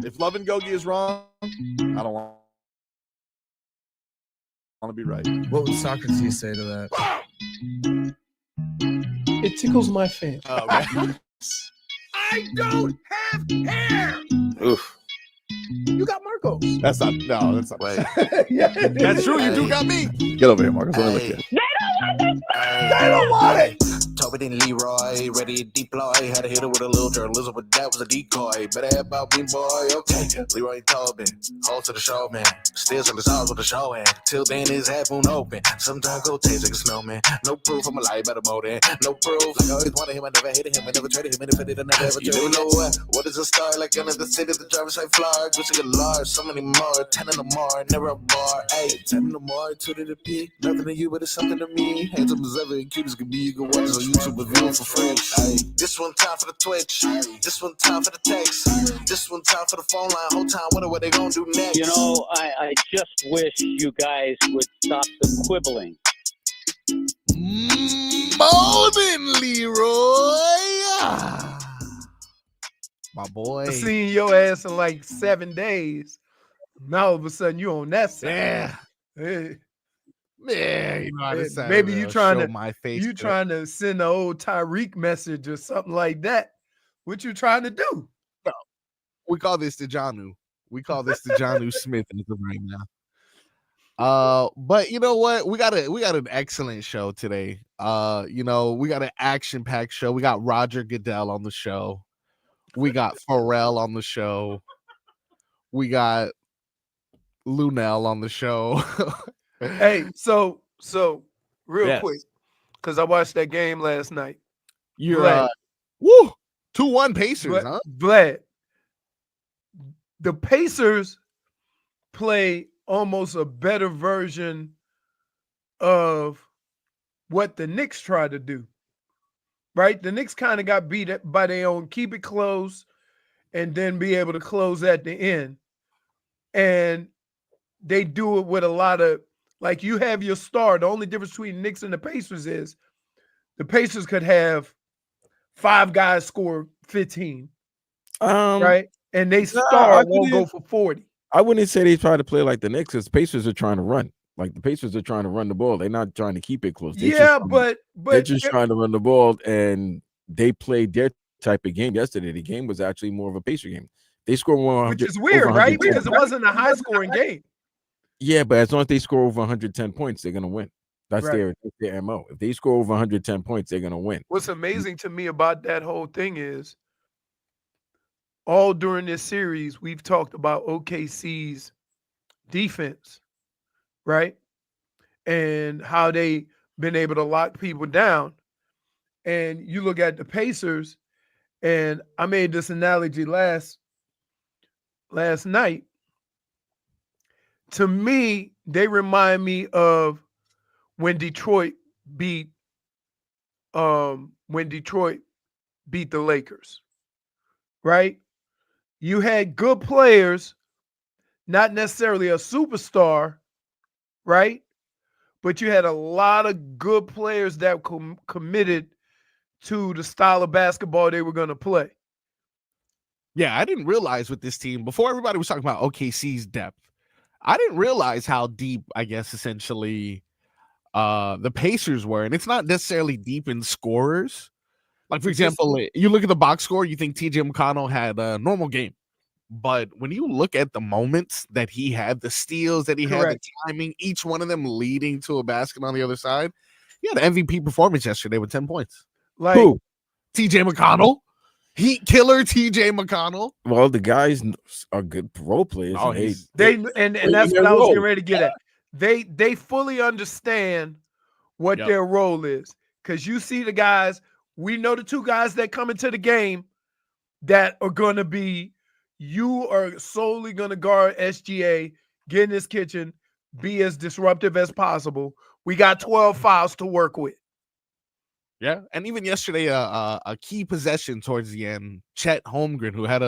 If Love and Gogi is wrong, I don't want to be right. What would Socrates say to that? It tickles my fan. Oh, man. I don't have hair. Oof. You got Marcos. That's not. Wait. Yeah, That's true. You do got me. Get over here, Marcos. Let me look at you. They don't want it. Tobin Leroy, ready to deploy. Had to hit it with a little journalism, but that was a decoy. Better have about me, boy. Okay, Leroy Tobin, hold to the show, man. Still on the stars with the show, and till then his half moon open. Sometimes go taste like a snowman. No proof, I'm a lie about a motor. No proof. Like I always wanted him, I never hated him, I never traded him, and if I did, I never ever traded him. You know what is a star? Like another city, the driver's side floor. Wish I could large, so many more. 10 in the more, never a bar. Hey, 10 in the more, 2 to the P. Nothing to you, but it's something to me. Handsome as ever, and cute as can be. You can watch us on YouTube with view for free. Hey, this one time for the Twitch. This one time for the text. This one time for the phone line. Whole time wondering what they gonna do next. You know, I just wish you guys would stop the quibbling. Morning, Leroy. My boy. I seen your ass in like 7 days. Now all of a sudden you on that side. Yeah. Hey, Yeah, you know how to sound. maybe you trying to my face. you trying to send an old Tyreek message or something like that. What you trying to do? We call this the Janu. We call this the Janu Smith as of right now. But you know what? We got an excellent show today. You know, we got an action-packed show. We got Roger Goodell on the show. We got Pharrell on the show. We got Lunel on the show. Hey, so real Yes. quick, because I watched that game last night. You're Vlad. 2-1 Pacers, huh? Vlad, the Pacers play almost a better version of what the Knicks tried to do, right? The Knicks kind of got beat by their own keep it close and then be able to close at the end. And they do it with a lot of, like, you have your star. The only difference between the Knicks and the Pacers is the Pacers could have 5 guys score 15, right? And they star won't go for 40. I wouldn't say they try to play like the Knicks, because Pacers are trying to run. Like the Pacers are trying to run the ball. They're not trying to keep it close. But they're just trying to run the ball, and they played their type of game yesterday. The game was actually more of a Pacer game. They scored 100, which is weird, right? Because it wasn't a high-scoring game. Yeah, but as long as they score over 110 points, they're gonna win. That's Right. their MO. If they score over 110 points, they're gonna win. What's amazing to me about that whole thing is all during this series, we've talked about OKC's defense, right? And how they been able to lock people down. And you look at the Pacers, and I made this analogy last night. To me, they remind me of when Detroit beat the Lakers, right? You had good players, not necessarily a superstar, right? But you had a lot of good players that committed to the style of basketball they were going to play. Yeah, I didn't realize with this team, before everybody was talking about OKC's depth, I didn't realize how deep, I guess, essentially the Pacers were. And it's not necessarily deep in scorers. Like, for example, you look at the box score, you think TJ McConnell had a normal game. But when you look at the moments that he had, the steals that he had, the timing, each one of them leading to a basket on the other side, he had an MVP performance yesterday with 10 points. Like, who? TJ McConnell. Heat killer TJ McConnell. Well, the guys are good role players. Oh, and and that's what I was getting ready to get at. They fully understand what their role is. Because you see the guys, we know the 2 guys that come into the game that are going to be, you are solely going to guard SGA, get in his kitchen, be as disruptive as possible. We got 12 fouls to work with. Yeah, and even yesterday, a key possession towards the end, Chet Holmgren, who had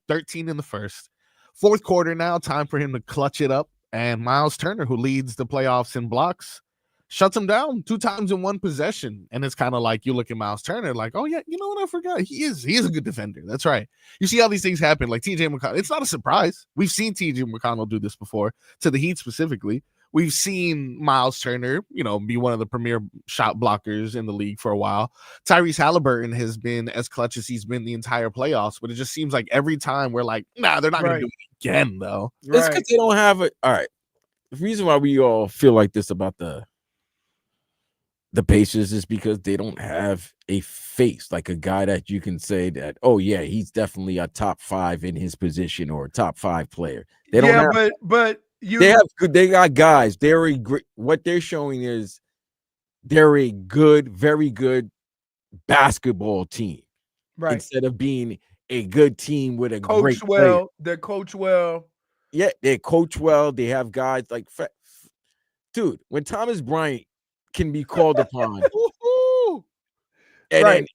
13 in the first. Fourth quarter now, time for him to clutch it up. And Miles Turner, who leads the playoffs in blocks, shuts him down 2 times in one possession. And it's kind of like you look at Miles Turner, like, oh yeah, you know what? I forgot. He is a good defender. That's right. You see how these things happen, like TJ McConnell. It's not a surprise. We've seen TJ McConnell do this before, to the Heat specifically. We've seen Miles Turner, be one of the premier shot blockers in the league for a while. Tyrese Halliburton has been as clutch as he's been the entire playoffs, but it just seems like every time we're like, nah, they're not going to do it again, though. It's because they don't have it. All right. The reason why we all feel like this about the Pacers is because they don't have a face, like a guy that you can say that, oh yeah, he's definitely a top 5 in his position or a top 5 player. They don't have, but they got guys. They're a great, what they're showing is they're a good, very good basketball team, right? Instead of being a good team with a coach great well, player. they coach well. Yeah, they coach well. They have guys like, dude, when Thomas Bryant can be called upon, and right,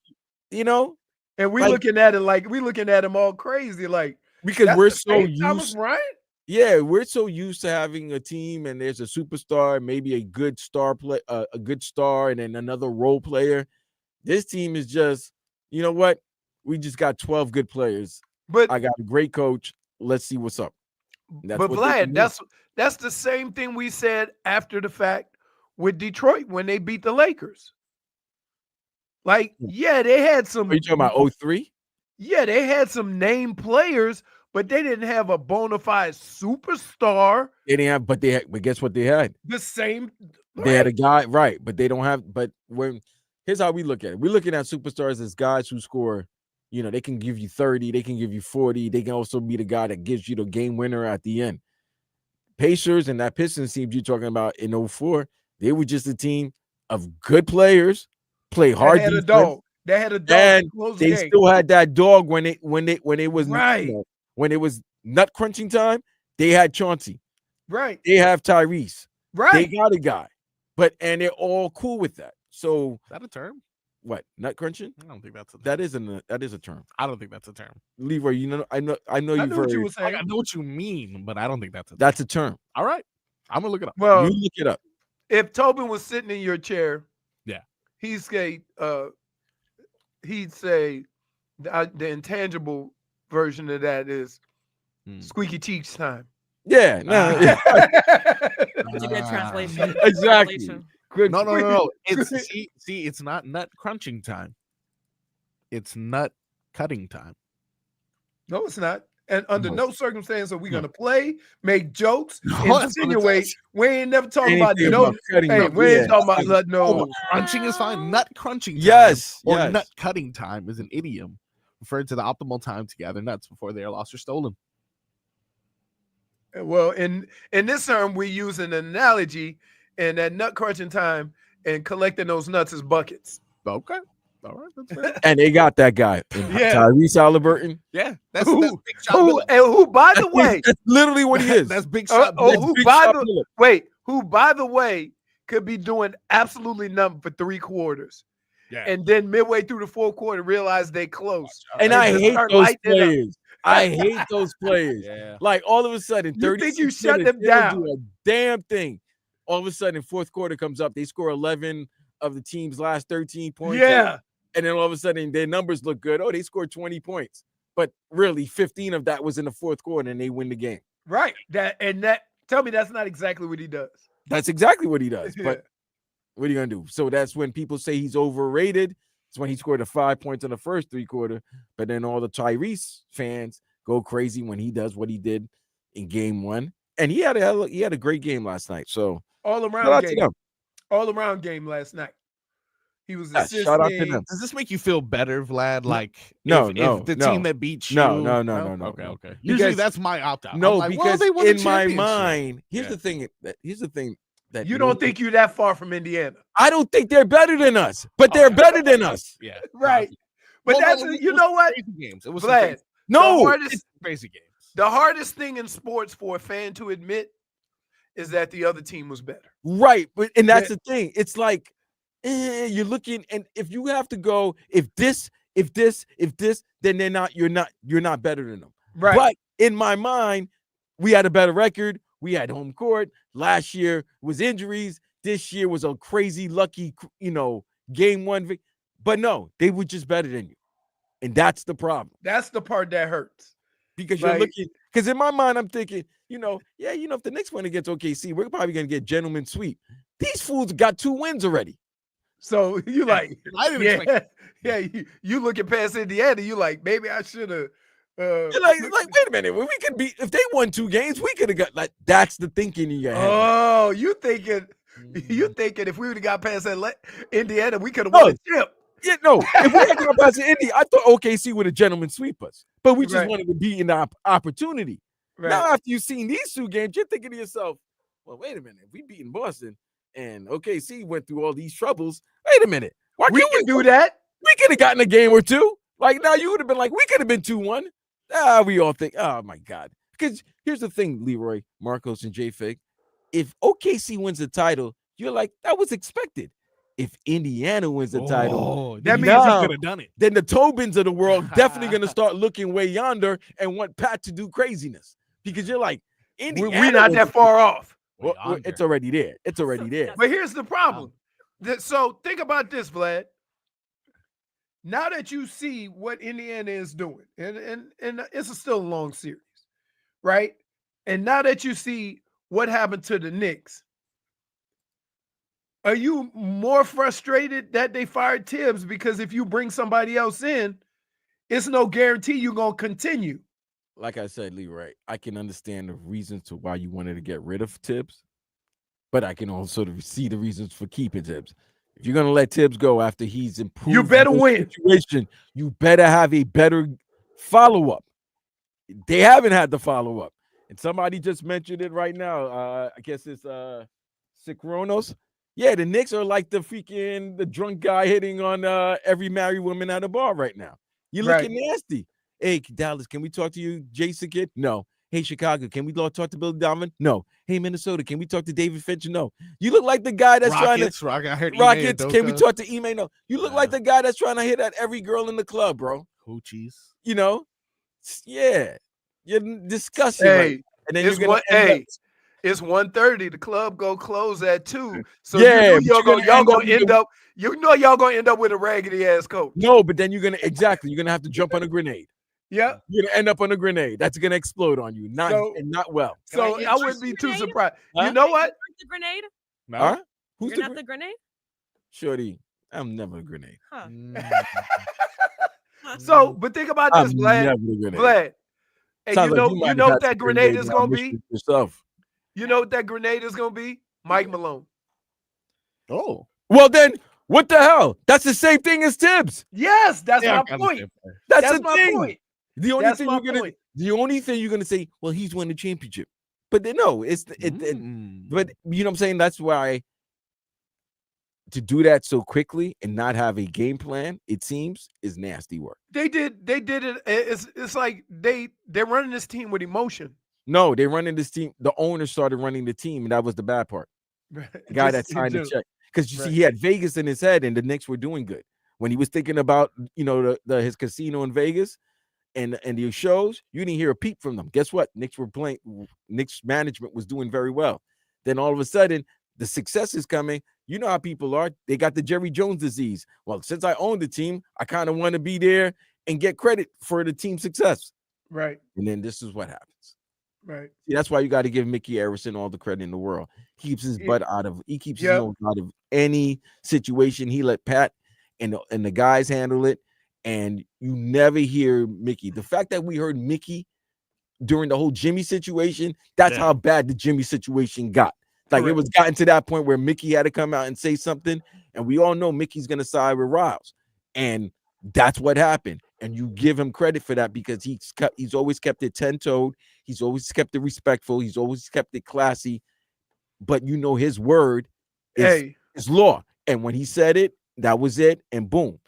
then, and we like, looking at it like we looking at him all crazy, like because we're so used. Thomas Bryant? Yeah, we're so used to having a team, and there's a superstar, maybe a good star play, a good star, and then another role player. This team is just, you know what? We just got 12 good players. But I got a great coach. Let's see what's up. But Vlad, that's the same thing we said after the fact with Detroit when they beat the Lakers. Like, yeah, they had some. Are you talking about 03? Yeah, they had some name players, but they didn't have a bona fide superstar. They didn't have, but guess what they had? The same. They had a guy, right? But they don't have. But here's how we look at it. We're looking at superstars as guys who score. They can give you 30, they can give you 40. They can also be the guy that gives you the game winner at the end. Pacers and that Pistons team you're talking about in 04, they were just a team of good players, play hard defense. They had a dog. And they still had that dog when it was right. When it was nut crunching time. They had Chauncey. Right. They have Tyrese. Right. They got a guy, and they're all cool with that. So is that a term? What, nut crunching? I don't think that's a term. That is a term. I don't think that's a term. Leroy, I know you've heard. You were saying. I know what you mean, but I don't think that's a term. That's a term. All right. I'm gonna look it up. Well, you look it up. If Tobin was sitting in your chair, yeah, he'd say the intangible version of that is squeaky cheeks time. Yeah, no. Translation. Exactly. Translation. Good. No. It's see, it's not nut crunching time. It's nut cutting time. No, it's not. And under no circumstance are we gonna play, make jokes, insinuate. We ain't never talking about no. Hey, we ain't talking about no. Crunching is fine. Nut crunching time, yes, or nut cutting time is an idiom referring to the optimal time to gather nuts before they are lost or stolen. Well, in this term, we use an analogy, and that nut crunching time and collecting those nuts is buckets. Okay. All right, that's fair. And they got that guy, Tyrese Halliburton. Yeah, that's big shot. Who, by the way, that's literally what he is. That's big shot. Who, by the way, could be doing absolutely nothing for 3 quarters, and then midway through the 4th quarter, realize they close. And I hate those players. I hate those players. Yeah. Like all of a sudden, 30 you think you shut them down? Do a damn thing. All of a sudden, 4th quarter comes up. They score 11 of the team's last 13 points. Yeah. And then all of a sudden, their numbers look good. Oh, they scored 20 points. But really, 15 of that was in the 4th quarter, and they win the game. Right. Tell me that's not exactly what he does. That's exactly what he does. But what are you going to do? So that's when people say he's overrated. It's when he scored the 5 points in the first 3 quarters. But then all the Tyrese fans go crazy when he does what he did in game 1. And he had a great game last night. So all around game last night. He was assisting. Shout out to them. Does this make you feel better, Vlad? Like if the team that beat you? No. Okay. Usually that's my opt-out. No, like, because they won in my mind, here's the thing that you don't think you're that far from Indiana. I don't think they're better than us, but they're better than us. Yeah. Right. But you know what? Games. It was Vlad. Basic games. The hardest thing in sports for a fan to admit is that the other team was better. Right. And that's the thing. It's like you're looking, and if you have to go, if this, then you're not better than them. Right. But in my mind, we had a better record. We had home court. Last year was injuries. this year was a crazy lucky, game one. But no, they were just better than you. And that's the problem. That's the part that hurts. Because you're looking, because in my mind, I'm thinking, if the Knicks win against OKC, we're probably going to get gentleman sweep. These fools got 2 wins already. So you like, I didn't expect. You looking past Indiana, you like, maybe I should have. You're like, wait a minute. We could be, if they won 2 games, we could have got, like, that's the thinking in your head. Oh, you thinking if we would have got past that Indiana, we could have won a chip. Yeah, no. If we had got past Indy, I thought OKC would have gentleman sweep us, but we just wanted to be in the opportunity. Right. Now, after you've seen these 2 games, you're thinking to yourself, well, wait a minute. If we beat Boston and OKC went through all these troubles, wait a minute. Why we can do that? We could have gotten a game or 2. Like, now you would have been like, we could have been 2-1. We all think, oh, my God. Because here's the thing, Leroy, Marcos, and JFig. If OKC wins the title, you're like, that was expected. If Indiana wins the title, that means he could have done it. Then the Tobins of the world definitely going to start looking way yonder and want Pat to do craziness. Because you're like, Indiana, we're not that far off. Well, it's already there. It's already there. But here's the problem. So think about this, Vlad. Now that you see what Indiana is doing, and it's still a long series, right? And now that you see what happened to the Knicks, are you more frustrated that they fired Tibbs? Because if you bring somebody else in, it's no guarantee you're going to continue. Like I said, Leroy, I can understand the reasons to why you wanted to get rid of Tibbs, but I can also see the reasons for keeping Tibbs. If you're going to let Tibbs go after he's improved, you better win. Situation, you better have a better follow-up. They haven't had the follow-up. And somebody just mentioned it right now. I guess it's Sikronos. Yeah, the Knicks are like the drunk guy hitting on every married woman at a bar right now. You're looking nasty. Hey, Dallas, can we talk to you, Jason Kidd? No. Hey, Chicago, can we talk to Bill Donovan? No. Hey, Minnesota, can we talk to David Finch? No. You look like the guy that's Rockets, Rockets, can we talk to Ime? No. You look like the guy that's trying to hit at every girl in the club, bro. Hoochies. Yeah. You're disgusting. Hey, right? And then it's 1:30. The club go close at 2. So y'all gonna end up. Y'all gonna end up with a raggedy ass coach. No, but then you're gonna have to jump on a grenade. Yeah, you're gonna end up on a grenade. That's gonna explode on you. Not well. So I wouldn't be too surprised. Huh? You know what? The grenade? No. Huh? You're not the grenade? Shorty, I'm never a grenade. Huh. So, but think about this, Vlad. Vlad. And you know what that grenade is gonna be? Yourself. You know what that grenade is going to be? Mike Malone. Oh. Well, then, what the hell? That's the same thing as Tibbs. Yes, that's my point. That's the thing. Point. The only thing you're gonna say, well, he's won the championship. But no, but you know what I'm saying? That's why to do that so quickly and not have a game plan, it seems, is nasty work. They did it. It's like they're running this team with emotion. No, they're running this team. The owner started running the team, and that was the bad part. The guy that signed the check. Because you see, he had Vegas in his head, and the Knicks were doing good. When he was thinking about, his casino in Vegas and the shows, you didn't hear a peep from them. Guess what? Knicks management was doing very well. Then all of a sudden, the success is coming. You know how people are. They got the Jerry Jones disease. Well, since I own the team, I kind of want to be there and get credit for the team's success. Right. And then this is what happens. Right. See, that's why you got to give Mickey Arison all the credit in the world. He keeps his butt out of his nose out of any situation. He let Pat and the guys handle it, and you never hear Mickey. The fact that we heard Mickey during the whole Jimmy situation, that's how bad the Jimmy situation got. Like it was gotten to that point where Mickey had to come out and say something, and we all know Mickey's gonna side with Riles, and that's what happened. And you give him credit for that because he's always kept it 10-toed. He's always kept it respectful. He's always kept it classy. But his word is law. And when he said it, that was it. And boom.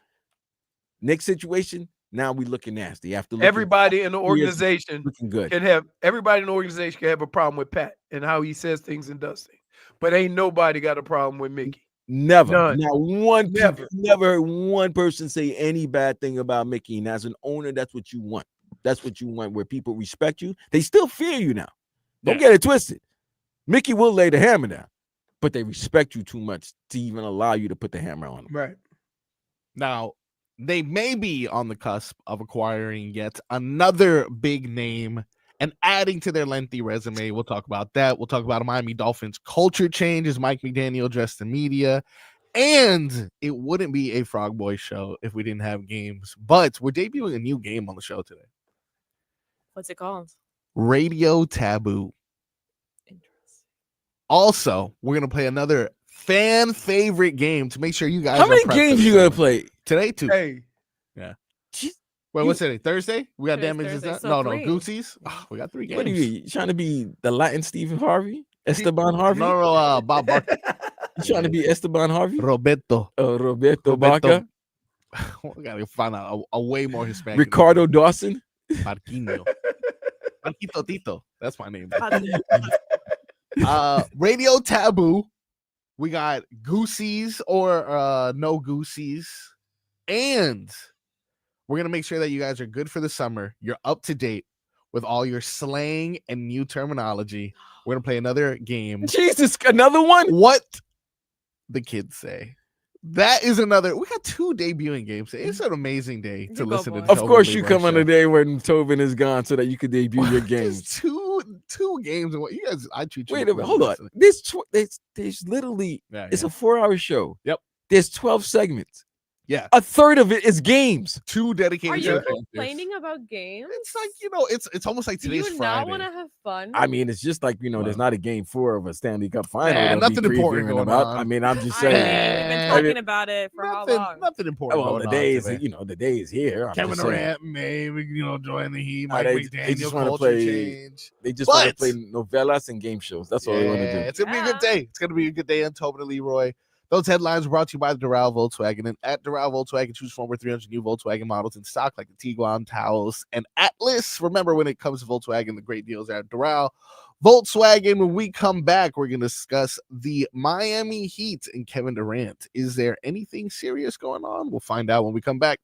Next situation, now we looking nasty. Everybody in the organization looking good. Everybody in the organization can have a problem with Pat and how he says things and does things. But ain't nobody got a problem with Mickey. Never. None. Not one. Never heard one person say any bad thing about Mickey. And as an owner, that's what you want. That's what you want, where people respect you. They still fear you now. Don't get it twisted. Mickey will lay the hammer down. but they respect you too much to even allow you to put the hammer on them. Right. Now, they may be on the cusp of acquiring yet another big name and adding to their lengthy resume. We'll talk about that. We'll talk about a Miami Dolphins culture change as Mike McDaniel addressed the media. And it wouldn't be a Frog Boy show if we didn't have games. But we're debuting a new game on the show today. What's it called? Radio Taboo. Interesting. Also, we're going to play another fan favorite game to make sure you guys How are many prepped for games the you show. gonna play? Today, 2. Hey, Wait, what's today? Thursday? We got Today's damages. Thursday, done? so No, 3. Goosey's. Oh, we got 3 games. What are you trying to be? The Latin Stephen Harvey? Esteban Harvey? No, Bob Barker. You trying to be Esteban Harvey? Roberto. Roberto Baca? We got to find out a way more Hispanic. Ricardo Dawson? Marquinho. Marquito Tito. That's my name. Hot Radio Taboo. We got Goosey's or no Goosey's. And we're going to make sure that you guys are good for the summer. You're up to date with all your slang and new terminology. We're going to play another game. Jesus, another one? What the kids say. That is another. We got 2 debuting games. It's an amazing day to You go, listen to. boy. the Of Tobin course, you Leroy come on Show. a day when Tobin is gone so that you could debut your Just games. two games. And what you guys? I treat you. Wait like a minute, a hold on. listener. There's literally, Yeah, it's yeah. a 4-hour show. Yep. There's 12 segments. Yeah. A third of it is games. 2 dedicated. Are you shows. complaining about games? It's like it's almost like Do today's you Friday. not want to have fun? I mean, it's just like, there's Wow. not a game 4 of a Stanley Cup Final. Yeah, that we nothing important previewing going about. on. I mean, I'm just I mean, saying. we've been I talking mean, about it for how nothing, long? nothing important. Well, going the on day is, today. the day is here. I'm Kevin just saying. Durant may join the Heat. Nah, Mike they McDaniel just wanna culture play- change. They just want to But- play novellas and game shows. That's all they want to do. It's gonna be a good Yeah. day. It's gonna be a good day on Tobin and Leroy. Those headlines brought to you by the Doral Volkswagen. And at Doral Volkswagen, choose from over 300 new Volkswagen models in stock, like the Tiguan, Taos, and Atlas. Remember, when it comes to Volkswagen, the great deals are at Doral Volkswagen. When we come back, we're going to discuss the Miami Heat and Kevin Durant. Is there anything serious going on? We'll find out when we come back.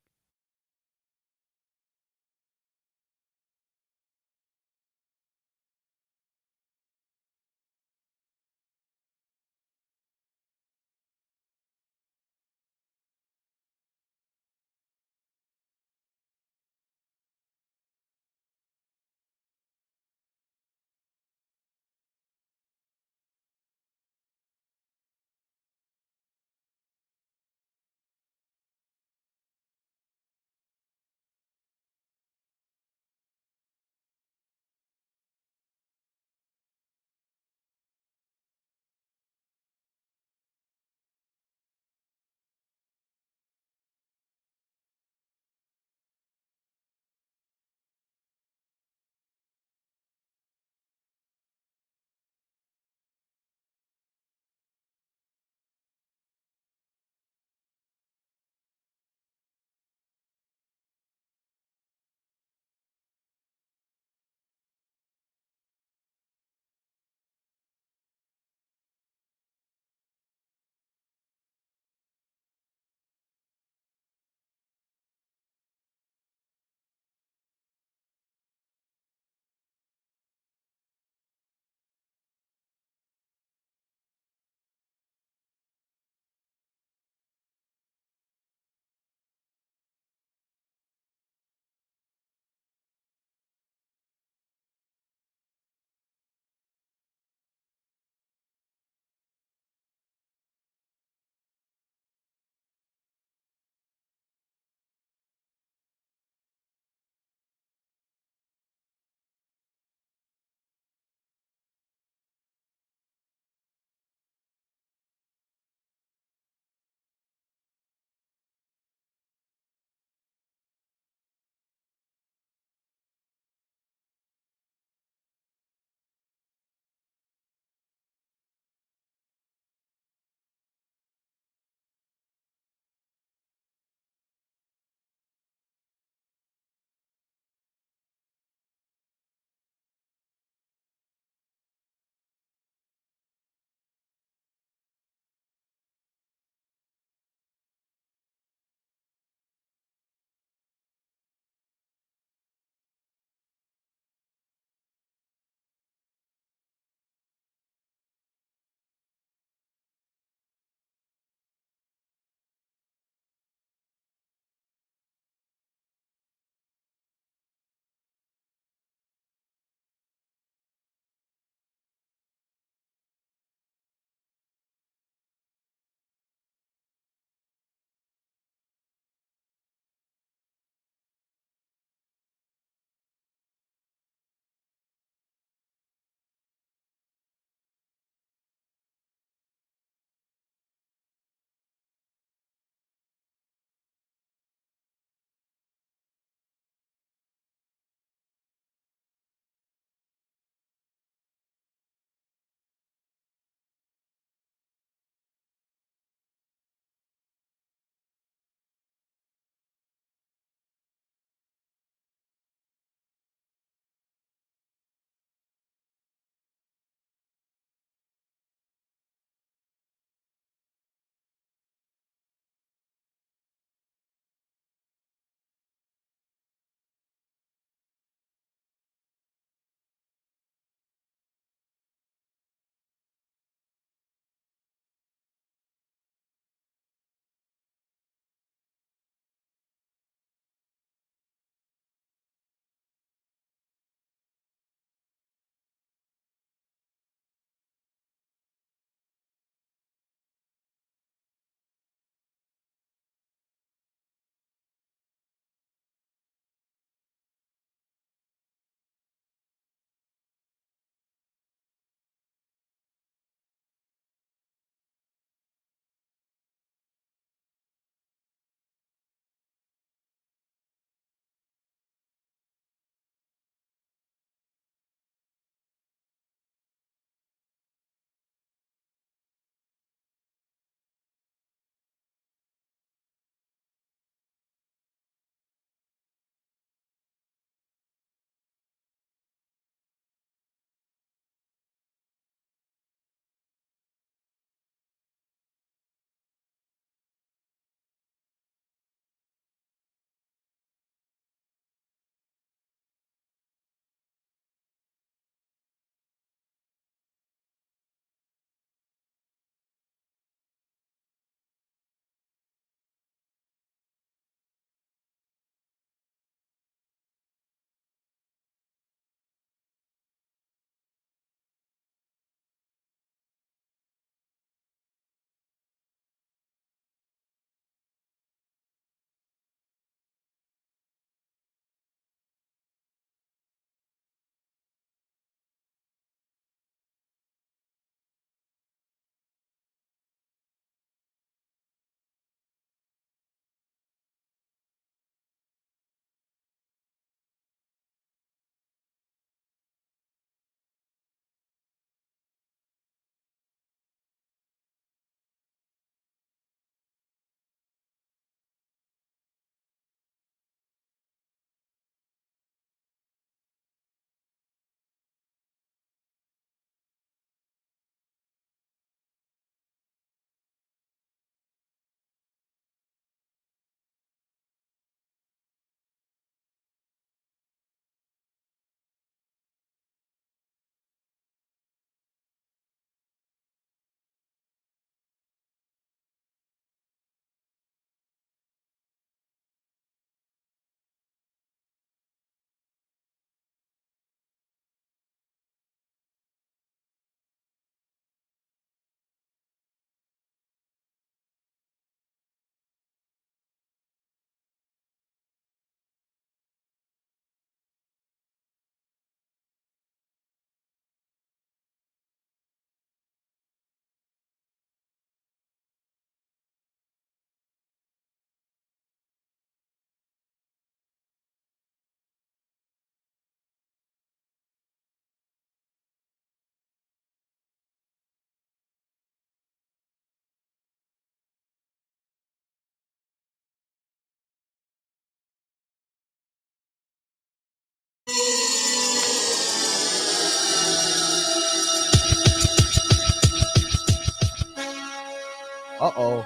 Uh-oh.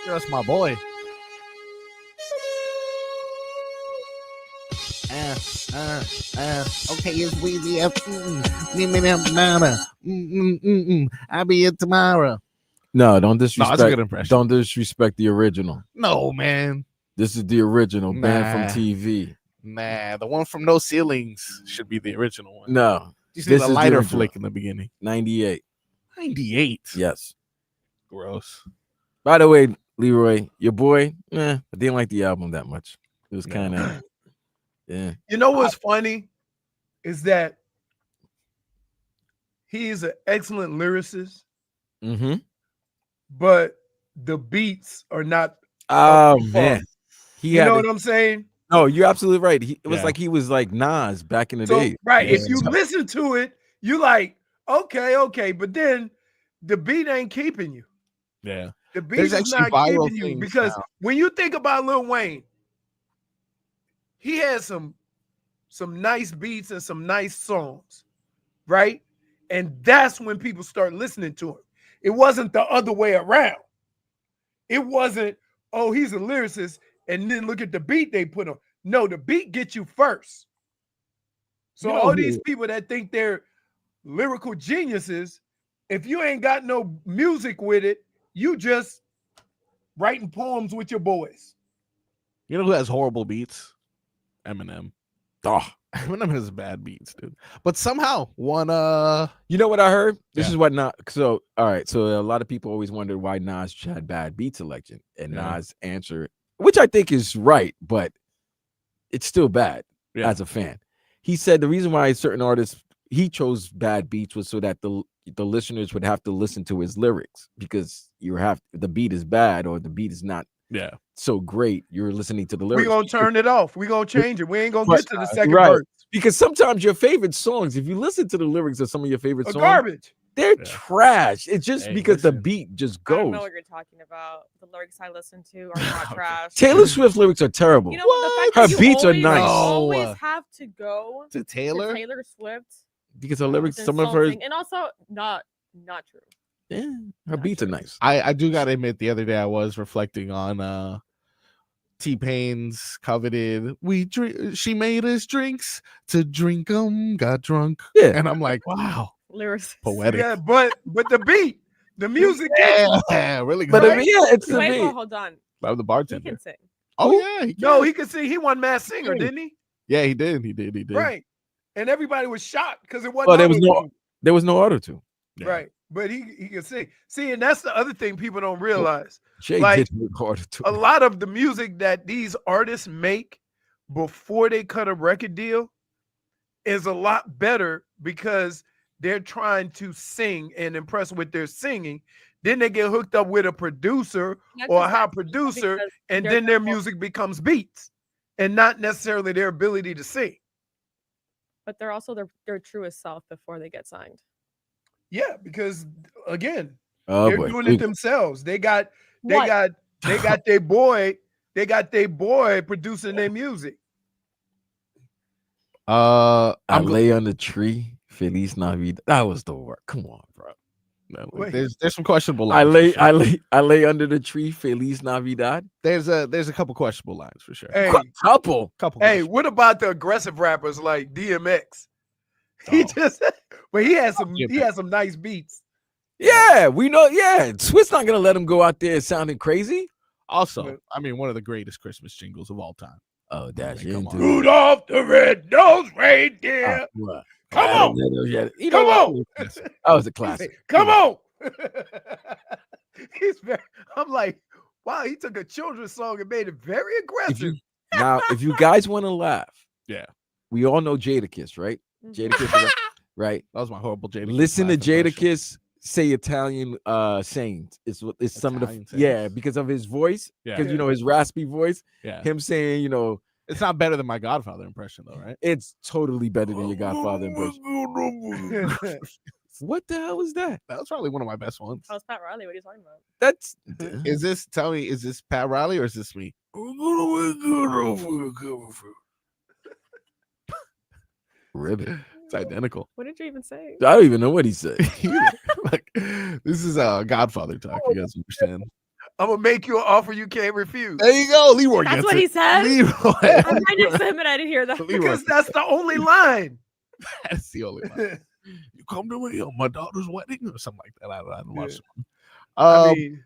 Yeah, that's my boy. Okay, it's Weezy F. I'll be here tomorrow. No, don't No, that's a disrespect. good impression. Don't disrespect the original. No, man. This is the original banned Nah. from TV. Nah, the one from No Ceilings should be the original one. No, Just this need is a the lighter original. flick in the beginning. 98. 98. Yes. Gross. By the way, Leroy, your boy, I didn't like the album that much. It was kind of, yeah. You know what's funny is that he is an excellent lyricist, Mm-hmm. but the beats are not. Oh too far. man, he You had. know a- what I'm saying? no, you're absolutely right. It was Yeah. like he was like Nas back in the So day. right, if Yeah. you listen to it, you like okay, but then the beat ain't keeping you. Yeah. The beat There's is actually not viral keeping you things because now. when you think about Lil Wayne, he had some nice beats and some nice songs, right? And that's when people start listening to him. It wasn't the other way around. It wasn't, oh, he's a lyricist, and then look at the beat they put on. No, the beat gets you first. So You know all who- these people that think they're lyrical geniuses, if you ain't got no music with it, you just writing poems with your boys. You know who has horrible beats? Eminem. Oh, Eminem has bad beats, dude. But somehow one you know what I heard? This Yeah. is what Nas. So all right. So a lot of people always wondered why Nas had bad beat selection, and Yeah. Nas' answer, which I think is right, but it's still bad Yeah. as a fan. He said the reason why certain artists he chose bad beats was so that the listeners would have to listen to his lyrics, because the beat is bad or the beat is not yeah. so great. You're listening to the We lyrics. gonna turn it off. We gonna change it. We ain't gonna But- get to the second right. verse. Because sometimes your favorite songs, if you listen to the lyrics of some of your favorite A songs, garbage. they're Yeah. trash. It's just Hey, because the listen. beat just I don't goes. know what you're talking about. The lyrics I listen to are not Okay. trash. Taylor Swift lyrics are terrible. You know what? The fact Her that you beats are always, nice. always No. have to go To to Taylor? Taylor Swift. Because her lyrics, is some of her, insulting, and also not true. yeah, her Not beats are true. nice. I do gotta admit, the other day I was reflecting on T-Pain's coveted she made us drinks to drink them, got drunk. Yeah. And I'm like, wow, Lyrics. poetic. Yeah, but the beat, the music. Yeah, really good. But Right? it's the Wait, beat. hold on. I'm the He bartender. can sing. Oh Who? yeah, No, he could see. He won Masked Singer, Hey. didn't he? yeah, he did. Right. And everybody was shocked because it wasn't. Oh, there was no, auto-tune. there was no auto-tune. Yeah. Right. But he can sing. See, and that's the other thing people don't realize. Jay Like, did make auto-tune. A lot of the music that these artists make before they cut a record deal is a lot better because they're trying to sing and impress with their singing. Then they get hooked up with a producer Not or a just high that, producer, because and they're then their the more- music becomes beats and not necessarily their ability to sing. But they're also their truest self before they get signed. Yeah, because again, Oh they're boy. doing We- it themselves. They got What? their boy producing their music. I I'm lay on the tree. Feliz Navidad. That was the word. Come on, bro. Wait. there's some questionable I lines. for lay, sure. I lay under the tree. Feliz Navidad. There's a couple questionable lines for sure. Hey, Couple. Couple. hey, questionable- what about the aggressive rappers like DMX? He Oh. just, but he has some DMX. nice beats. Yeah, we know. Yeah, Swiss not gonna let him go out there sounding crazy. Also, But- I mean, one of the greatest Christmas jingles of all time. Oh, that's Come on. Rudolph the red-nosed reindeer. Come on. You Come know on. what? That was a He classic. said, Come on. I'm like, wow, he took a children's song and made it very If aggressive. you now, if you guys want to laugh, Yeah. we all know Jadakiss, right? Mhm. Jadakiss, right? That was my horrible Jada. Listen to Jadakiss say Italian sayings. It's some of Italian the yeah sayings. because of his voice, Yeah. because you know his raspy voice. Yeah. Him saying, you know, It's not better than my Godfather impression, though, right? it's totally better than your Godfather impression. What the hell was that? That was probably one of my best ones. How's Pat Riley? What are you talking about? That's Is this? Tell me, is this Pat Riley or is this me? ribbit. It's identical. What did you even say? I don't even know what he said. Like, this is Godfather talk. You guys understand? I'm gonna make you an offer you can't refuse. There you go. Leroy That's gets what it. he said? Leroy. I'm right next to him and I didn't hear that. Leroy. Because that's the only line. That's the only line. You come to me on my daughter's wedding or something like that. I don't watch it. I mean,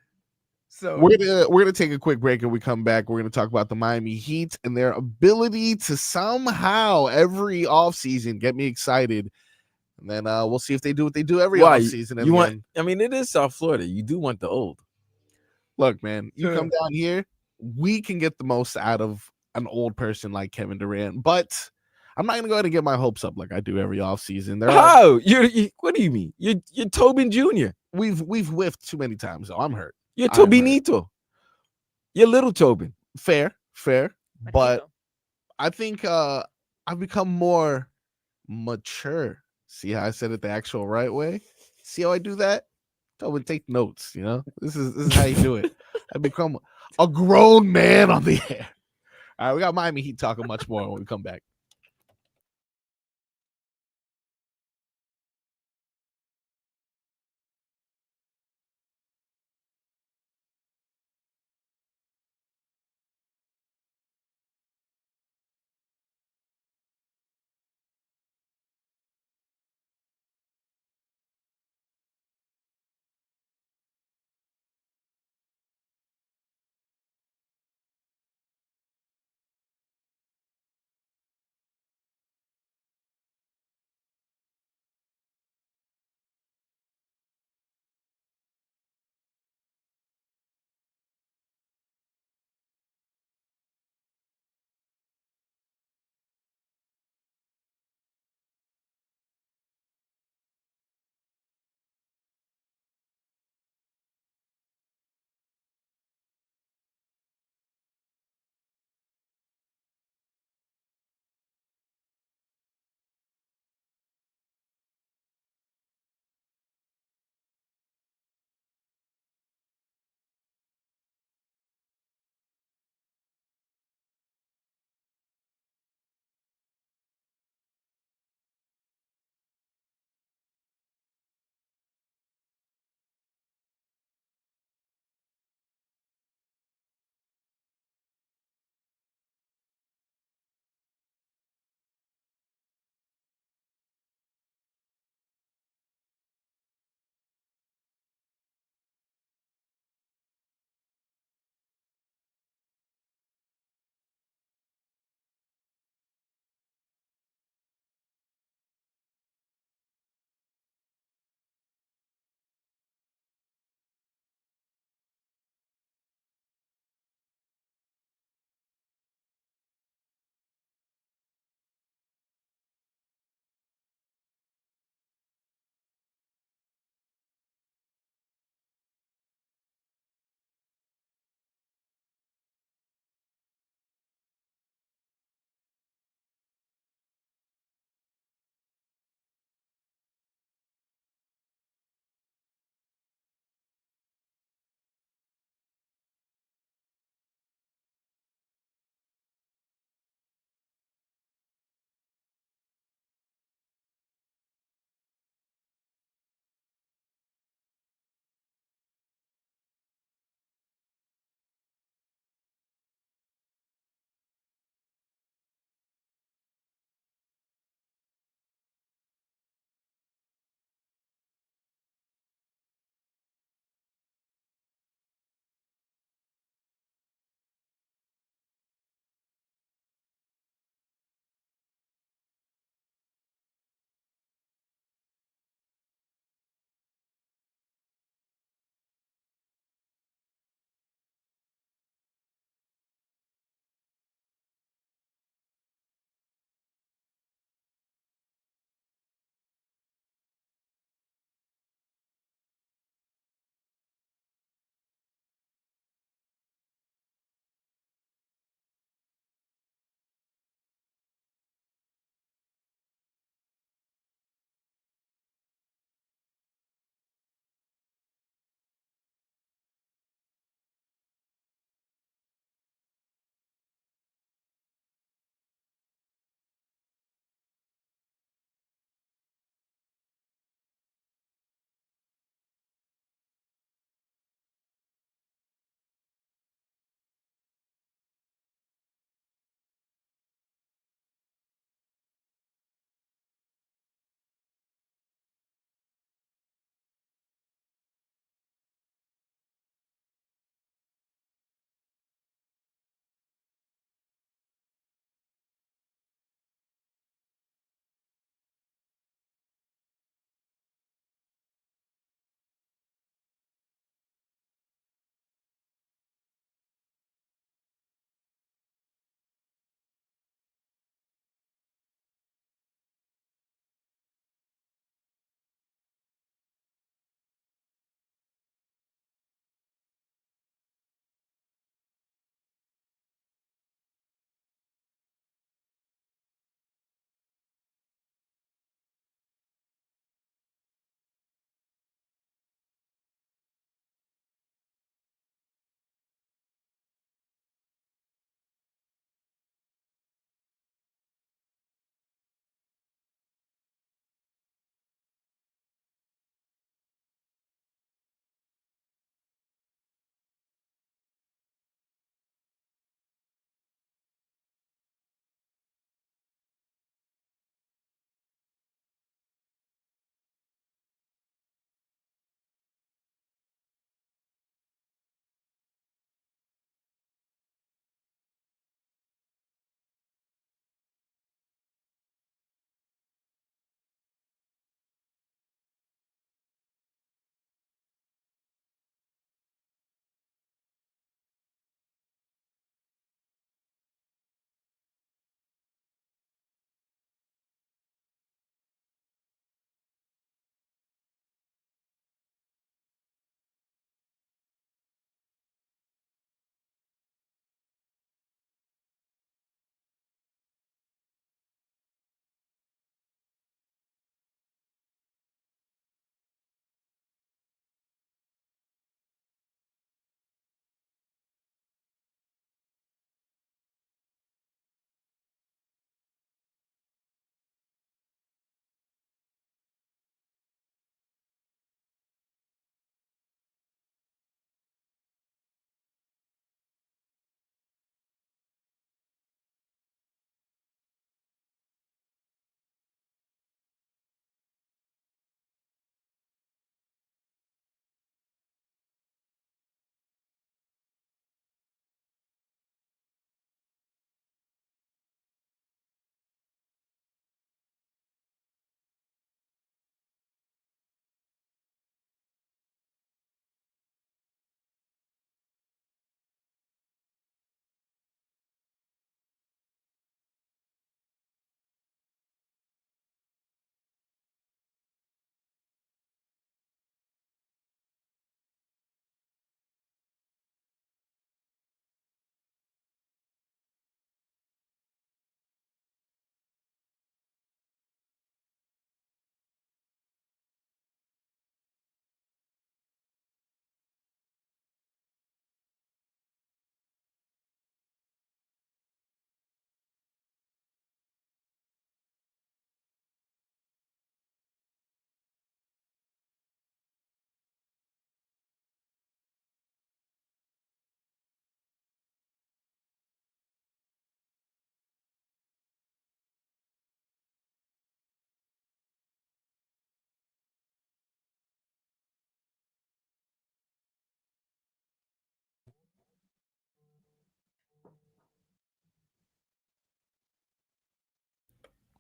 so We're gonna take a quick break, and we come back. We're gonna talk about the Miami Heat and their ability to somehow every offseason get me excited. And then we'll see if they do what they do every offseason. And You want? then, I mean, it is South Florida. You do want the old. look, man, you Sure. come down here, we can get the most out of an old person like Kevin Durant. But I'm not gonna go ahead and get my hopes up like I do every offseason. How? What do you mean? You're Tobin Jr. We've whiffed too many times, so I'm hurt. You're I'm hurt. Tobinito. You're little Tobin. Fair, but Marquito. I think I've become more mature. See how I said it the actual right way? See how I do that? Tobin, take notes, you know? This is how you do it. I become a grown man on the air. All right, we got Miami Heat talking much more when we come back.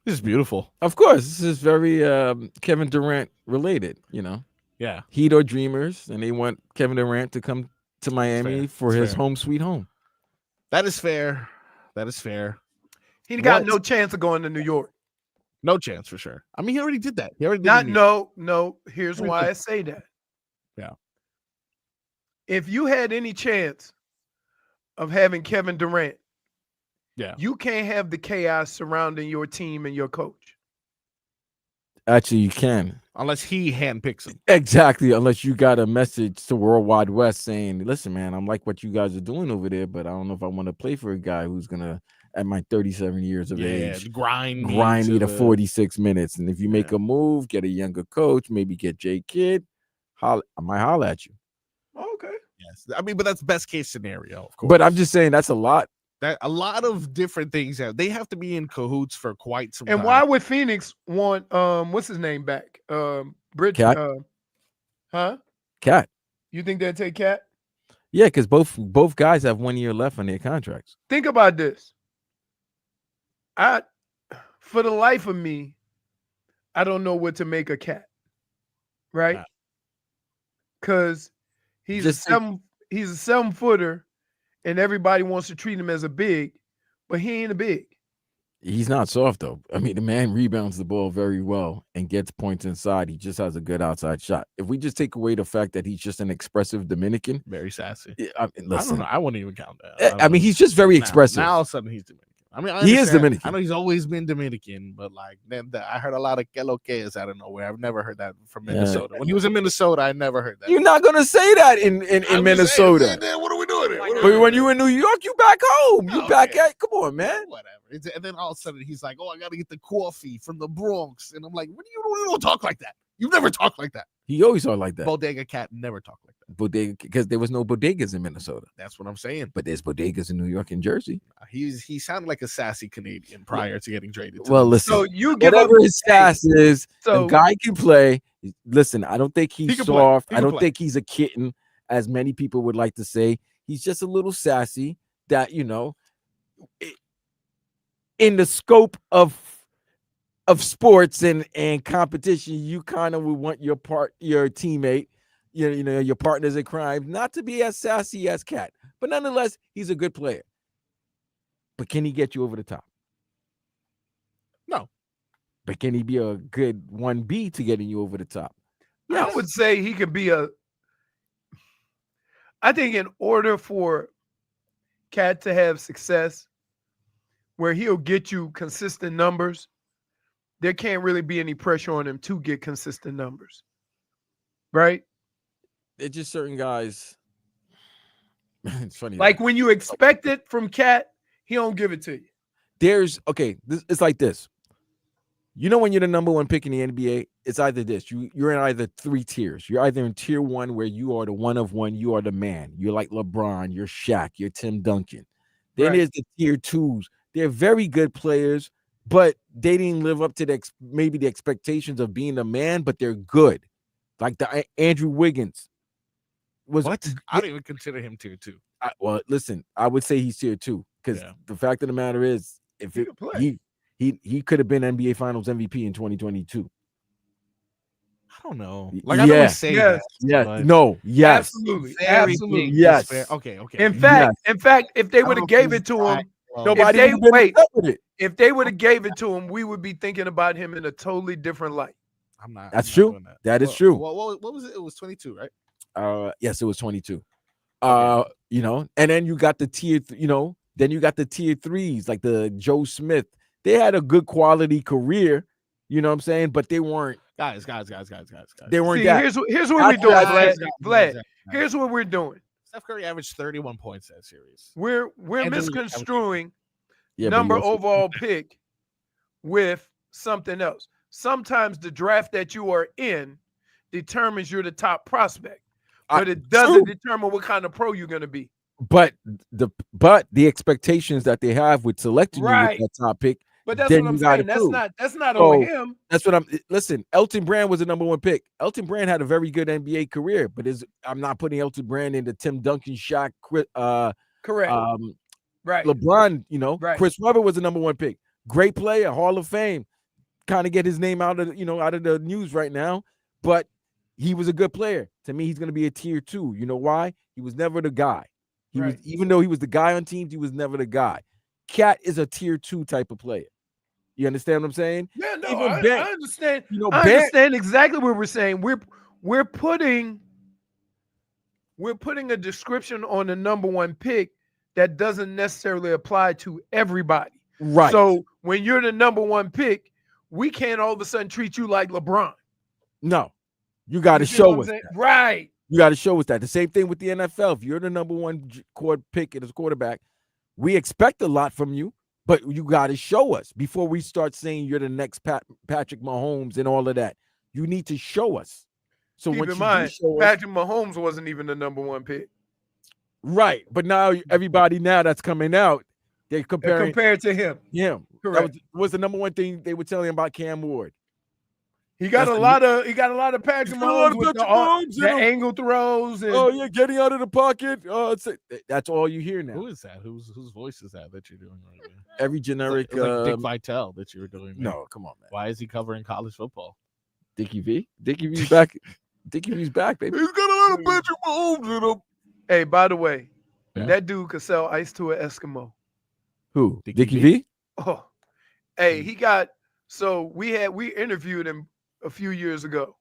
This is beautiful. Of course, this is very Kevin Durant related. Yeah. Heat or Dreamers, and they want Kevin Durant to come to Miami for That's his fair. home sweet home. That is fair. That is fair. He got What? no chance of going to New York. No chance for sure. I mean, he already did that. He already did No. Here's why I say that. Yeah. If you had any chance of having Kevin Durant, Yeah. you can't have the chaos surrounding your team and your coach. Actually, you can. Unless he handpicks him. Exactly, unless you got a message to World Wide West saying, listen, man, I'm like what you guys are doing over there, but I don't know if I want to play for a guy who's going to, at my 37 years of age, grind me to 46 minutes. And if you make Yeah. a move, get a younger coach, maybe get J Kidd, I might holler at you. Okay. Yes. I mean, but that's best case scenario, of course. But I'm just saying that's a lot. that a lot of different things they have to be in cahoots for quite some time. And why would Phoenix want what's his name back? Bridge Cat? huh? Cat. You think they'll take Cat? Yeah, because both guys have 1 year left on their contracts. Think about this. For the life of me, I don't know what to make of Cat. Right? Yeah. Because he's Just a 7-footer, and everybody wants to treat him as a big, but he ain't a big. He's not soft, though. I mean, the man rebounds the ball very well and gets points inside. He just has a good outside shot. If we just take away the fact that he's just an expressive Dominican, very sassy. I mean, listen, I don't know. I wouldn't even count that. I mean, he's just very expressive. Now all of a sudden he's Dominican. I mean, He is understand. Dominican. I know he's always been Dominican, but like I heard a lot of que lo que is out of nowhere. I've never heard that from Minnesota. When he was in Minnesota, I never heard that. You're not gonna say that in I'm Minnesota. just saying, what are we doing here? What are we But doing when here? you in New York, you back home. You Oh, back okay. at. Come on, man. Whatever. And then all of a sudden he's like, "Oh, I got to get the coffee from the Bronx," and I'm like, "What do you don't talk like that? You've never talked like that." He always are like that. Bodega Cat never talked like that. Bodega, because there was no bodegas in Minnesota, That's what I'm saying. but there's bodegas in New York and Jersey. He sounded like a sassy Canadian prior to getting traded. Well, them. listen, So you give up whatever his sass is, so the guy can play. Listen, I don't think he's He can play. soft. He I can don't play. think he's a kitten, as many people would like to say. He's just a little sassy. That in the scope of sports and competition, you kind of would want your teammate, your partners in crime, not to be as sassy as Cat. But nonetheless, he's a good player. But can he get you over the top? No. But can he be a good 1B to getting you over the top? I would say he could be I think in order for Cat to have success where he'll get you consistent numbers, there can't really be any pressure on him to get consistent numbers. Right? It's just certain guys. It's funny. Like when you expect it from Cat, he don't give it to you. It's like this. When you're the number one pick in the NBA, it's either this. You're in either three tiers. You're either in tier one, where you are the one of one, you are the man. You're like LeBron, you're Shaq, you're Tim Duncan. Then there's the tier twos. They're very good players, but they didn't live up to maybe the expectations of being a man, but they're good. Like the Andrew Wiggins. What? I don't even consider him tier 2. Well, listen, I would say he's tier 2 because the fact of the matter is, if he could have been NBA Finals MVP in 2022. I don't know. Like I don't say that. Yes. No. Yes. Absolutely. Very Absolutely. big Yes. despair. Okay. In fact, if they would have gave it to him, Nobody if would have been with it. if they would have gave it to him, we would be thinking about him in a totally different light. That's true. That is true. What was it? It was 22, right? Yes, it was 22. And then you got the tier, then you got the tier 3s like the Joe Smith. They had a good quality career, you know what I'm saying, but they weren't. Guys. They weren't See, that. here's what we're doing, Vlad. Guys. Here's what we're doing. Steph Curry averaged 31 points that series. We're And then misconstruing Yeah, but number you also- overall pick with something else. Sometimes the draft that you are in determines you're the top prospect, but it doesn't determine what kind of pro you're going to be. But the expectations that they have with selecting you Right. with that top pick. But that's Then what I'm you gotta saying. That's prove. not So, on him. That's what listen, Elton Brand was the number one pick. Elton Brand had a very good NBA career, but I'm not putting Elton Brand into Tim Duncan, Shaq, Correct. Right. LeBron, Right. Chris Webber was the number one pick. Great player, Hall of Fame. kind of get his name out of the news right now, but he was a good player. To me, he's going to be a tier 2. You know why? He was never the guy. Even though he was the guy on teams, he was never the guy. Cat is a tier 2 type of player. You understand what I'm saying? Yeah, no, Even I understand. I understand exactly what we're saying. We're putting a description on the number 1 pick that doesn't necessarily apply to everybody. Right. So when you're the number 1 pick, we can't all of a sudden treat you like LeBron. No, you got to You see what show I'm us. saying? Right. You got to show us that. The same thing with the NFL. If you're the number 1 pick as a quarterback, we expect a lot from you, but you got to show us before we start saying you're the next Patrick Mahomes and all of that. You need to show us. So Keep in mind, Patrick Mahomes wasn't even the number 1 pick. Right. But now everybody that's coming out, they're compared to him. Correct. That was the number 1 thing they were telling about Cam Ward. He got a lot of Patrick Mahomes with the angle throws. And, getting out of the pocket. That's all you hear now. Who is that? Whose voice is that you're doing right now? Every generic It's like Dick Vitale that you were doing. There. No, come on, man. Why is he covering college football? Dickie V. Dickie V's back. Dickie V's back, baby. He's got a lot of Patrick Mahomes in him. Hey, by the way, Yeah. that dude could sell ice to an Eskimo. Who? Dickie V? Oh, hey, he got. So we interviewed him a few years ago,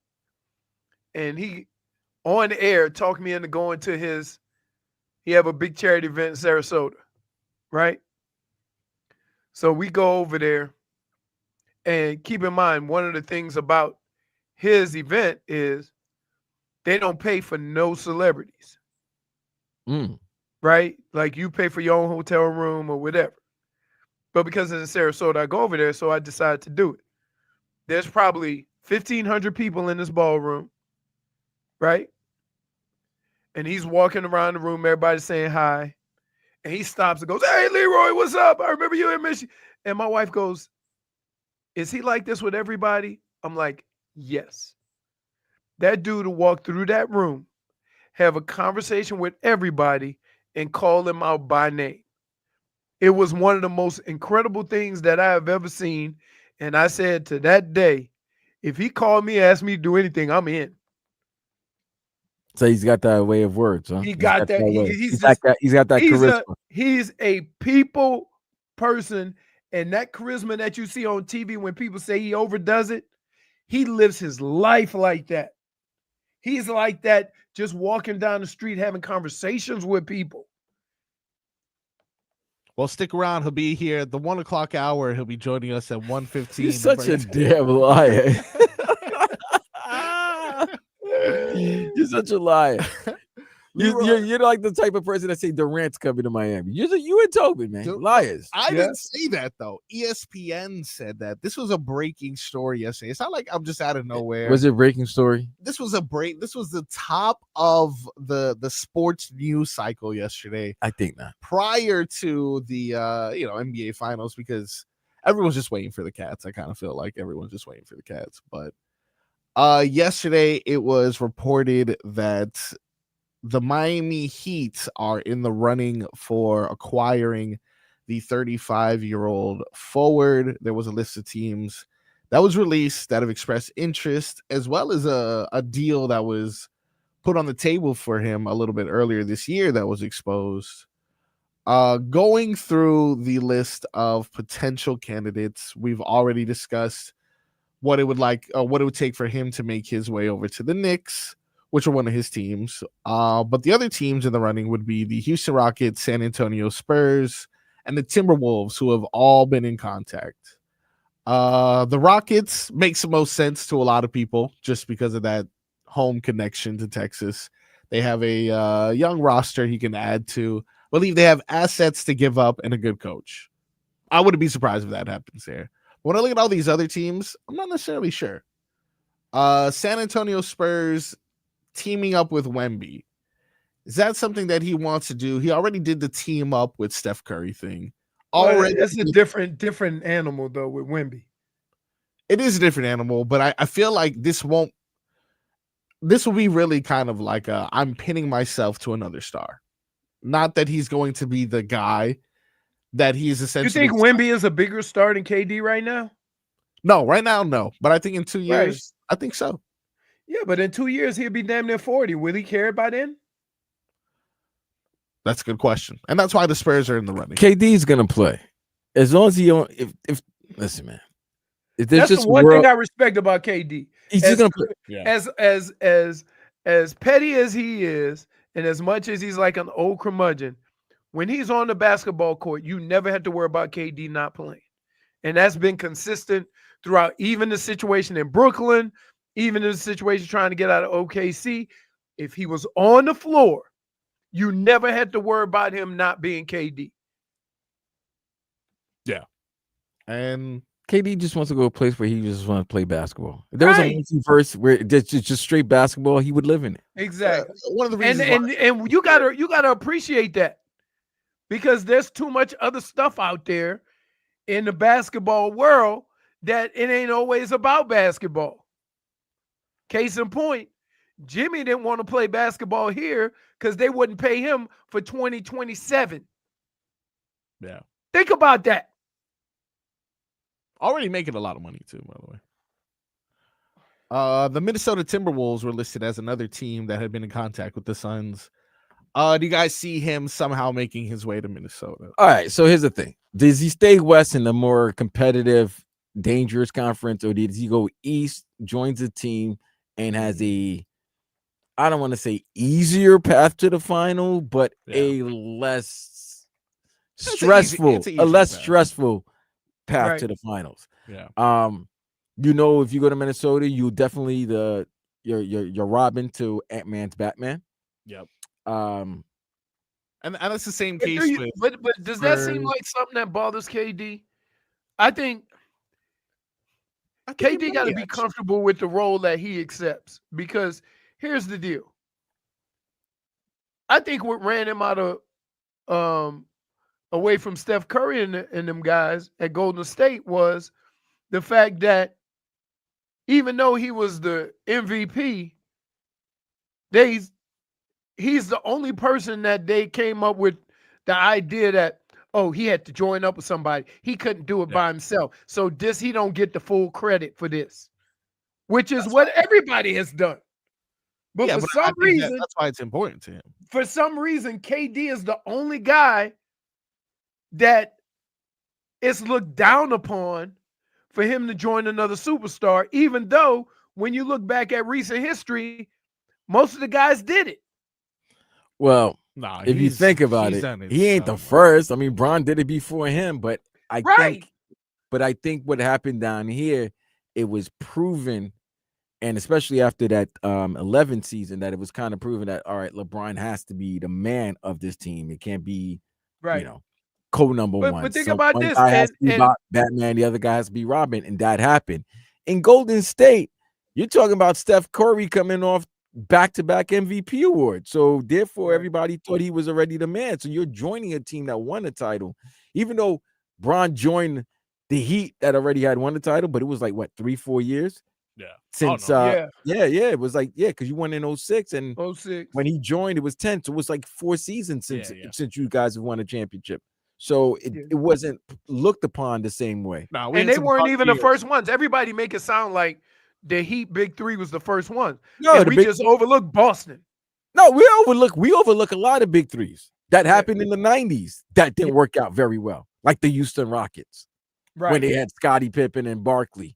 and he on the air talked me into going to he have a big charity event in Sarasota, right? So we go over there, and keep in mind, one of the things about his event is they don't pay for no celebrities, right? Like you pay for your own hotel room or whatever. But because it's in Sarasota, I go over there, so I decided to do it. There's probably 1,500 people in this ballroom, right? And he's walking around the room, everybody's saying hi. And he stops and goes, "Hey, Leroy, what's up? I remember you in Michigan." And my wife goes, "Is he like this with everybody?" I'm like, yes. That dude will walk through that room, have a conversation with everybody, and call them out by name. It was one of the most incredible things that I have ever seen. And I said to that day, if he called me and asked me to do anything, I'm in. So he's got that way of words, huh? He got that. He's got that charisma. He's a people person. And that charisma that you see on TV when people say he overdoes it, he lives his life like that. He's like that, just walking down the street, having conversations with people. Well, stick around. He'll be here at the 1 o'clock hour. He'll be joining us at 1:15. You're such a damn liar. You're such a liar. You're like the type of person that say Durant's coming to Miami. You and Tobin, man. Liars. I didn't say that, though. ESPN said that. This was a breaking story yesterday. It's not like I'm just out of nowhere. Was it a breaking story? This was the top of the sports news cycle yesterday. I think not. Prior to the NBA finals, because everyone's just waiting for the Cats. I kind of feel like everyone's just waiting for the Cats. But yesterday it was reported that the Miami Heat are in the running for acquiring the 35-year-old forward. There was a list of teams that was released that have expressed interest, as well as a deal that was put on the table for him a little bit earlier this year that was exposed. Going through the list of potential candidates, we've already discussed what it would take for him to make his way over to the Knicks, which are one of his teams. But the other teams in the running would be the Houston Rockets, San Antonio Spurs, and the Timberwolves, who have all been in contact. The Rockets makes the most sense to a lot of people just because of that home connection to Texas. They have a young roster he can add to. I believe they have assets to give up and a good coach. I wouldn't be surprised if that happens there. When I look at all these other teams, I'm not necessarily sure. San Antonio Spurs teaming up with Wemby. Is that something that he wants to do? He already did the team up with Steph Curry thing. Already, it's a different animal though with Wemby. It is a different animal, but I feel like this will be really kind of like I'm pinning myself to another star. Not that he's going to be the guy that he's essentially. You think Wemby is a bigger star than KD right now? No, right now, no. But I think in 2 Right. years, I think so. Yeah, but in 2 years he'll be damn near 40. Will he care by then? That's a good question, and that's why the Spurs are in the running. KD's gonna play as long as he don't. If listen, man, if there's That's just the one thing I respect about KD. he's As, just gonna play. Yeah. as petty as he is, and as much as he's like an old curmudgeon, when he's on the basketball court, you never have to worry about KD not playing. And that's been consistent throughout even the situation in Brooklyn, even the situation trying to get out of OKC. If he was on the floor, you never had to worry about him not being KD. And KD just wants to go to a place where he just wants to play basketball. If there was a multiverse where it's just straight basketball, he would live in it. Exactly. one of the reasons And you gotta appreciate that, because there's too much other stuff out there in the basketball world that it ain't always about basketball. Case in point, Jimmy didn't want to play basketball here because they wouldn't pay him for 2027. Yeah. Think about that. already making a lot of money too, by the way. The Minnesota Timberwolves were listed as another team that had been in contact with the Suns. Do you guys see him somehow making his way to Minnesota? All right, so here's the thing. Does he stay west in the more competitive, dangerous conference, or does he go east, joins a team, and has a, I don't want to say easier path to the final, but a less stressful, a less stressful path to the finals. Yeah. You know, if you go to Minnesota, you definitely you're Robin to Ant-Man's Batman. Yep. And that's the same case with. But does that seem like something that bothers KD? I think KD got to be comfortable with the role that he accepts, because here's the deal. I think what ran him out of away from Steph Curry and them guys at Golden State was the fact that even though he was the MVP, he's the only person that they came up with the idea that, oh, he had to join up with somebody. He couldn't do it by himself. So he don't get the full credit for this, which is what everybody has done. But for some reason, that's why it's important to him. For some reason, KD is the only guy that is looked down upon for him to join another superstar, even though when you look back at recent history, most of the guys did it. Well, if you think about it, he ain't the first. I mean, Bron did it before him, but I think what happened down here, it was proven, and especially after that 11 season, that it was kind of proven that, all right, LeBron has to be the man of this team. It can't be, you know, co-number one. But think about this. Guy has to be Batman, the other guy has to be Robin, and that happened. In Golden State, you're talking about Steph Curry coming off back-to-back MVP award. So therefore, everybody thought he was already the man. So you're joining a team that won a title, even though Bron joined the Heat that already had won the title, but it was like, what, 3-4 years? Yeah. Since it was like, because you won in 06, and 06. when he joined, it was 10. So it was like 4 seasons since you guys have won a championship. So it wasn't looked upon the same way. No, and they weren't even the first ones. Everybody make it sound like the Heat Big Three was the first one. No, we just overlooked Boston. No, we overlook a lot of Big Threes that happened in the 90s that didn't work out very well, like the Houston Rockets, when they had Scottie Pippen and Barkley.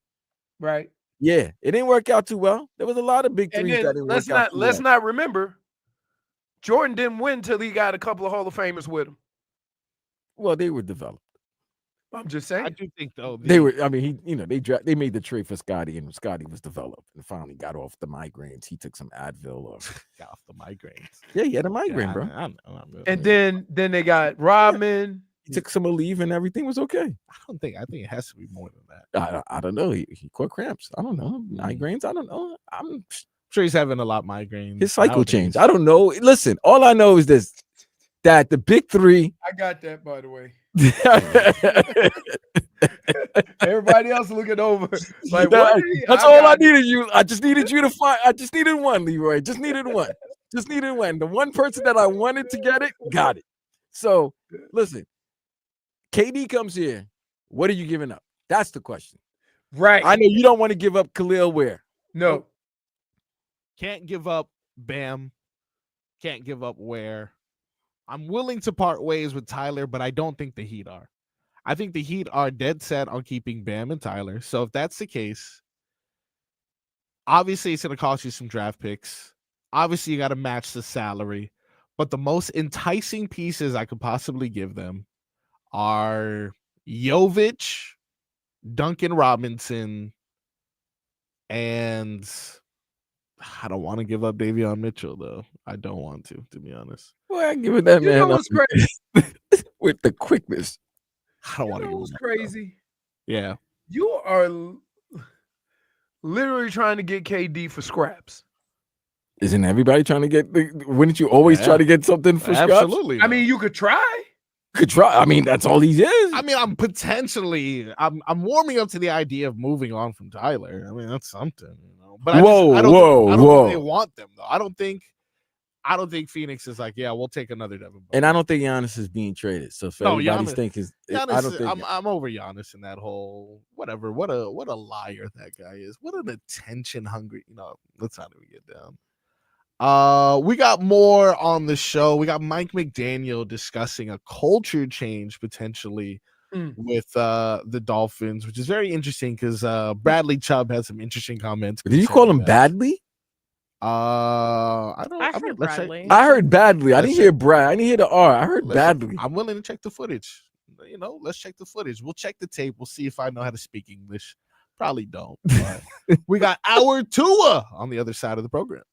Right. Yeah, it didn't work out too well. There was a lot of Big Threes that didn't work out too well. Let's not remember, Jordan didn't win until he got a couple of Hall of Famers with him. Well, they were developed. I'm just saying. I do think though they were. I mean, they made the trade for Scottie, and Scottie was developed and finally got off the migraines. He took some Advil or got off the migraines. Yeah, he had a migraine, bro. I know. And then they got Rodman. He took some Aleve, and everything was okay. I think it has to be more than that. I don't know. He caught cramps. I don't know. Migraines. I don't know. I'm sure he's having a lot of migraines. His cycle changed. I don't know. Listen, all I know is this: that the Big Three. I got that, by the way. Everybody else looking over. Like, that's all I needed you. I just needed you to find. I just needed one, Leroy. Just needed one. Just needed one. The one person that I wanted to get it, got it. So listen, KD comes here. What are you giving up? That's the question. Right. I know you don't want to give up Khalil Ware. No. Can't give up Bam. Can't give up Ware. I'm willing to part ways with Tyler, but I don't think the Heat are. I think the Heat are dead set on keeping Bam and Tyler. So if that's the case, obviously it's going to cost you some draft picks. Obviously you got to match the salary. But the most enticing pieces I could possibly give them are Jovic, Duncan Robinson, and I don't want to give up Davion Mitchell, though. I don't want to be honest. Boy, I give it that You man know what's crazy? with the quickness. I don't You want to know give what's him that, crazy? though. Yeah. You are literally trying to get KD for scraps. Isn't everybody trying to get? Wouldn't you always try to get something for scraps? Absolutely. I mean, you could try. Could try. I mean, that's all he is. I mean, I'm warming up to the idea of moving on from Tyler. I mean, that's something, you know. But I don't think they want them though. I don't think Phoenix is like, yeah, we'll take another Devin Booker. And I don't think Giannis is being traded. So for everybody's thinking, Giannis, I don't think I'm over Giannis in that whole whatever. What a liar that guy is. What an attention hungry. You know, let's not even get down. We got more on the show. We got Mike McDaniel discussing a culture change potentially with the Dolphins, which is very interesting because Bradley Chubb has some interesting comments. Did you call him badly? I heard let's check- Bradley. I heard badly. I Let's didn't check- hear Brad. I didn't hear the R. I heard Listen, badly. I'm willing to check the footage. You know, let's check the footage. We'll check the tape. We'll see if I know how to speak English. Probably don't. But we got our Tua on the other side of the program.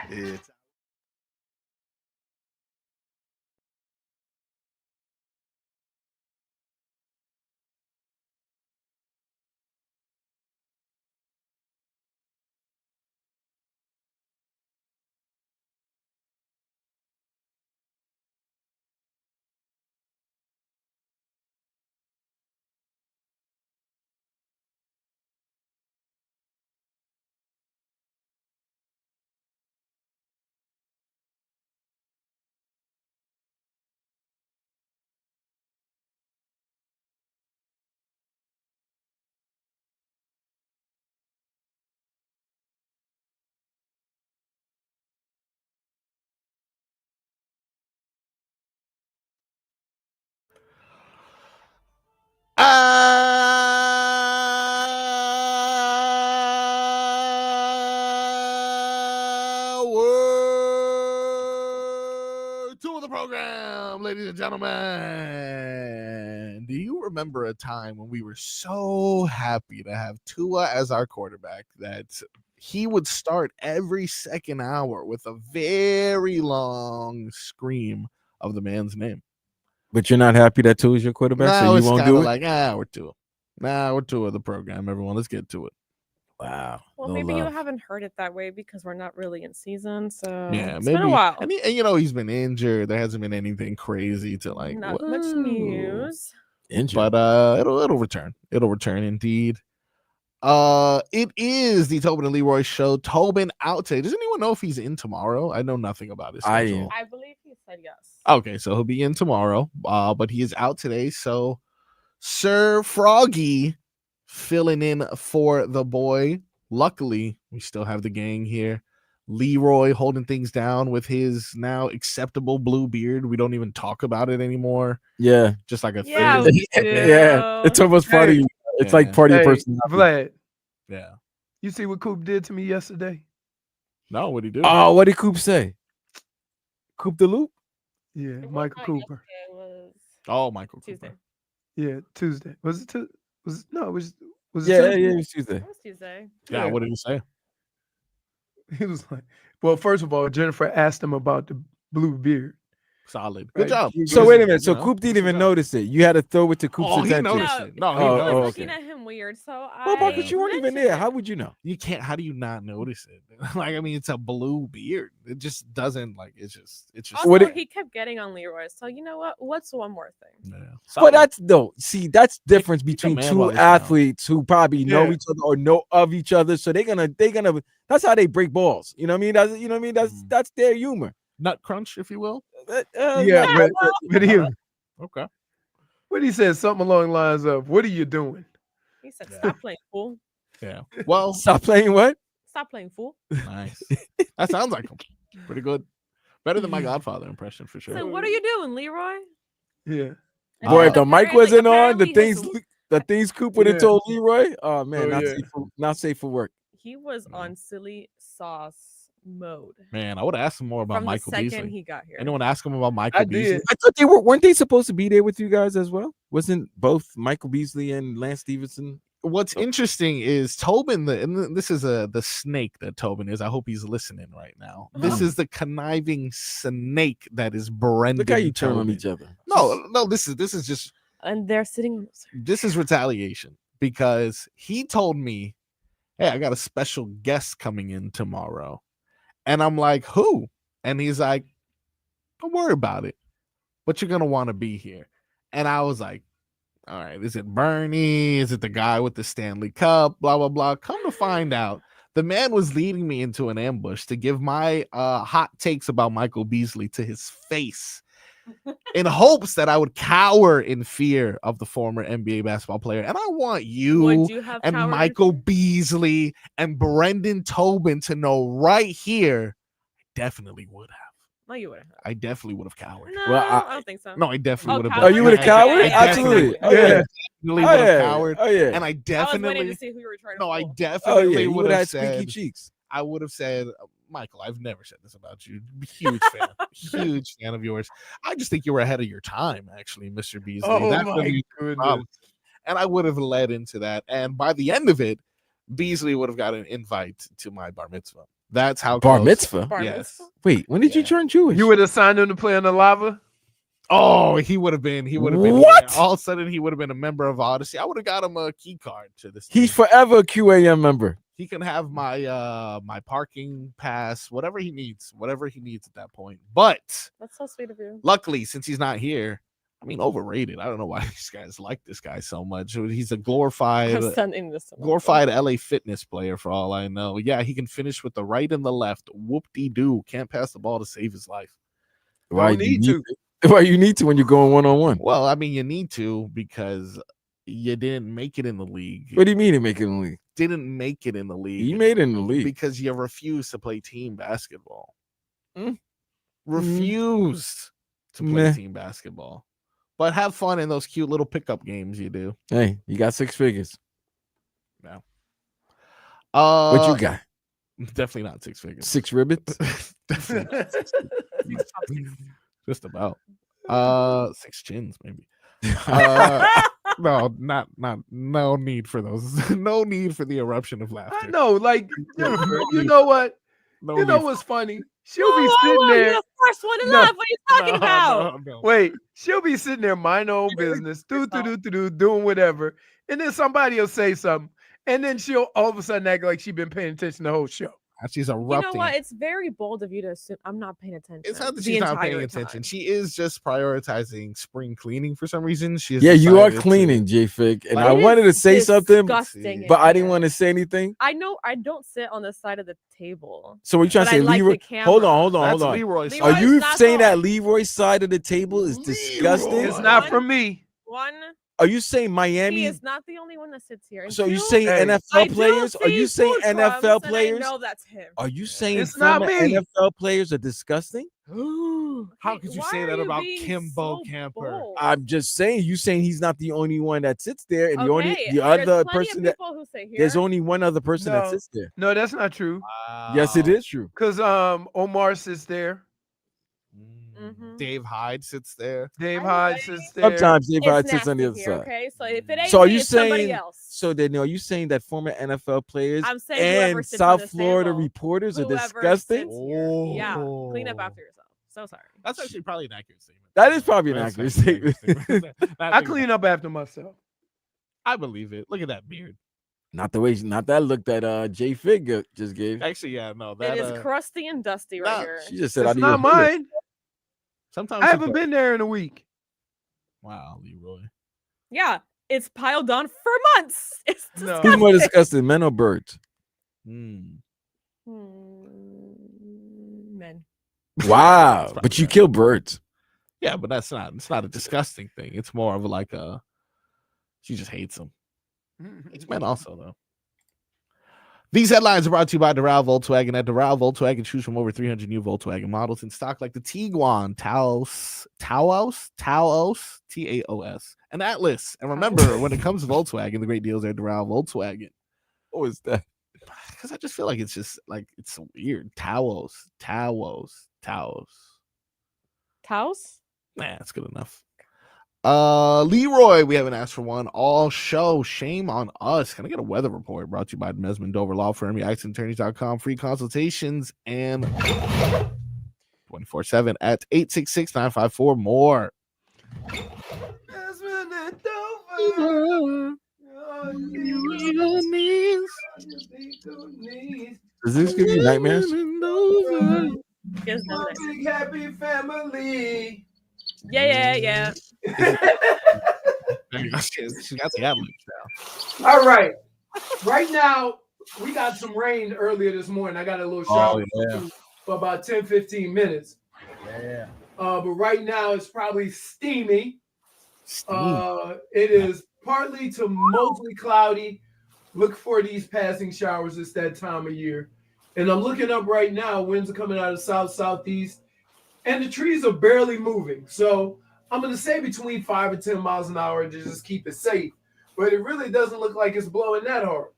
It's Hour 2 of the program, ladies and gentlemen. Do you remember a time when we were so happy to have Tua as our quarterback that he would start every second hour with a very long scream of the man's name? But you're not happy that Tua is your quarterback, Now so you it's won't kinda do it? like, we're Tua. We're Tua of the program, everyone. Let's get to it. Wow. Well, no maybe love. you haven't heard it that way because we're not really in season. So Yeah, it's maybe. been a while. And he's been injured. There hasn't been anything crazy to like. Not much whoa. news. Injured. But it'll return. It'll return indeed. It is the Tobin and Leroy show. Tobin out today. Does anyone know if he's in tomorrow? I know nothing about his I schedule. I believe he said yes. Okay, so he'll be in tomorrow. But he is out today. So Sir Froggy filling in for the boy. Luckily, we still have the gang here. Leroy holding things down with his now acceptable blue beard. We don't even talk about it anymore. Yeah. Just like a Yeah, thing. we do. Yeah. It's almost part of you. It's like part of your personality. Vlad, Yeah. you see what Coop did to me yesterday? No, what'd he do? Oh, what did Coop say? Coop the loop? Yeah, It was Michael not Cooper. yesterday, it was Oh, Michael Tuesday. Cooper. Yeah, Tuesday. Was it Tuesday? Was it Yeah, Tuesday? yeah, it was Tuesday. It was Tuesday. Yeah, Yeah. what did he say? He was like, well, first of all, Jennifer asked him about the blue beard. Solid. Right. Good job. So wait a minute. So You know, Coop didn't good even job. notice it. You had to throw it to Coop's Oh, he attention. noticed it. No, he Oh, I was noticed looking it. at him weird, so Well, I Marcus, you weren't even mentioned there. it. How would you know? You can't. How do you not notice it? Like, I mean, it's a blue beard. It just doesn't like. It's just. Also, What it- he kept getting on Leroy. So you know what? What's one more thing? Yeah. But that's that's difference between man two while it's down. athletes who probably know Yeah. each other or know of each other. So they're gonna that's how they break balls. You know what I mean? That's their humor. Nut crunch, if you will. Yeah, but he, Okay. what he said something along the lines of, "What are you doing?" He said, Yeah. "Stop playing fool. Yeah. Well, Stop playing what? Stop playing fool." nice. That sounds like him. Pretty good. Better than my Godfather impression for So sure. what are you doing, Leroy? Yeah. And Boy, then if the mic apparently- wasn't on, the apparently things Coop would have Yeah. told Leroy. Oh man, Oh, yeah. not safe for work. he was on silly sauce mode Man, I would ask him more about from Michael the second Beasley. he got here. Anyone ask him about Michael I Beasley? did. I thought weren't they supposed to be there with you guys as well? Wasn't both Michael Beasley and Lance Stevenson? What's interesting is Tobin, and this is the snake that Tobin is. I hope he's listening right now. This is the conniving snake that is Brendan. Look how you turn on Tobin. each other. No, this is just And they're sitting. this is retaliation because he told me, "Hey, I got a special guest coming in tomorrow," and I'm like, "Who?" And he's like, "Don't worry about it, but you're gonna want to be here." And I was like, all right, is it Bernie? Is it the guy with the Stanley Cup? Blah, blah, blah. Come to find out, the man was leading me into an ambush to give my hot takes about Michael Beasley to his face in hopes that I would cower in fear of the former NBA basketball player. And I want you Would you have and cowered in Michael fear? Beasley and Brendan Tobin to know right here, I definitely would have. No, you wouldn't. I definitely would have cowered. No, Well, I don't think so. No, I definitely would have. coward? Oh, you would have cowered? I Absolutely. Oh, yeah. Definitely would have cowered. Oh, yeah. And I I was waiting definitely, to see who you were trying to no, I fool. Oh, definitely yeah. You would would have have squeaky said, cheeks. I would have said, Michael, I've never said this about you. Huge fan, huge fan of yours. I just think you were ahead of your time, actually, Mr. Beasley. Oh That my really- goodness. and I would have led into that. And by the end of it, Beasley would have got an invite to my bar mitzvah. That's how Bar close- mitzvah. Bar Yes. mitzvah? Wait, when did you Yeah. turn Jewish? You would have signed him to play on the lava? Oh, he would have been. He would have been. What? All of a sudden, he would have been a member of Odyssey. I would have got him a key card to this. He's thing. forever a QAM member. He can have my my parking pass, whatever he needs at that point. But That's so sweet of you. luckily, since he's not here, I mean, overrated. I don't know why these guys like this guy so much. He's a glorified I'm sending this to glorified LA Fitness player for all I know. Yeah, he can finish with the right and the left. Whoop-de-doo. Can't pass the ball to save his life. Why Don't need to. Why you need to when you're going 1-on-1? Well, I mean, you need to because you didn't make it in the league. What do you mean to make it in the league? Didn't make it in the league. You made it in the league. because you refuse to play team basketball. Mm. Refused to play Meh. team basketball. But have fun in those cute little pickup games you do. Hey, you got 6 figures. What What you got? Definitely not 6 figures. 6 ribbons? Definitely not. Just about. 6 chins, maybe. No, no need for those. No need for the eruption of laughter. I know, like, you know what? No You know need. what's funny? She'll be Oh, I sitting want there. you the first one to No. laugh. What are you talking about? No. Wait, she'll be sitting there, mind her own business, doing whatever, and then somebody will say something, and then she'll all of a sudden act like she's been paying attention the whole show. She's You know erupting. what? It's very bold of you to assume I'm not paying attention. It's not that the she's not paying entire attention. time. She is just prioritizing spring cleaning for some reason. She has Yeah, you are decided to- cleaning, JFig. And Like, I it wanted to is say something, disgusting in but I didn't here. want to say anything. I know I don't sit on the side of the table. So what you trying But to I say, like the Leroy? camera. Hold on. That's Leroy's Leroy- Are side. you not saying the- that Leroy's side of the table is Leroy. disgusting? It's not One- for me. One, Are you saying he Miami? is not the only one that sits here. And So you two, saying Hey, I NFL do players? Are you see saying food crumbs, NFL and players? I know that's him. Are you saying It's not former me. NFL players are disgusting? How Hey, could you why say are that you about being Kimbo so Camper? bold? I'm just saying. You saying he's not the only one that sits there, and the Okay, other there's plenty person of that people who sit here. there's only one other person that No. sits there. No, that's not true. Yes, it Wow. is true. Because Omar sits there, Mhm. Dave Hyde sits there. Dave I'm Hyde ready. sits there. Sometimes Dave It's Hyde sits on the nasty other here, side. Okay, so if it ain't So are me, you it's somebody saying? else. So then, are you saying that former NFL players I'm saying whoever and sits on South this Florida table, reporters are whoever disgusting? sits here. Yeah, clean up Oh. after yourself. So sorry. That's actually probably an accurate statement. That is probably an That's accurate actually an statement. accurate statement. I clean up after myself. I believe it. Look at that beard. Not the way, not that look that JFig just gave. Actually, yeah, no. That It is crusty and dusty right nah, here. She just said, It's "I need not a hoodie." mine. sometimes I you haven't put- been there in a week. Wow, Leroy. Yeah, it's piled on for months. It's No. disgusting. Who's more disgusting, men or birds? Mm. Men. Wow, That's but you probably kill birds. Yeah, but that's not. It's not a disgusting thing. It's more of like a. She just hates them. Hates men also though. These headlines are brought to you by Doral Volkswagen. At Doral Volkswagen, choose from over 300 new Volkswagen models in stock, like the Tiguan, Taos, Taos, and Atlas. And remember, when it comes to Volkswagen, the great deals are at Doral Volkswagen. What was that? Because I just feel like it's just like it's so weird. Taos. Cows? Nah, that's good enough. Leroy, we haven't asked for one all show. Shame on us. Can I get a weather report brought to you by the Mesman Dover Law Firm, accidentattorneys.com, free consultations and 24/7 at 866-954-MORE. Does this give you nightmares? Yes, no, no. Big happy family. Yeah. She got the ad-libs now. All right. Right now, we got some rain earlier this morning. I got a little shower for about 10, 15 minutes. Yeah. But right now, it's probably steamy. It is partly to mostly cloudy. Look for these passing showers. It's that time of year. And I'm looking up right now. Winds are coming out of south, southeast. And the trees are barely moving. So I'm going to say between 5 and 10 miles an hour to just keep it safe. But it really doesn't look like it's blowing that hard.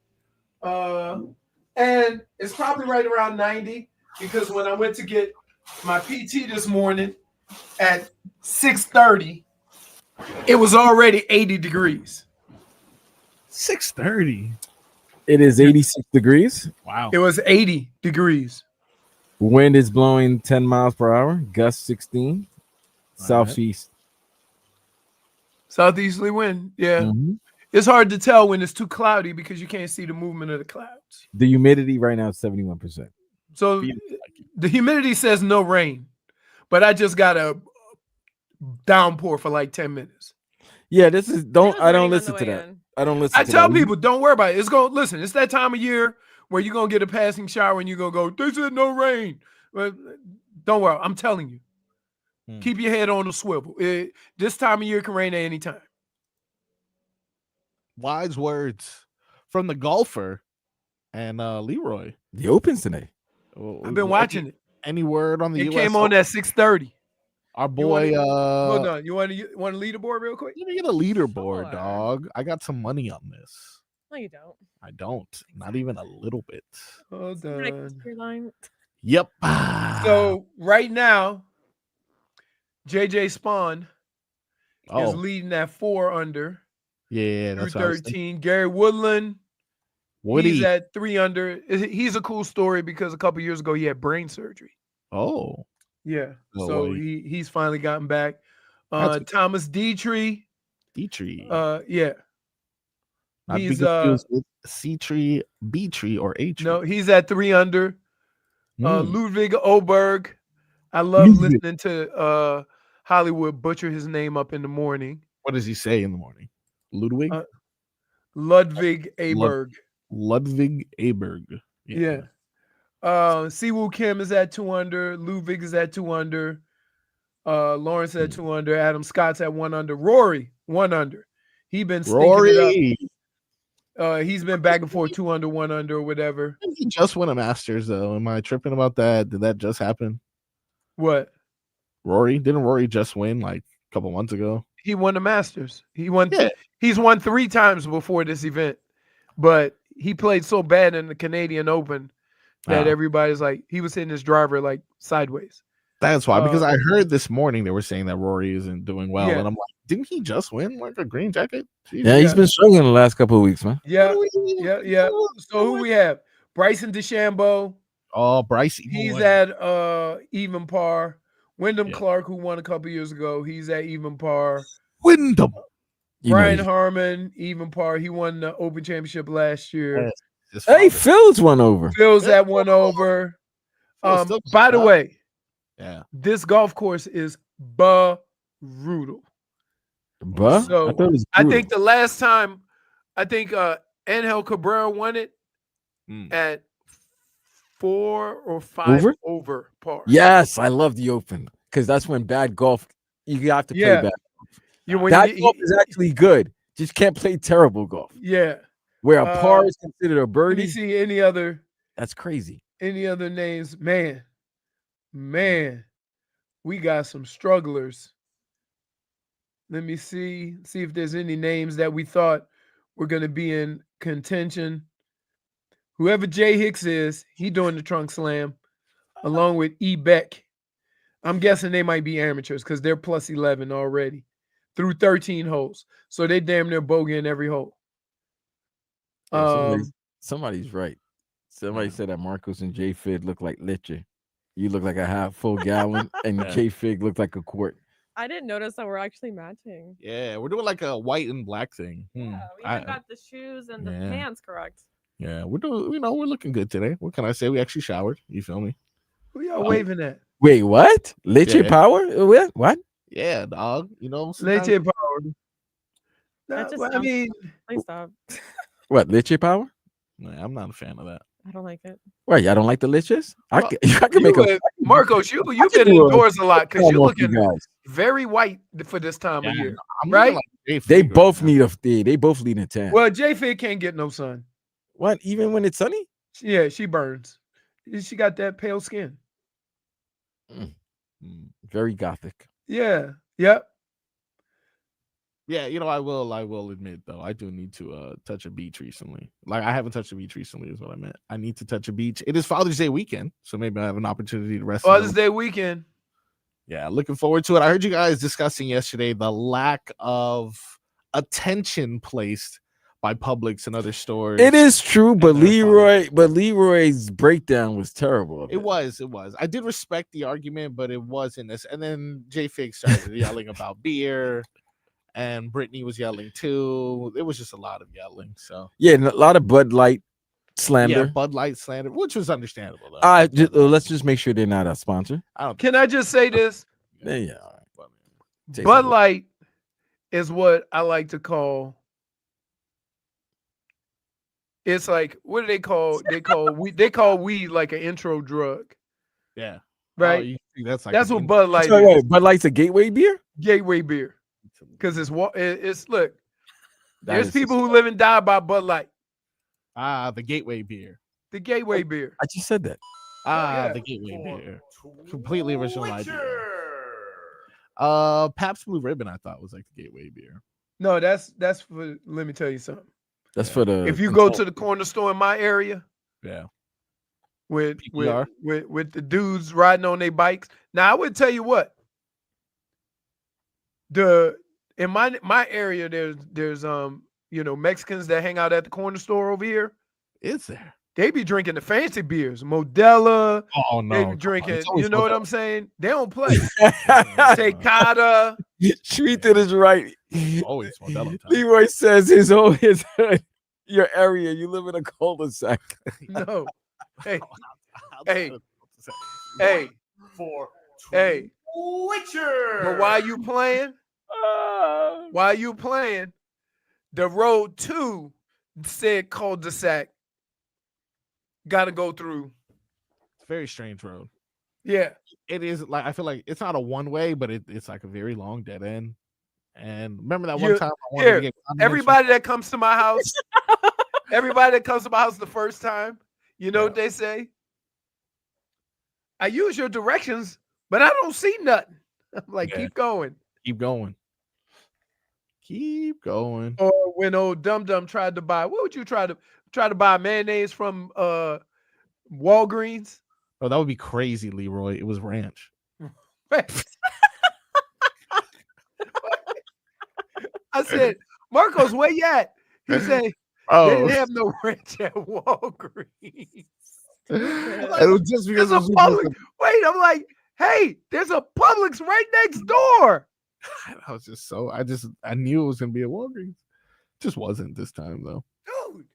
And it's probably right around 90 because when I went to get my PT this morning at 6:30, it was already 80 degrees. 6:30. It is 86 degrees. Wow. It was 80 degrees. Wind is blowing 10 miles per hour, gust 16, southeast. Southeasterly wind. Yeah. Mhm. It's hard to tell when it's too cloudy because you can't see the movement of the clouds. The humidity right now is 71%. So the humidity says no rain, but I just got a downpour for like 10 minutes. Yeah, this is It was I don't raining on listen the to way that. in. I don't listen I to tell that. people, don't worry about it. It's that time of year where you're gonna get a passing shower and you're gonna go, "This is no rain." But don't worry, I'm telling you. Keep your head on the swivel. This time of year can rain at any time. Wise words from the golfer and Leroy. The Open's today. I've been watching it. Any word on the It US came on Open? at 6:30. Our boy, Hold on. You want to leaderboard real quick? Let me get a leaderboard, Sure. dog. I got some money on this. No, you don't. I don't. Not even a little bit. Hold Right on. to your line. Yep. So right now, JJ Spawn is oh, leading at 4 under yeah, through that's what I was thinking. 13. Gary Woodland, Woody. he's at 3 under. He's a cool story because a couple years ago he had brain surgery. Oh, Yeah. No So way. he's finally gotten back. That's- Thomas Dietrich. D-tree. Yeah. Not he's, be confused with C-tree, B-tree, or A-tree. No, he's at 3 under. Mm. Ludwig Oberg. I love Ludwig. listening to Hollywood butcher his name up in the morning. What does he say in the morning? Ludwig? Ludwig Aberg. Ludwig Aberg. Yeah. Siwoo Kim is at 2 under. Ludwig is at 2 under. Lawrence at 2 under. Adam Scott's at 1 under. Rory, 1 under. He's been stinking Rory. it up. He's been back and forth 2 under, 1 under, or whatever. He just won a Masters, though. Am I tripping about that? Did that just happen? What? Rory? Didn't Rory just win like a couple months ago? He won the Masters. He won. Yeah. He's won 3 times before this event, but he played so bad in the Canadian Open that Ah. everybody's like, he was hitting his driver like sideways. That's why, because I heard this morning they were saying that Rory isn't doing well, Yeah. and I'm like, didn't he just win like a green jacket? Jesus. Yeah, he's been struggling the last couple of weeks, man. Yeah, yeah. So who we have? Bryson DeChambeau. Oh, Bryce. He's at even par. Wyndham Yeah. Clark, who won a couple years ago, he's at even par. Wyndham. You know, Brian he- Harmon, even par. He won the Open Championship last year. Yes. His Hey, father. Phil's one over. Phil's at 1 over. Phil's still By the up. way, Yeah. this golf course is brutal. But So, I thought it was I brutal. think the last time, Angel Cabrera won it Mm. at 4 or 5 Over? over par. Yes, I love the Open because that's when bad golf. You have to play Yeah. bad. When Bad you- golf is actually good. Just can't play terrible golf. yeah. Where a par Uh, is considered a Let me birdie, see any other that's crazy. names. Man, we got some strugglers. Let me see if there's any names that we thought were going to be in contention. Whoever Jay Hicks is, he doing the trunk slam along with E. Beck. I'm guessing they might be amateurs because they're plus 11 already through 13 holes. So they damn near bogeying every hole. Yeah, somebody's right. Somebody said that Marcos and JFig look like leche. You look like a half full gallon, and Yeah. JFig look like a quart. I didn't notice that we're actually matching. Yeah, we're doing like a white and black thing. Yeah, we even got the shoes and the yeah. pants correct. Yeah, we're doing. We're looking good today. What can I say? We actually showered. You feel me? Who y'all waving at? Wait, what? Leche Yeah. power? What? Yeah, dog. You know, Leche sometimes- power. That just I sounds- mean, Please stop. What? Leche power? Nah, I'm not a fan of that. I don't like it. Wait, y'all don't like the leches? I Well, can make a Marcos, you've can been do a- indoors a lot because you're almost you looking guys. very white for this time of Yeah, year. I'm Right? looking like JFig They right both now. need a they both need a tan. Well, JFig can't get no sun. What? Even when it's sunny? Yeah, she burns. She got that pale skin. Mm. Very gothic. Yeah. Yep. Yeah, you know, I will admit though, I do need to touch a beach recently. Like I haven't touched a beach recently, is what I meant. I need to touch a beach. It is Father's Day weekend, so maybe I have an opportunity to rest. Father's Day weekend. Yeah, looking forward to it. I heard you guys discussing yesterday the lack of attention placed by Publix and other stores. It is true, but they're fine. Leroy's breakdown was terrible. of It was. I did respect the argument, but it wasn't this. And then JFig started yelling about beer, and Brittany was yelling too. It was just a lot of yelling. So Yeah, and a lot of Bud Light slander. yeah, Bud Light slander, which was understandable though. Let's just make sure they're not our sponsor. I don't. Can I just say this? Yeah, all right. Jason, Bud Light is what I like to call. It's like, what do they call? They call weed like an intro drug, Yeah. right? Oh, you think that's like That's an what Bud Light So, is. wait, Bud Light's a gateway beer. Gateway beer, because it's look. That There's is people who live and die by Bud Light, the gateway beer. the gateway beer. I just said that. yeah. The gateway beer. Completely original idea. Pabst Blue Ribbon, I thought was like the gateway beer. No, that's for. Let me tell you something. That's for the. If you go to the corner store in my area Yeah. with PPR? with the dudes riding on their bikes, now I would tell you what. In my area, there's Mexicans that hang out at the corner store over here. Is there? They be drinking the fancy beers, Modelo. Oh They no. be drinking. It's always You know what Modelo. I'm saying? They don't play. Tecada. Treated is right. Always Modelo time. Leroy says his your area. You live in a cul-de-sac. No. Hey, Hey. hey, For hey. Witcher. But while you playing, the road to said cul-de-sac got to go through. Very strange road. Yeah. It is like I feel like it's not a one way, but it's like a very long dead end. And remember that one You- time I wanted to get condiments Everybody that comes to my house, the first time, you know what they say? I use your directions, but I don't see nothing. I'm like, Yeah. keep going. keep going. Keep going. Or when old Dum Dum tried to buy, what would you try to buy mayonnaise from Walgreens? Oh, that would be crazy, Leroy. It was ranch. I said, Marcos, where you at? He said, they Oh, didn't have no ranch at Walgreens. it was just because There's a Publix. Wait, I'm like, hey, there's a Publix right next door. I was just so I knew it was gonna be a Walgreens. Just wasn't this time though. Dude,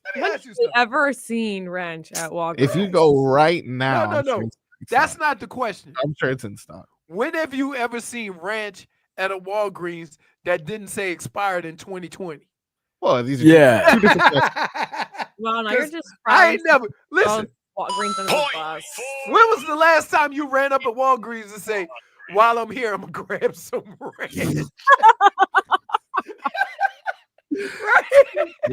let me When ask have you you something. ever seen ranch at Walgreens? If you go right now, No, I'm sure no. it's in That's stock. not the question. I'm sure it's in stock. When have you ever seen ranch at a Walgreens that didn't say expired in 2020? Well, these are Yeah. two different questions. Well, now you're 'Cause just I ain't throwing never listen. Walgreens under the bus. When was the last time you ran up at Walgreens and say, "While I'm here, I'm gonna grab some ranch"? Right?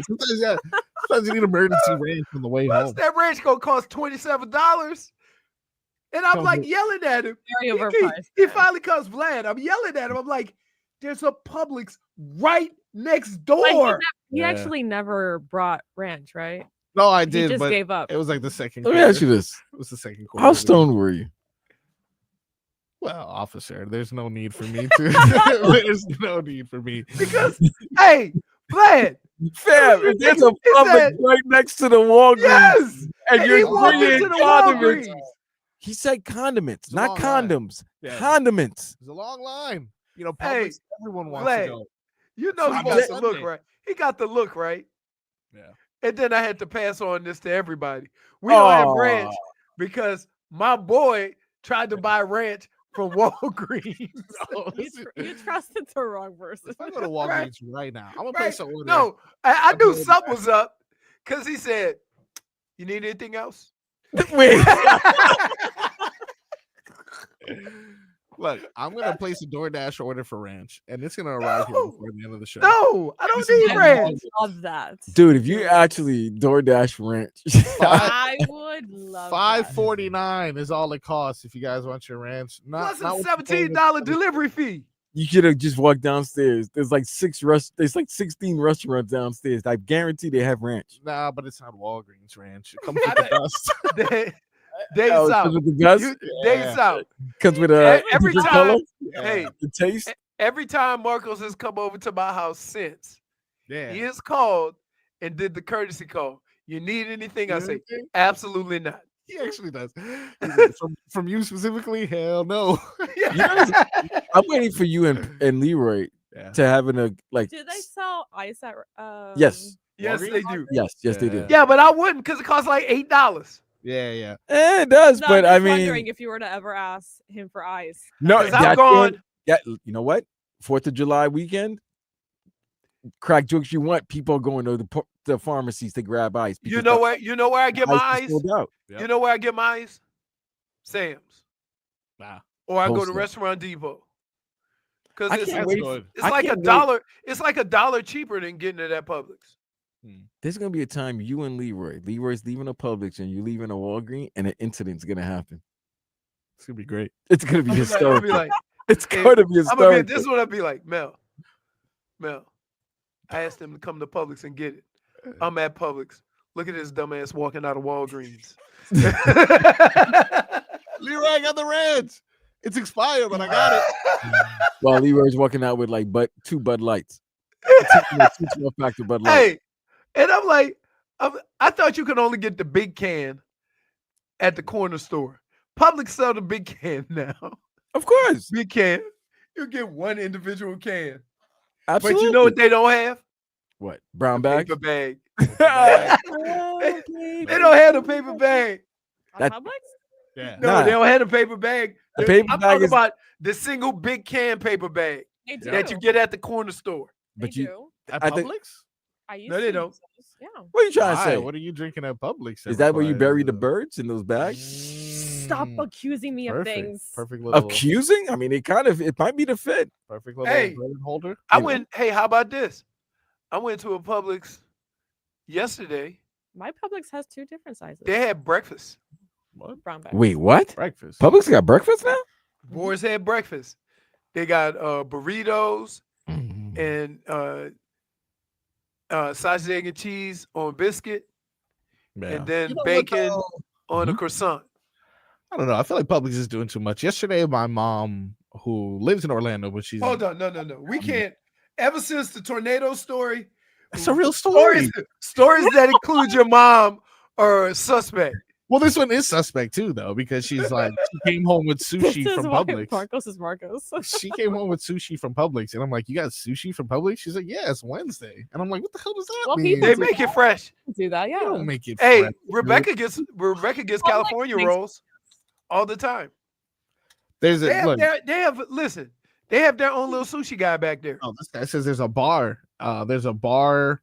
Sometimes you need emergency range on the way What's home. that ranch gonna cost $27? And I'm like yelling at him. Very He overpriced. finally comes Vlad. I'm yelling at him. I'm like, there's a Publix right next But door. he Yeah. actually never brought ranch, right? No, I He did, just but gave up. it was like the second. Let me quarter. ask you this: It was the second quarter. How stoned were you? Well, officer, there's no need for me to. There's no need for me. Because, hey, Vlad, Fam, if there's a He Publix said- right next to the Walgreens, yes. and he you're walked bringing into the condiments. Walgreens. He said condiments, It's a not long line. condoms. Yeah. Condiments. There's a long line. You know, Hey, Publix, everyone wants Vlad, to go. You know he I'm got just the look, Sunday. right? He got the look, right? Yeah. And then I had to pass on this to everybody. We don't have Aw. ranch because my boy tried to buy ranch from Walgreens. No, You trusted the wrong person. If I go to Walgreens right now, I'm gonna place an order. No, I knew Okay. something was up because he said, "You need anything else?" Wait, Look, I'm gonna place a DoorDash order for ranch, and it's gonna arrive here No. before the end of the show. No, I don't This is need my ranch. I love that. dude, if you actually DoorDash ranch, I would love that. $5.49 $5.49 is all it costs if you guys want your ranch. Plus Not a what you pay $17 with- delivery fee. you could have just walked downstairs. There's like 16 restaurants downstairs. I guarantee they have ranch. Nah, but it's not Walgreens ranch. It comes with the dust. Days Oh, it out. comes with the dust? Days out. Comes with Every different time- color, Hey, the taste. every time Marcos has come over to my house since, Yeah. He is called and did the courtesy call. You need anything? I say, Anything? absolutely not. He actually does. He's like, from you specifically, hell no. I'm waiting for you and Leroy Yeah. to having a like. Do they sell ice at? Yes. Yes, they do. Yes, they do. Yeah, but I wouldn't because it costs like $8. Yeah. It does, No, but I'm I just wondering mean, if you were to ever ask him for ice. no, 'Cause I'm that's going- one- Yeah, you know what? 4th of July weekend, crack jokes you want. People are going to the pharmacies to grab ice. You know where? You know where I get my ice is ice? sold out. Yep. You know where I get my ice? Sam's. Nah. Or I go to Wholesale. Restaurant Depot. Because I it's, can't That's wait. good. it's I like can't a wait. dollar. It's like $1 cheaper than getting it at Publix. There's gonna be a time you and Leroy's leaving a Publix and you leaving a Walgreens, and an incident's gonna happen. It's gonna be great. It's gonna be I'm gonna historical. be like, It's hey, gonna be I'm gonna be, historical. this is what I'd be like, Mel. I asked him to come to Publix and get it. I'm at Publix. Look at this dumbass walking out of Walgreens. Leroy, I got the Reds. It's expired, but I got it. While Leroy's walking out with like 2 Bud Lights. 2 pack of Bud Light. Hey, and I'm like, I thought you could only get the big can at the corner store. Publix sell the big can now. Of course, Big can. You get one individual can. absolutely. But you know what they don't have? What? Brown bag? Paper bag. Oh, They don't have the paper bag. At That- Publix? Yeah. No, Nah. they don't have the paper bag. The paper I'm bag talking is- about the single big can paper bag They do. that you get at the corner store. They But you- do. At I think- Publix? I used No, they to don't. use those. Yeah. What are you trying to Why? say? What are you drinking at Publix? Is that where you Everybody- bury the birds in those bags? Stop accusing me of Perfect. things. Perfect little. Accusing? I mean, it might be the fit. Perfect little Hey. bird holder. I You know? went, hey, how about this? I went to a Publix yesterday. My Publix has 2 different sizes. They had breakfast. What? Brown bag. Wait, what? Breakfast. Publix got breakfast now? Boys had breakfast. They got burritos and sausage, egg, and cheese on biscuit, Yeah. and then You know what, bacon though? on a Mhm. croissant. I don't know. I feel like Publix is doing too much. Yesterday, my mom, who lives in Orlando, but she's Hold on, no. We can't. Ever since the tornado story, It's a real story. stories that include your mom are suspect. Well, this one is suspect too, though, because she's like she came home with This sushi is from why Publix. Marcos is Marcos. She came home with sushi from Publix, and I'm like, "You got sushi from Publix?" She's like, "Yeah, it's Wednesday," and I'm like, "What the hell does that Well, mean?" people They do make it fresh. do that, They yeah. don't make it. Hey, fresh, dude. Rebecca gets Publix California makes- rolls all the time. There's They a have, look. they have listen. They have their own little sushi guy back there. Oh, this guy says there's a bar. There's a bar.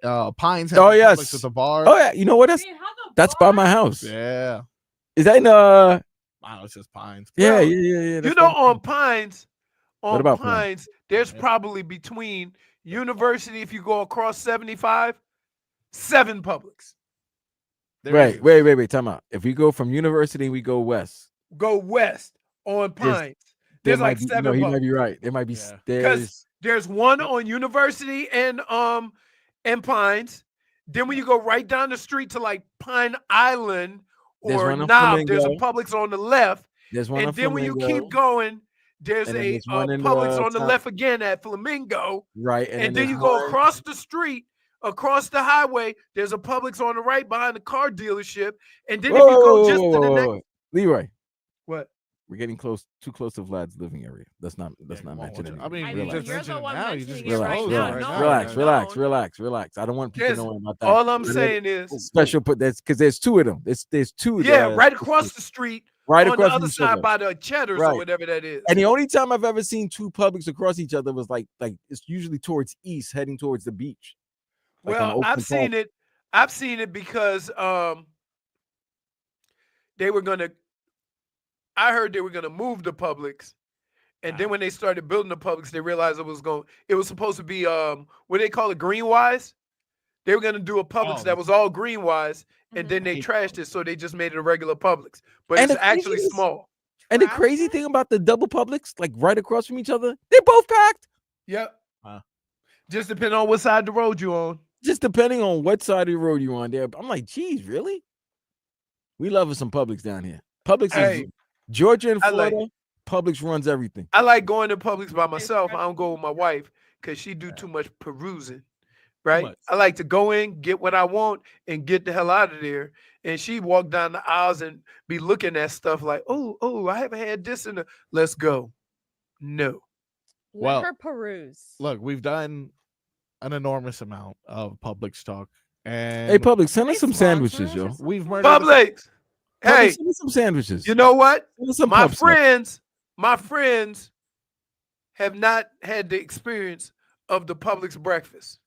Pines. Oh, has a Publix yes. with a bar. Oh yeah, you know what? That's They have a that's by bar. my house. Yeah. Is that in I don't know. It says Pines. Yeah, Bro, yeah. You that's know, by- on Pines, about Pines? there's probably between University, if you go across 75, 7 Publix. There Right, is. wait. Time out. If we go from University, we go west. Go west on Pines. There There's might like be, 7 no, he Publix. might be right. There might be Yeah. there's There's one on University and Pines. Then when you go right down the street to like Pine Island There's or one on Knob, there's a Flamingo. Publix on the left. there's one. And on then when you Flamingo, keep going, there's And then a there's one in, Publix on the top- left again at Flamingo. right, And then there's you go one- across the street, across the highway, there's a Publix on the right behind the car dealership. And then if you go just to the next, whoa. Leroy, what? we're getting too close to Vlad's living area. Let's not Yeah, come on, mention Walter. it. I mean, I you mean, just you're mentioned the it one now. You just mentioning it Relax, right relax, now. No, relax, no. relax. I don't want people There's- knowing about that. All I'm But saying is, special put that's because there's 2 of them. There's 2. yeah, right across the street, right on across the from other each side other. by the Cheddars or Right. whatever that is. And the only time I've ever seen 2 Publix across each other was like it's usually towards east, heading towards the beach. Like on Well, Oakland I've seen Park. it. I've seen it because they were gonna. I heard they were gonna move the Publix, and then when they started building the Publix, they realized it was supposed to be what they call it, Greenwise. They were gonna do a Publix Oh. that was all Greenwise, and then they hate trashed it, so they just made it a regular Publix. But And it's the actually craziest- small. And the Trash crazy it? thing about the double Publix, like right across from each other, they're both packed. Yep. Huh. Just depending on what side of the road you on. Just depending on what side of the road you're on there. I'm like, geez, really? We love us some Publix down here. Publix Hey, is Georgia and I like- Florida. Publix runs everything. I like going to Publix by myself. I don't go with my wife because she do too much perusing. right? much. I like to go in, get what I want, and get the hell out of there. And she walk down the aisles and be looking at stuff like, oh, I haven't had this in the. Let's go. No. Let Well, her peruse. Look, we've done an enormous amount of Publix talk, and Hey, Public, send us They some sponsor sandwiches, us yo. or something? we've murdered. Publix. Public, Hey, send us some sandwiches. you know what? Send us some My pub snacks. friends have not had the experience of the Publix breakfast.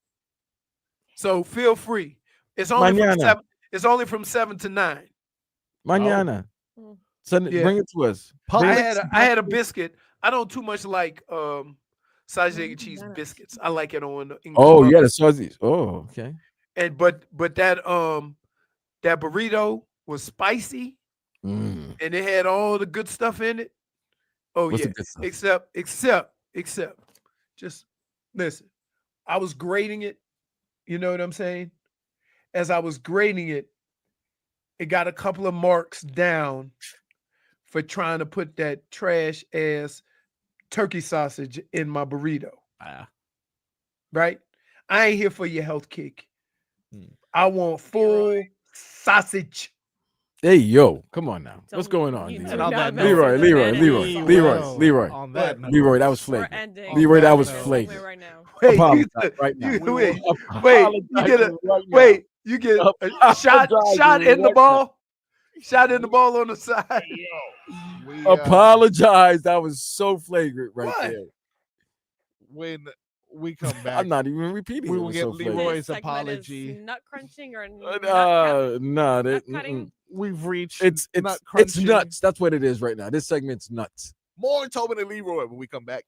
So feel free. It's only from Mañana. 7. It's only from 7 to 9. Mañana. Mm. Send it, Yeah. bring it to us. Publix. I had a biscuit. I don't too much like sausage egg and cheese Bananas. biscuits. I like it in Oh, Columbus. yeah, the sausages. Oh, okay. And but that burrito was spicy Mm. and it had all the good stuff in it. Oh What's yeah. the good stuff? Except just listen. I was grading it. You know what I'm saying? As I was grading it, it got a couple of marks down for trying to put that trash ass turkey sausage in my burrito. Right? I ain't here for your health kick. I want full sausage. Hey, yo, come on now. What's Don't- going on, you Leroy? do And on not that mess note- with the Leroy. On that note, Leroy, that was We're flagrant. ending. Leroy, that was this flagrant. segment right now. Wait, Apologize right now. wait, Apologize you get a right now. wait, you get a shot Apologize in the right ball. Shot in the ball on the side. we, Apologize. That was so flagrant right What? there. when we come back, I'm not even repeating. we it will was get so flagrant. Leroy's This segment apology. is nut crunching or Nah, nut cutting. We've reached it's nut it's crunching. nuts. That's what it is right now. This segment's nuts. More Tobin and Leroy when we come back.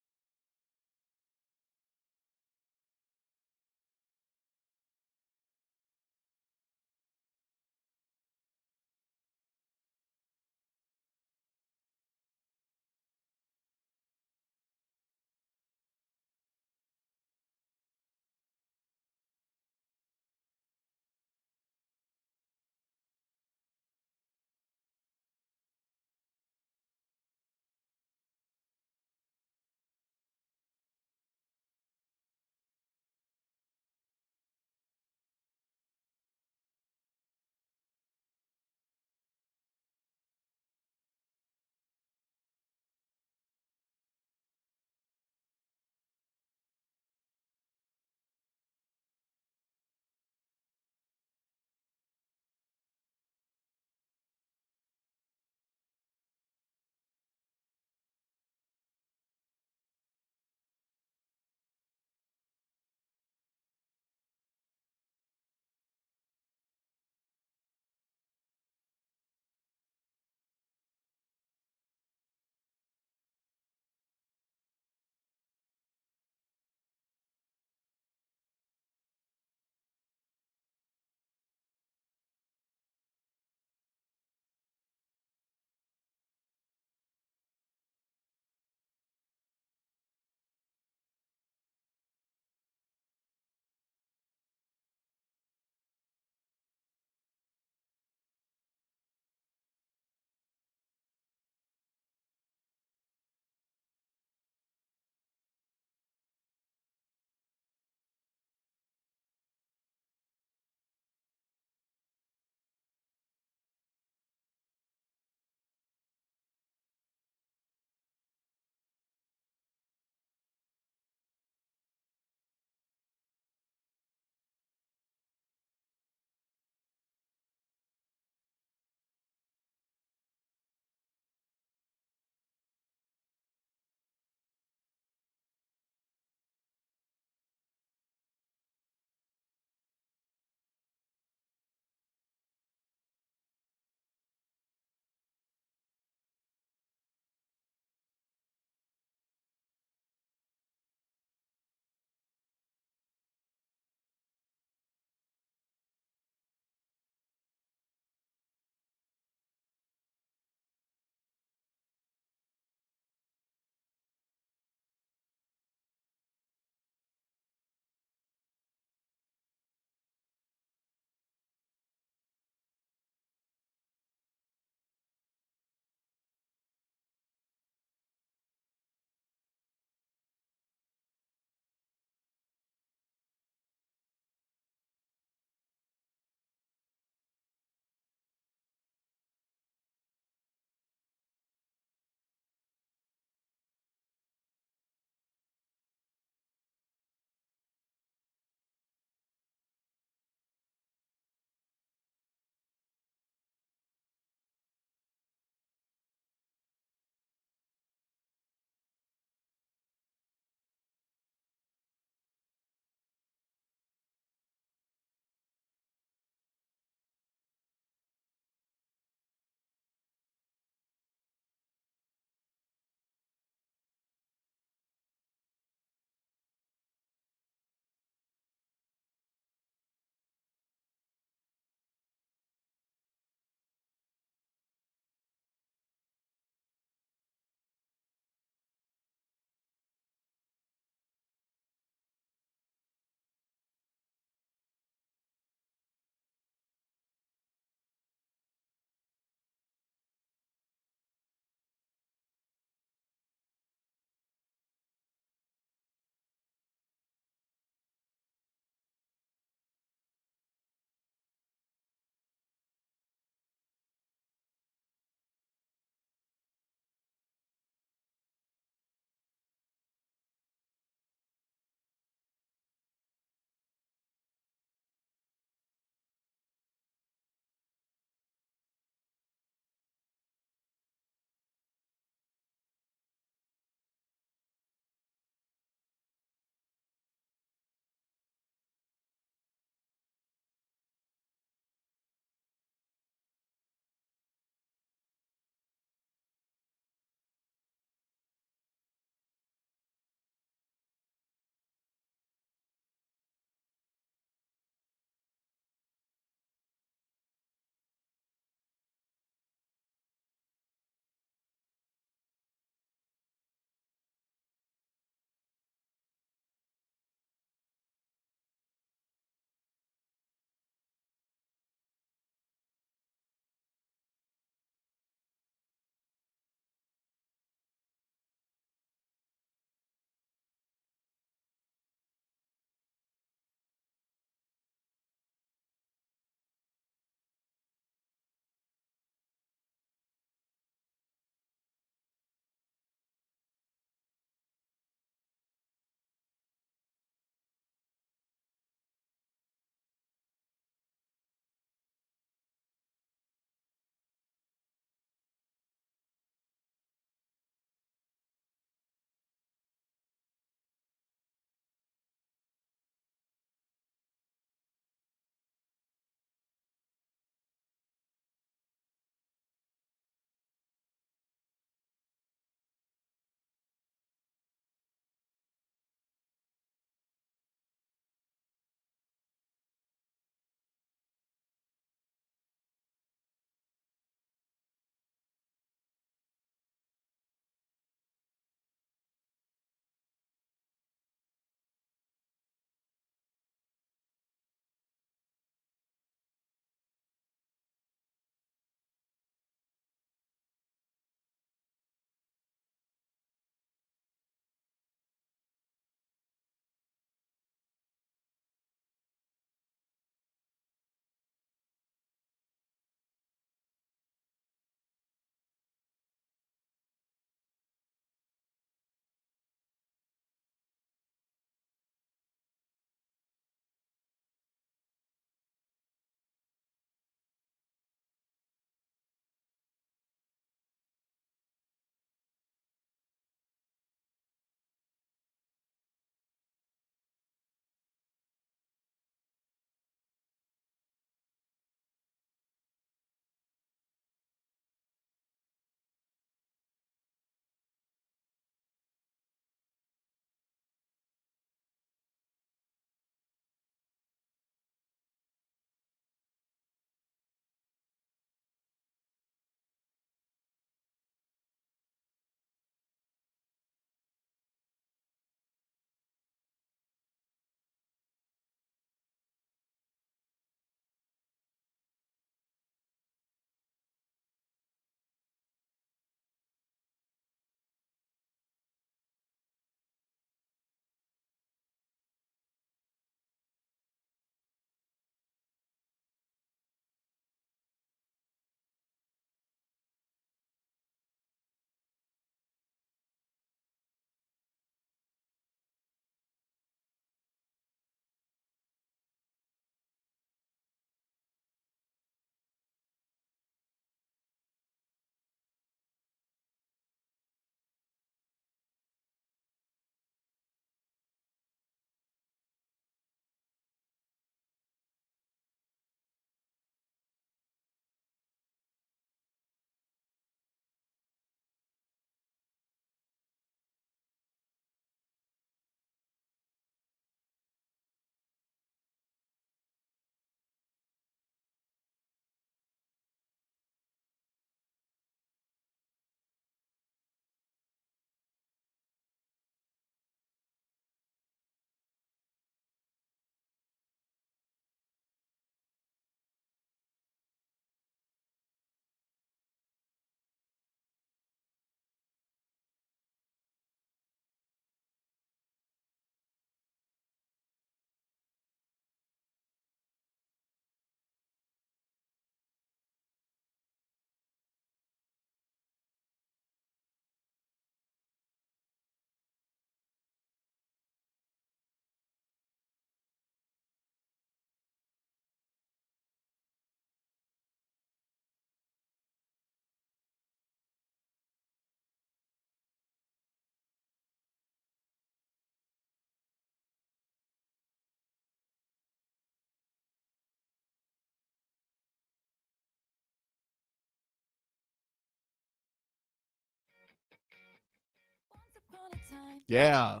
Yeah.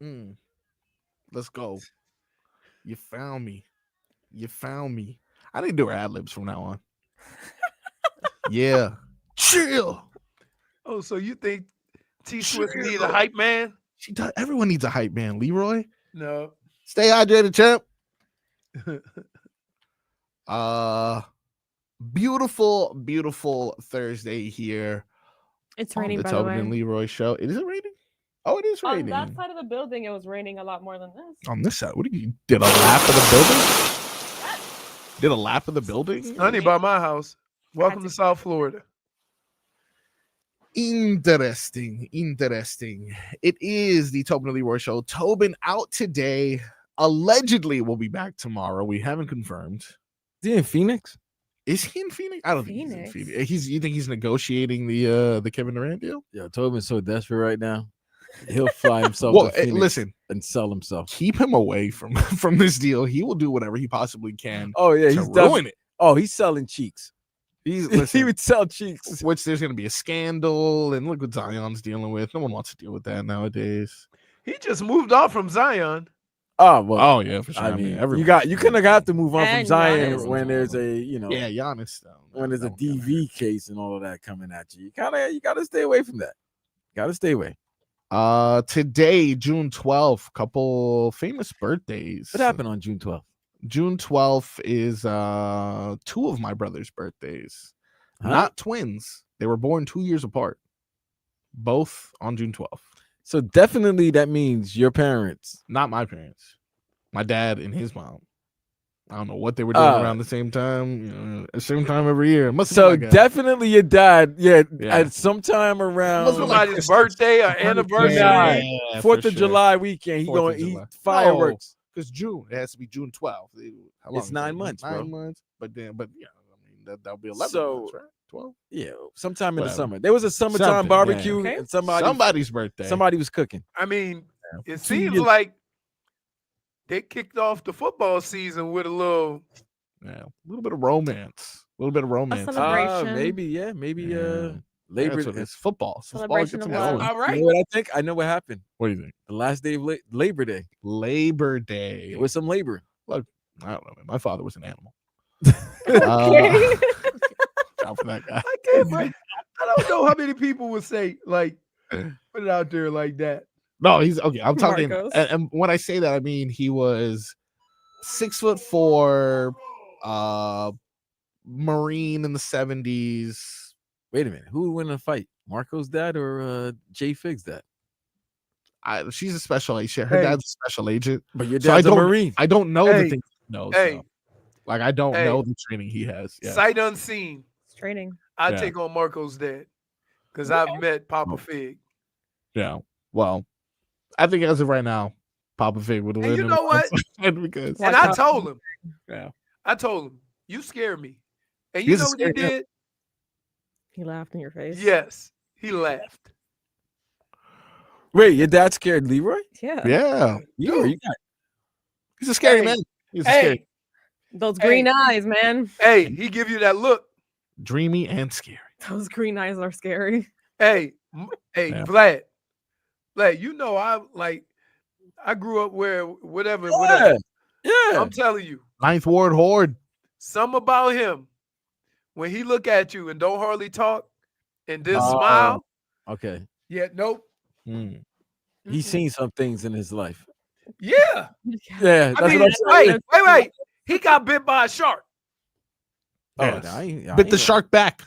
Mm. Let's go. You found me. You found me. I need to do her ad libs from now on. Yeah. Chill. Oh, so you think T Swift need a hype man? She does. Everyone needs a hype man. Leroy, No. stay hydrated, champ. Beautiful, beautiful Thursday here. It's on raining, the by the Tobin and way. Leroy show. Is it raining? Oh, it is On raining. that side of the building, it was raining a lot more than this. On this side, what do you did a lap of the building? Did a lap of the building? Honey by my house. Welcome to South Florida. Interesting. It is the Tobin and Leroy show. Tobin out today. Allegedly will be back tomorrow. We haven't confirmed. Is he in Phoenix? Is he in Phoenix? I don't think he's in Phoenix. Phoenix. You think he's negotiating the Kevin Durant deal? Yo, Tobin's so desperate right now. He'll fly himself Well, to Phoenix listen, and sell himself. keep him away from this deal. He will do whatever he possibly can Oh yeah, to he's ruin it. Oh, he's selling cheeks. He's He listen, would sell cheeks. which there's going to be a scandal, and look what Zion's dealing with. No one wants to deal with that nowadays. He just moved off from Zion. Oh well. Oh yeah, for sure. I mean, everyone- you kind of have to move on from And Zion Giannis. when there's a yeah, Giannis. when there's a that one kinda DV case and all of that coming at you. You gotta stay away from that. Gotta stay away. Today, June 12th, couple famous birthdays. What happened on June 12th? June 12th is two of my brother's birthdays. Huh? Not twins. They were born 2 years apart. Both on June 12th. So definitely that means your parents. Not my parents. My dad and his mom. I don't know what they were doing around the same time. At the same time every year. Must have So been like definitely your dad, yeah, Yeah. at some time Must around have been like Somebody's Christmas. birthday or anniversary. Yeah, for 4th of sure. July weekend. He 4th going of to eat July. fireworks. Because June, it has to be June 12th. How long It's is 9 it? months, bro. 9 months. But yeah, I mean that'll be 11 So- months, right? 12. Yeah, sometime in the Whatever. summer. There was a summertime Something, barbecue, yeah. Okay. and Somebody's birthday. somebody was cooking. I mean, it 2 seems years. like they kicked off the football season with a little. Yeah, a little bit of romance. A little bit of romance. celebration. Maybe Yeah. Labor That's what Day. it's football. So football Celebration gets of them love. going. All right. You know what I think? I know what happened. What do you think? The last day of Labor Day. Labor Day. It was some labor. I don't know, man. My father was an animal. Okay. Shout for that guy. I can't break. I don't know how many people would say, like, put it out there like that. No, he's okay. I'm talking, Marcos. and when I say that, I mean he was 6'4", Marine in the 70s. Wait a minute. Who would win a fight? Marco's dad or JFig's dad? She's a special agent. Her Hey. dad's a special agent. But your So I dad's a don't- Marine. I don't know Hey. the things he knows. Hey. though. Like I don't Hey. know the training he has. Yeah. Sight unseen. It's training. I Yeah. take on Marco's dad because I've met Papa Fig. Yeah. Well, I think as of right now, Papa Fig would And win. you in know the what? fight because And Watch I out. told him, yeah. you scare me. And you He's a know what he scary guy. did? He laughed in your face. Yes, he laughed. Wait, your dad scared Leroy? Yeah. Yeah. You got He's a scary Hey. man. He's a scary, Hey, Those green eyes, man. hey, he give you that look. dreamy and scary. Those green eyes are scary. Hey, hey, Yeah. Vlad, you know I grew up where whatever. Yeah. I'm telling you, Ninth Ward Horde. something about him when he look at you and don't hardly talk and then Oh. smile. Okay. Yeah, nope. Mm. He's seen some things in his life. Yeah, Yeah, that's I mean, what I'm saying. wait. He got bit by a shark. Oh, Yes. I Bit the ain't- shark back.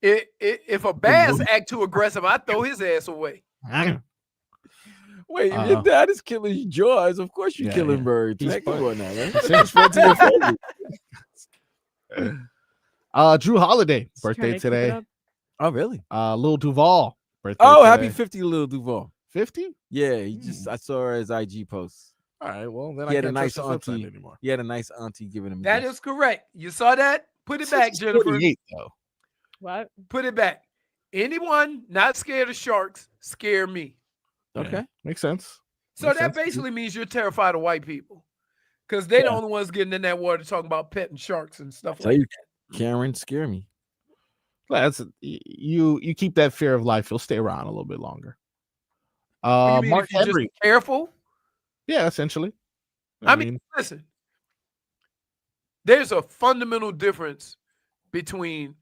If a bass act too aggressive, I throw his ass away. Wait, if your dad is killing jaws, of course you're Yeah, killing yeah. birds. He's Man, come fun. on now, man. Since Spread to your family. Drew Holiday Just trying birthday to keep it today. up. Oh, really? Lil Duval birthday. Oh, today. happy 50 to Lil Duval. 50. Yeah, he just I saw his IG post. All right. Well, then He I had a can't nice trust his website auntie. anymore. He had a nice auntie giving him That gifts. is correct. You saw that? Put it back, Jennifer. 48 though. What? Put it back. Anyone not scared of sharks scare me. Okay. Yeah, makes sense. So Makes that sense. basically means you're terrified of white people. Because they're the Yeah. only ones getting in that water talking about petting sharks and stuff Tell like you, Karen scare me. That's you keep that fear of life, you'll stay around a little bit longer. What do you mean Mark if you're just Henry. careful? Yeah, essentially. I mean, listen, there's a fundamental difference between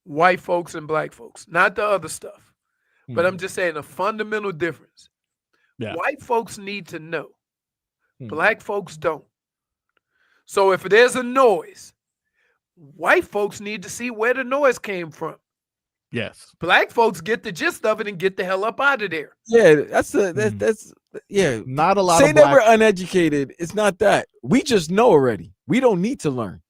white folks and black folks, not the other stuff, but I'm just saying a fundamental difference. Yeah. White folks need to know. Hmm. Black folks don't. So if there's a noise, white folks need to see where the noise came from. Yes. Black folks get the gist of it and get the hell up out of there. Yeah, that's yeah. Not a lot Say of that black. we're uneducated. It's not that. We just know already. We don't need to learn.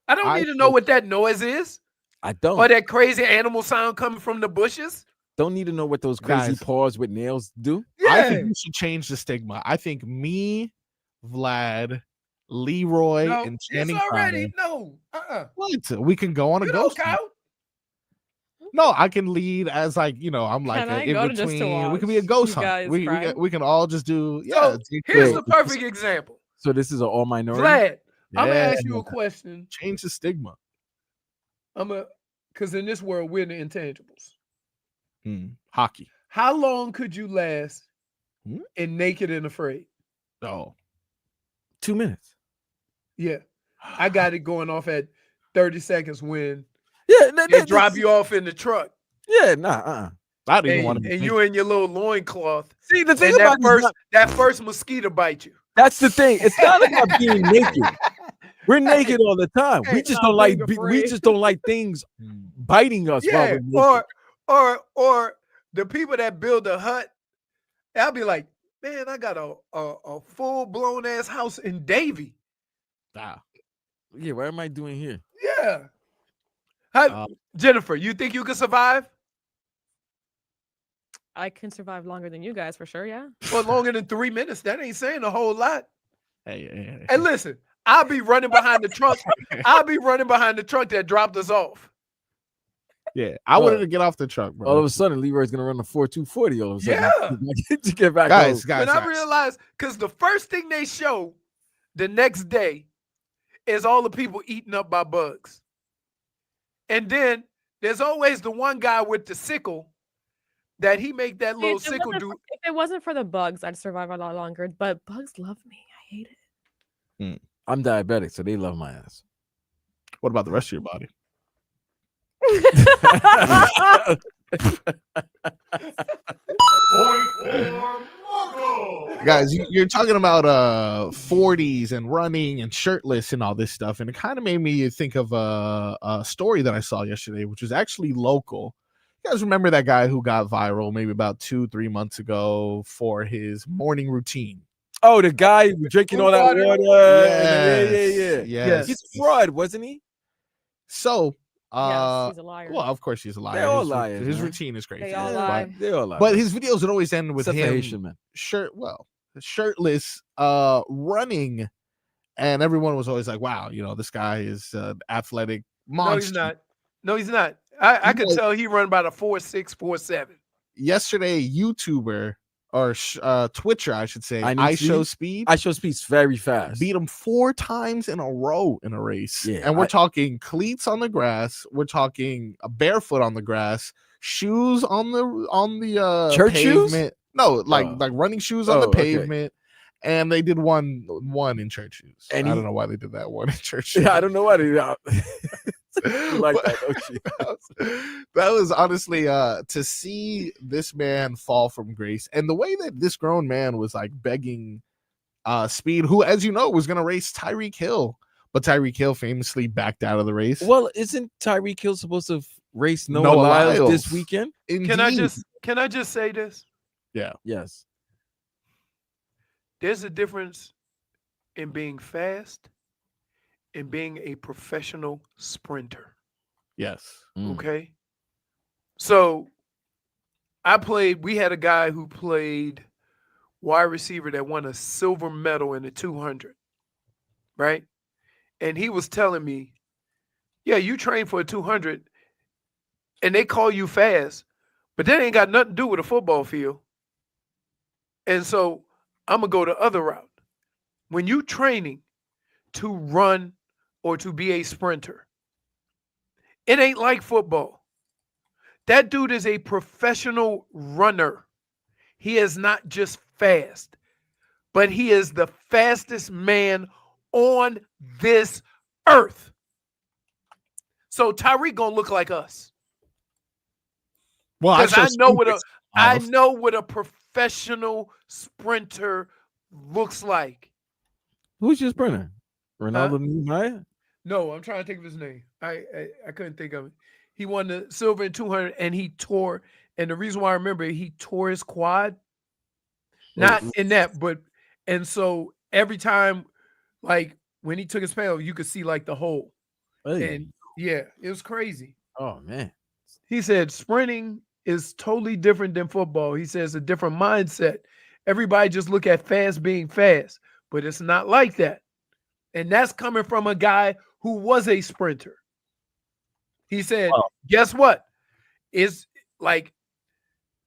I don't need to know what that noise is. I don't. Or that crazy animal sound coming from the bushes. Don't need to know what those crazy Guys. paws with nails do. I think we should change the stigma. I think me, Vlad, Leroy, No, and it's Channing already Crowder. no. What? We can go on a You don't ghost. count. No, I can lead as like, I'm like Can I in go to just to between. We can be a watch ghost you hunt. guys We cry? can all just do So take here's care. the perfect example. So this is an all minority. Vlad, I'm gonna Yeah. ask you a question. Change the stigma. Because in this world we're the intangibles. Hockey. How long could you last Hmm? in Naked and Afraid? Oh, 2 minutes. Yeah, I got it going off at 30 seconds when Yeah, they drop you off in the truck. Yeah, nah. I didn't even want And, to. and you in your little loincloth. See, the thing And about that first mosquito bite you. that's the thing. It's not about being naked. We're naked all the time. We just don't like. We just don't like things biting us. while Yeah, we're naked. or the people that build a hut, I'll be like, man, I got a full blown ass house in Davie. Wow. Yeah, what am I doing here? Yeah. Jennifer, you think you could survive? I can survive longer than you guys for sure. Yeah. For longer than 3 minutes? That ain't saying a whole lot. Hey. And listen, I'll be running behind the truck. I'll be running behind the truck that dropped us off. Yeah, I wanted to get off the truck, bro. All of a sudden, Leroy's gonna run a 4.240. All of a sudden, Yeah. to get back guys, home. guys. When I realized, because the first thing they show the next day is all the people eaten up by bugs. And then there's always the one guy with the sickle that he make that little sickle do. If it wasn't for the bugs, I'd survive a lot longer. But bugs love me. I hate it. I'm diabetic, so they love my ass. What about the rest of your body? Guys, you're talking about 40s and running and shirtless and all this stuff, and it kind of made me think of a story that I saw yesterday, which was actually local. You guys remember that guy who got viral maybe about 2-3 months ago for his morning routine? Oh, the guy drinking all that water. Yeah. He's a fraud, wasn't he? So, yes, he's a liar. well, of course he's a liar. They're all his, liars, his man. routine is crazy. They all lie. They all lie. But his videos would always end with Except for him Haitian man. shirtless, running, and everyone was always like, "Wow, this guy is an athletic monster." No, he's not. No, he's not. I could tell he run about a 4.6, 4.7. Yesterday, YouTuber or Twitcher, I should say, IShowSpeed. IShowSpeed's very fast. Beat him 4 times in a row in a race. Yeah, and we're talking cleats on the grass. We're talking barefoot on the grass, shoes on the church pavement. shoes? No, like running shoes on the okay. pavement. And they did one in church shoes. And I don't know why they did that one in church shoes. Yeah, I don't know why they you like that, don't you? That was honestly to see this man fall from grace, and the way that this grown man was like begging Speed, who, as you know, was going to race Tyreek Hill, but Tyreek Hill famously backed out of the race. Well, isn't Tyreek Hill supposed to race Noah Noah Lyles Lyles. this weekend? Can I just say this? Yeah. Yes. There's a difference in being fast and being a professional sprinter. Yes. Okay. So we had a guy who played wide receiver that won a silver medal in the 200, right? And he was telling me, yeah, you train for a 200 and they call you fast, but that ain't got nothing to do with a football field. And so I'm going to go the other route. When you training to run or to be a sprinter, It ain't like football. That dude is a professional runner. He is not just fast, but he is the fastest man on this earth. So Tyreek gonna look like us. Well, Because I I know what a professional sprinter looks like. Who's your sprinter? Ronaldo Nehemiah? No, I'm trying to think of his name. I couldn't think of it. He won the silver in 200, and he tore. And the reason why I remember it, he tore his quad. Not in that, but and so every time, like when he took his panel, you could see like the hole. Hey. And yeah, it was crazy. Oh man. He said sprinting is totally different than football. He says a different mindset. Everybody just look at fast being fast, but it's not like that. And that's coming from a guy who was a sprinter. He said, guess what? It's like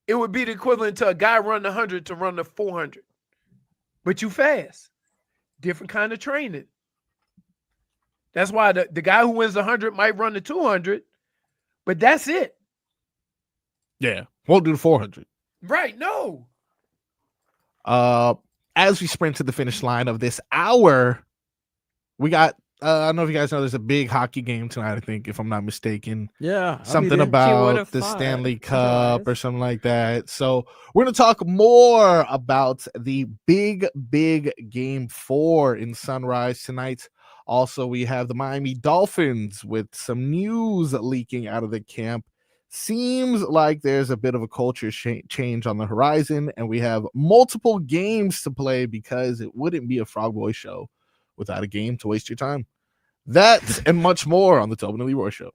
it would be the equivalent to a guy running 100 to run the 400. But you fast. Different kind of training. That's why the guy who wins 100 might run the 200, but that's it. Yeah, won't do the 400. Right, no. As we sprint to the finish line of this hour, we got I don't know if you guys know there's a big hockey game tonight, I think, if I'm not mistaken. Yeah. Something about the Stanley Cup or something like that. So we're going to talk more about the big game 4 in Sunrise tonight. Also, we have the Miami Dolphins with some news leaking out of the camp. Seems like there's a bit of a culture change on the horizon, and we have multiple games to play because it wouldn't be a Frog Boy show without a game to waste your time. That and much more on the Tobin Leroy Show.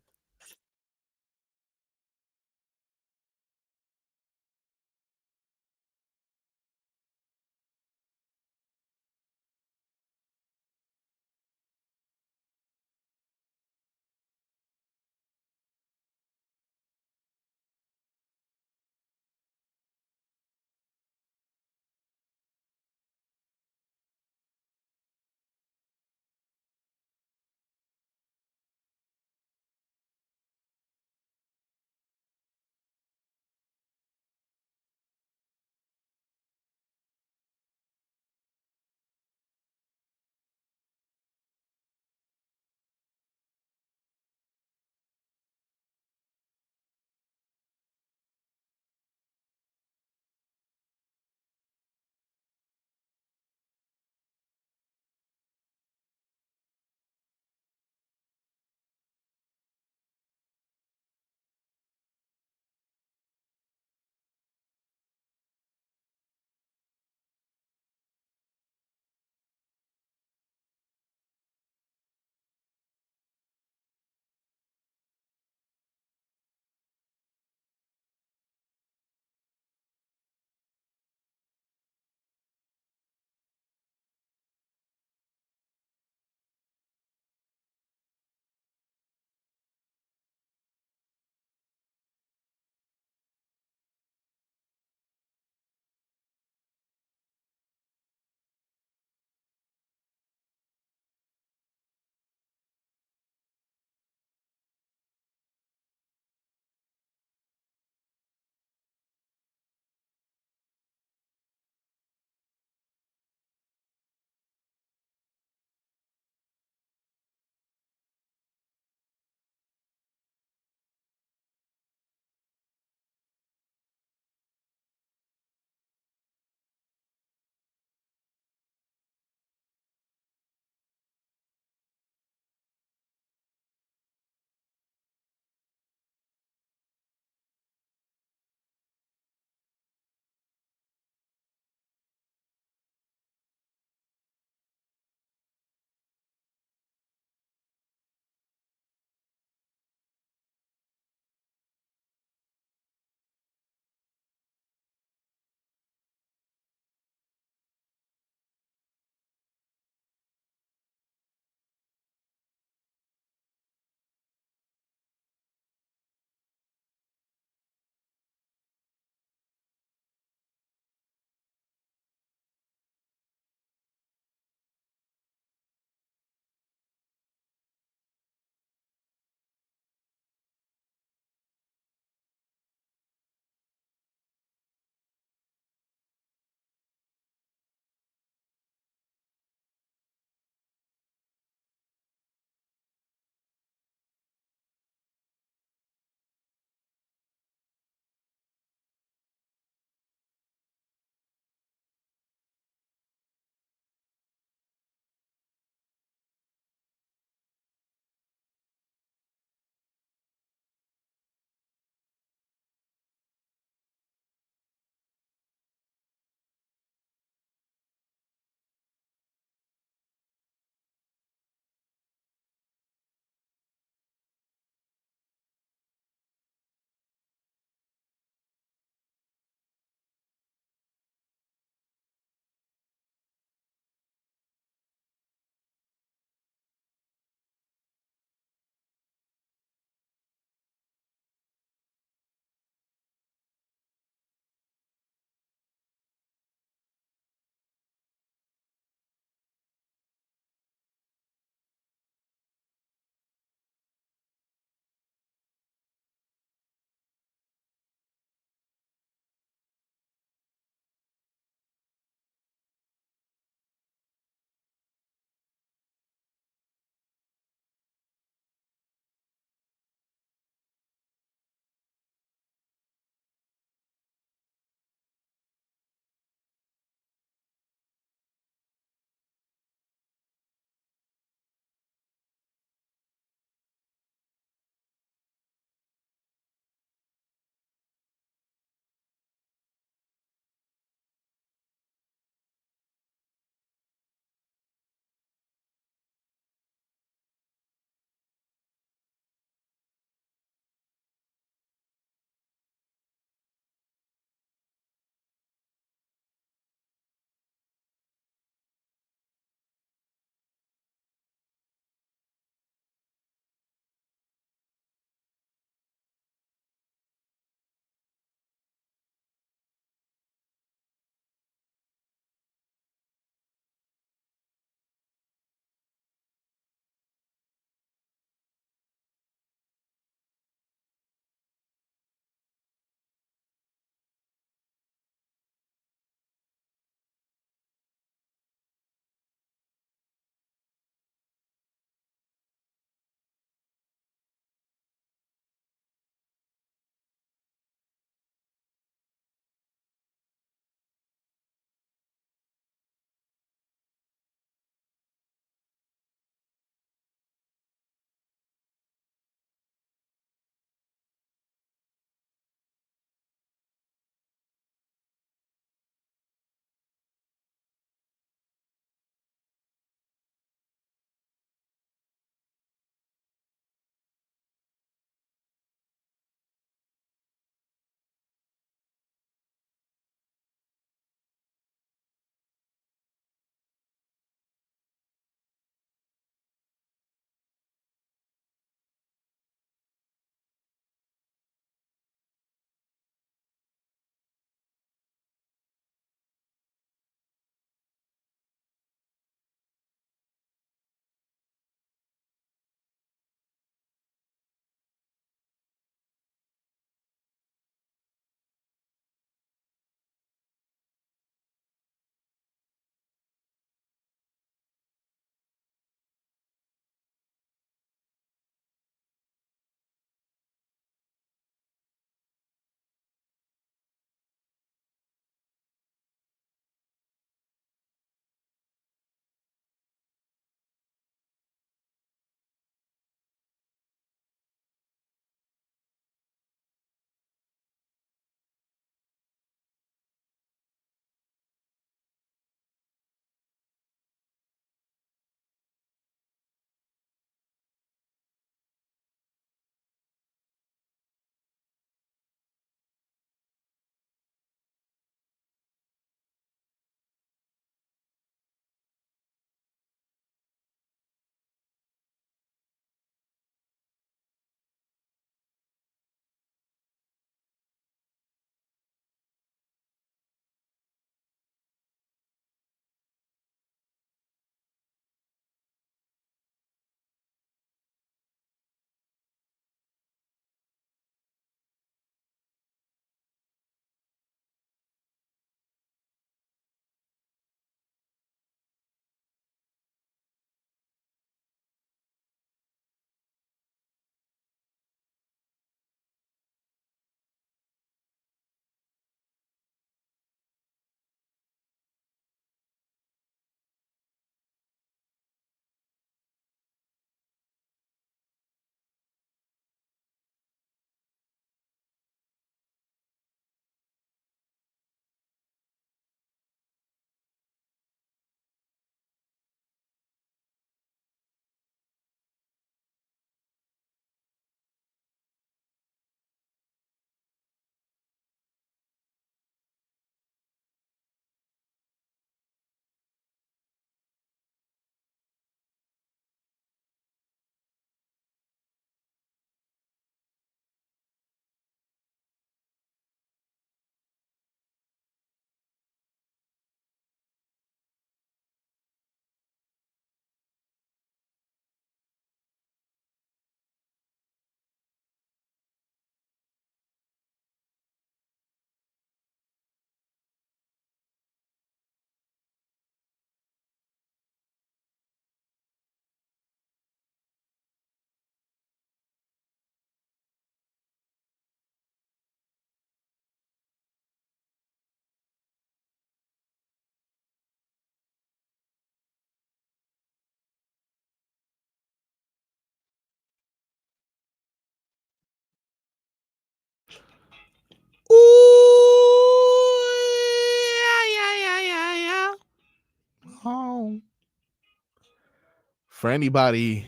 for anybody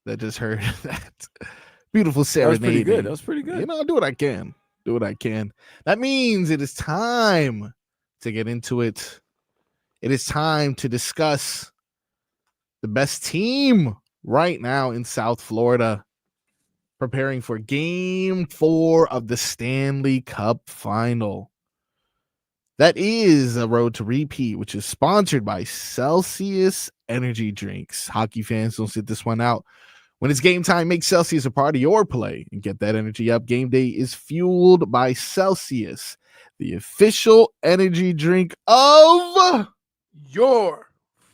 that just heard that beautiful That was pretty serenade. good. That was pretty good. You know, I'll do what I can. Do what I can. That means it is time to get into it. It is time to discuss the best team right now in South Florida, preparing for Game 4 of the Stanley Cup Final. That is a road to repeat, which is sponsored by Celsius Energy Drinks. Hockey fans, don't sit this one out. When it's game time, make Celsius a part of your play and get that energy up. Game day is fueled by Celsius, the official energy drink of Your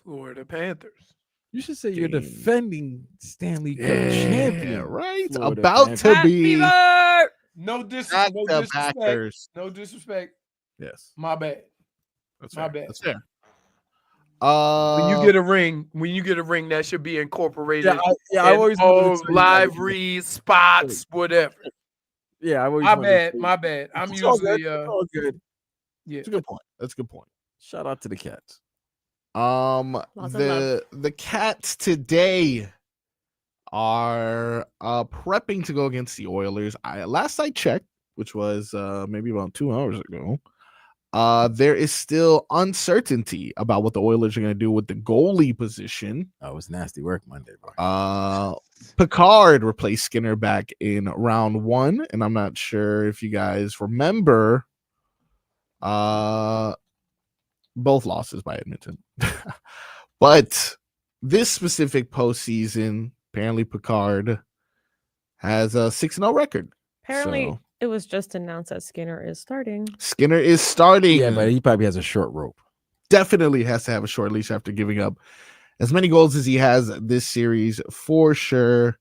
Florida Panthers. You should say you're Dang. defending Stanley Cup champion, right? Florida About Panthers. to Pat be Fever! No back disrespect. No to disrespect. backers. No disrespect. Yes, My bad. that's My fair. bad. That's fair. When you get a ring, that should be incorporated. I always wanted to all tell you live that. reads, spots, whatever. Yeah, I always My wanted to bad. say- My bad. I'm It's all usually good. It's all good. yeah. That's a good point. That's a good point. Shout out to the Cats. Lots of love. The Cats today are prepping to go against the Oilers. Last I checked, which was maybe about 2 hours ago, there is still uncertainty about what the Oilers are going to do with the goalie position. Oh, it was nasty work Monday, bro. Picard replaced Skinner back in round 1, and I'm not sure if you guys remember both losses by Edmonton. But this specific postseason, apparently Picard has a 6-0 record. Apparently, So, it was just announced that Skinner is starting. Skinner is starting. Yeah, but he probably has a short rope. Definitely has to have a short leash after giving up as many goals as he has this series for sure.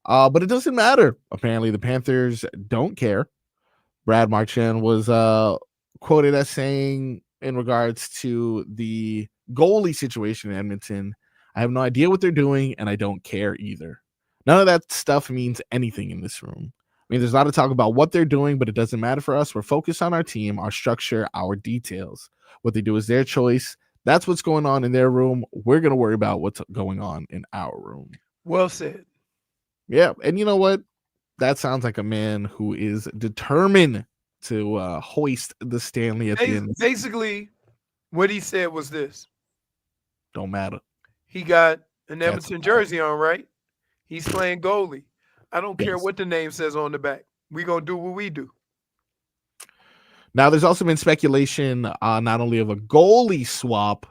But it doesn't matter. Apparently, the Panthers don't care. Brad Marchand was quoted as saying in regards to the goalie situation in Edmonton, I have no idea what they're doing, and I don't care either. None of that stuff means anything in this room. I mean, there's a lot of talk about what they're doing, but it doesn't matter for us. We're focused on our team, our structure, our details. What they do is their choice. That's what's going on in their room. We're going to worry about what's going on in our room. Well said. Yeah. And you know what? That sounds like a man who is determined to hoist the Stanley at the end. Basically, what he said was this. Don't matter. He got an That's Edmonton jersey on, right? He's playing goalie. I don't care Yes. what the name says on the back. We're going to do what we do. Now, there's also been speculation not only of a goalie swap,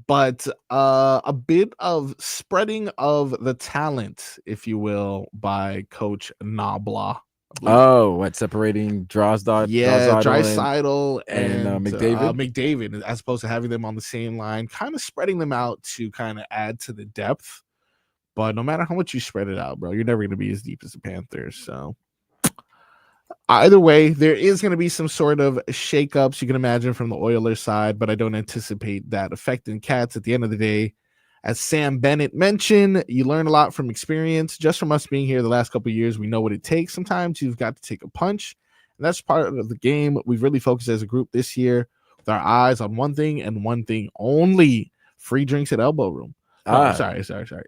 but a bit of spreading of the talent, if you will, by Coach Nabla. Oh, what, separating Draisaitl? Yeah, Draisaitl Draisaitl and McDavid? McDavid, as opposed to having them on the same line, kind of spreading them out to kind of add to the depth. But no matter how much you spread it out, bro, you're never going to be as deep as the Panthers. So either way, there is going to be some sort of shakeups you can imagine from the Oilers side, but I don't anticipate that affecting Cats at the end of the day. As Sam Bennett mentioned, you learn a lot from experience. Just from us being here the last couple of years, we know what it takes. Sometimes you've got to take a punch, and that's part of the game. We've really focused as a group this year with our eyes on one thing and one thing only: free drinks at Elbow Room. Sorry.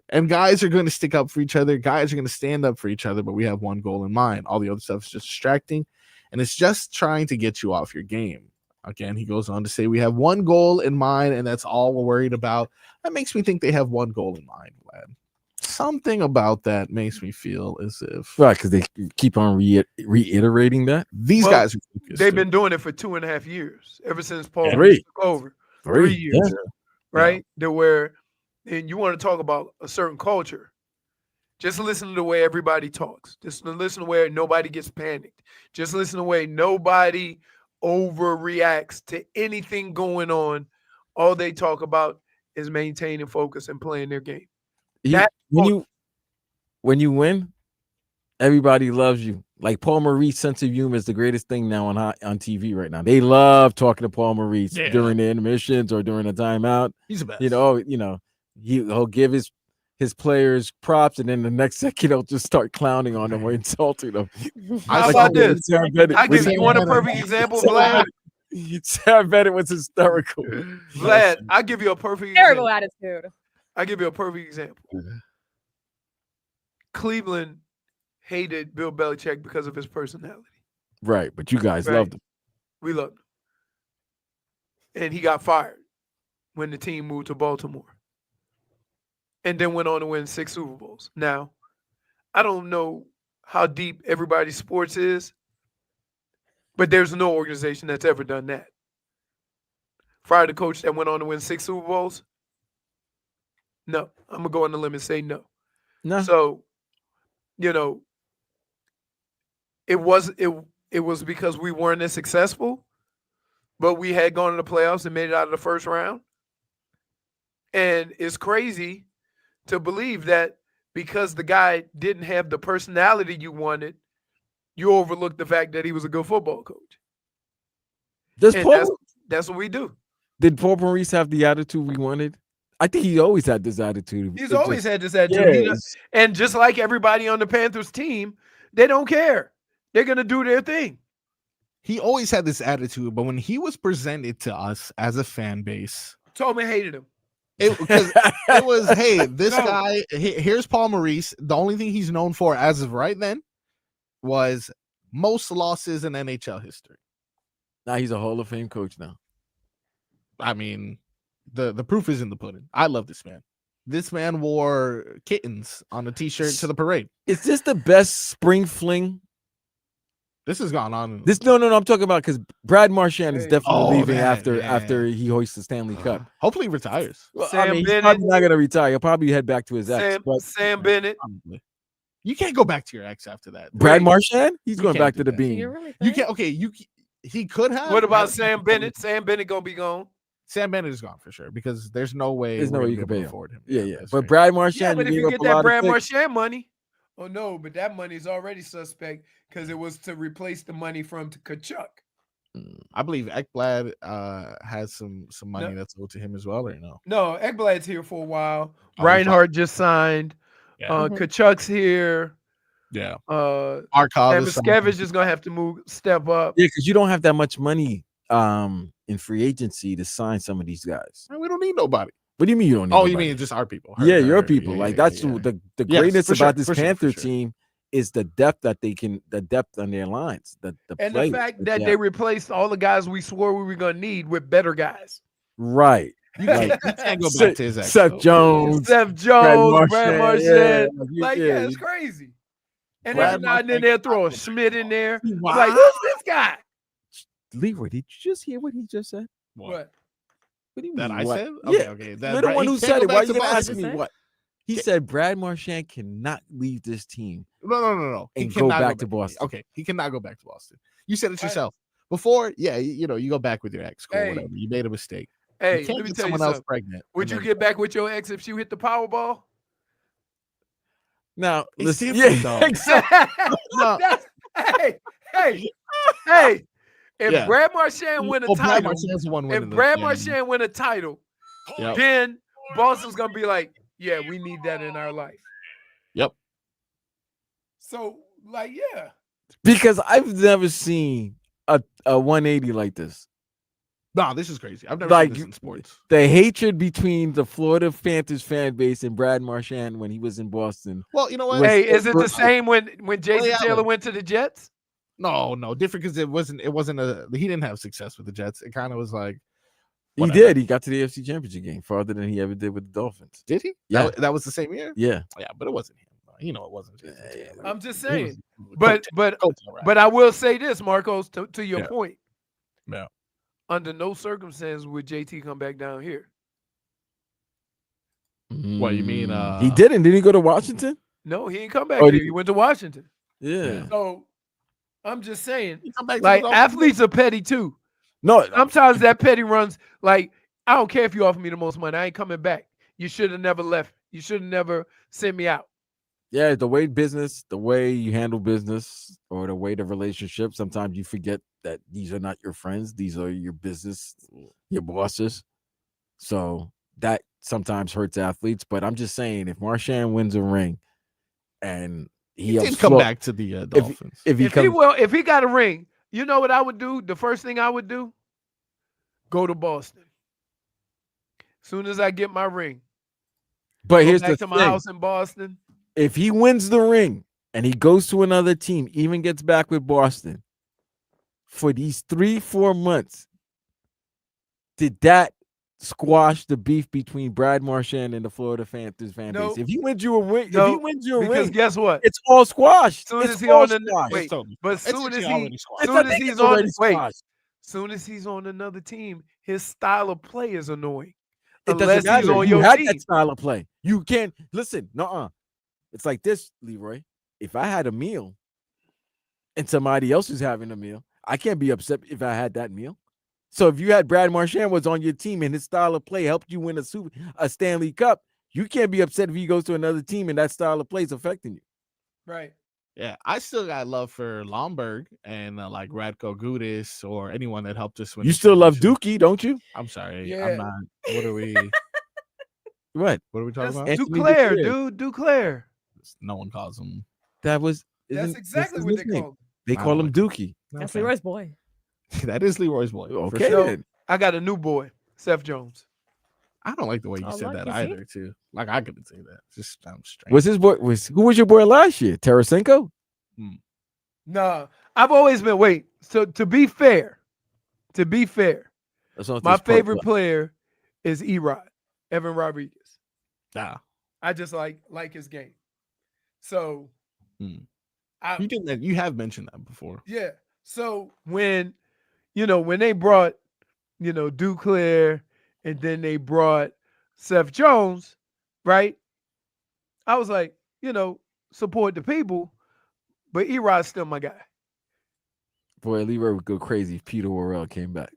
And guys are going to stick up for each other. Guys are going to stand up for each other, but we have one goal in mind. All the other stuff is just distracting, and it's just trying to get you off your game. Again, he goes on to say, we have one goal in mind, and that's all we're worried about. That makes me think they have one goal in mind, Vlad. Something about that makes me feel as if Right, because they keep on reiterating that. these Well, guys are focused, They've too. been doing it for 2.5 years, ever since Paul Three. took over. 3 years, Yeah. right? That where, and you want to talk about a certain culture. Just listen to the way everybody talks. Just listen to where nobody gets panicked. Just listen to the way nobody overreacts to anything going on. All they talk about is maintaining focus and playing their game. When you win, everybody loves you. Like Paul Maurice's sense of humor is the greatest thing now on TV right now. They love talking to Paul Maurice during the intermissions or during a timeout. He's the best. He'll give his players props, and then the next second he'll just start clowning on them or insulting them. How about this? You want a perfect example, Vlad? Sam Bennett was hysterical. Vlad, I'll give you a perfect Terrible example. attitude. I'll give you a perfect example. Cleveland hated Bill Belichick because of his personality. Right, but you guys Right. loved him. We loved him. And he got fired when the team moved to Baltimore. And then went on to win 6 Super Bowls. Now, I don't know how deep everybody's sports is, but there's no organization that's ever done that. Fired the coach that went on to win 6 Super Bowls? No. I'm going to go on the limb and say no. No. So, you know, it was because we weren't as successful, but we had gone to the playoffs and made it out of the first round. And it's crazy to believe that because the guy didn't have the personality you wanted, you overlooked the fact that he was a good football coach. And that's what we do. Did Paul Maurice have the attitude we wanted? I think he always had this attitude. He's always had this attitude. Yeah, And just like everybody on the Panthers team, they don't care. They're going to do their thing. He always had this attitude, but when he was presented to us as a fan base, Tobin hated him. because it was, hey, this guy, here's Paul Maurice. The only thing he's known for as of right then was most losses in NHL history. Now he's a Hall of Fame coach now. I mean, the proof is in the pudding. I love this man. This man wore kittens on a t-shirt to the parade. Is this the best spring fling? This has gone on. No. I'm talking about because Brad Marchand is definitely leaving man. after he hoists the Stanley Cup. Hopefully he retires. Well, Sam he's Bennett. probably not gonna retire. He'll probably head back to his ex. But Sam Bennett. Probably. You can't go back to your ex after that. Brad Marchand, he's You going can't back do to the that. beam. You're really You think? can't. Okay, he could have. What about Sam Bennett? Sam Bennett going to be gone. Sam Bennett is gone for sure because there's no way. There's no we're way gonna you be can able pay to him. afford him. Yeah. that's But right. Brad Yeah, Marchand, but if gave you up get a that lot of Brad picks. Marchand money, oh no, but that money's already suspect because it was to replace the money from Kachuk. I believe Ekblad has some money No. that's owed to him as well, or no? No, Ekblad's here for a while. Oh, Reinhardt just signed. Yeah. Kachuk's here. Yeah. And Markov is Miscavige is gonna have to step up. Yeah, because you don't have that much money in free agency to sign some of these guys. We don't need nobody. What do you mean you don't need Oh, you nobody? mean just our people? Yeah, your Heard. people. Yeah, Like yeah, that's yeah. the Yes, greatness for sure, about this for sure, for Panther sure. team is the depth that the depth on their lines. The And players the fact that that they they have. replaced all the guys we swore we were gonna need with better guys. Right. You Like, can't go back to his ex. Seth though. Jones, Seth Jones, Brad Marchand. yeah, It's crazy. And Brad every now and then Marchand- they'll throw a Schmidt in there. Wow. Like, who's this guy? Leroy, did you just hear what he just said? What? What do you That mean? I what? said? Yeah, Okay. you're the one who said it. Why are you gonna ask me Boston. what? He said Brad Marchand cannot leave this team. No. He And go cannot back to Boston. Okay, he cannot go back to Boston. You said it Right. yourself before. Yeah, you go back with your ex. Cool, Hey. whatever. You made a mistake. Hey, You can't let me get tell you someone else something. pregnant. Would and you then- get back with your ex if she hit the Powerball? Now, It's listen, different, yeah, though. exactly. No. Hey. If Yeah. Brad Marchand win a Brad title, Marchand's the one if winning. Brad Marchand win a title, Yep. then Boston's gonna be like, yeah, we need that in our life. Yep. So, like, yeah. Because I've never seen a 180 like this. No, this is crazy. I've never Like, seen this in sports. The hatred between the Florida Panthers fan base and Brad Marchand when he was in Boston. Well, you know what? Was- Hey, is it the was- same when Jason Allen. Taylor went to the Jets? No, different because it wasn't he didn't have success with the Jets. It kind of was like He whatever. did. He got to the AFC Championship game farther than he ever did with the Dolphins. Did he? Yeah. That was the same year. Yeah. Yeah, but it wasn't him. You know, it wasn't. Jason Yeah, Taylor. I'm just It saying. was But Coach Allen. But I will say this, Marcos, to your Yeah. point. Yeah. Under no circumstance would JT come back down here. What, you mean, he didn't? Did he go to Washington? No, he ain't come back Oh, here. did He went to Washington. Yeah. So I'm just saying, He come back to like, the Dolphins. athletes are petty too. No, Sometimes that petty runs, like, I don't care if you offer me the most money. I ain't coming back. You should have never left. You should have never sent me out. yeah, the way you handle business or the way the relationship, sometimes you forget that these are not your friends. These are your business, your bosses. So that sometimes hurts athletes. But I'm just saying, if Marchand wins a ring and He helps did come Flo- back to the Dolphins. if he If he got a ring, you know what I would do? The first thing I would do, go to Boston. Soon as I get my ring, But Go here's back the to my thing. house in Boston. If he wins the ring and he goes to another team, even gets back with Boston, for these 3-4 months, did that squash the beef between Brad Marchand and the Florida Panthers fan base? Nope. If he wins you a ring, Nope, because ring, guess what? it's all squashed. Soon It's as he all on the squashed. wait, but It's soon as actually he already squashed. soon I as think he's it's on already wait, squashed. soon as he's on another team, his style of play is annoying. It Unless doesn't he's matter. on You your had team. that style of play. You can't listen. Nuh-uh. It's like this, Leroy. If I had a meal and somebody else is having a meal, I can't be upset if I had that meal. So if you had Brad Marchand was on your team and his style of play helped you win a Stanley Cup, you can't be upset if he goes to another team and that style of play is affecting you. Right. Yeah, I still got love for Lomberg and like Radko Gudis or anyone that helped us win. You the still love championship. Dookie, don't you? I'm sorry, Yeah. I'm not. What are we? What? What are we talking That's about? Anthony Duclair, Duclair. dude. Duclair. No one calls him. That was That's exactly what they call him. They I call don't him like Dookie. That's Okay. Leroy's boy. That is Leroy's boy. for Okay, sure. No, then. I got a new boy, Seth Jones. I don't like the way you Oh, said look, that you see? either. Too. Like I couldn't say that. Just sounds strange. Was his boy? Who was your boy last year? Tarasenko? Nah, I've always been So to be fair, That's not my this part, favorite but- player is Erod, Evan Rodriguez. Nah. I just like his game. So You did that. You have mentioned that before. yeah. So when they brought, Duclair and then they brought Seth Jones, right? I was like, support the people, but Erod's still my guy. Boy, Leroy would go crazy if Peter Worrell came back.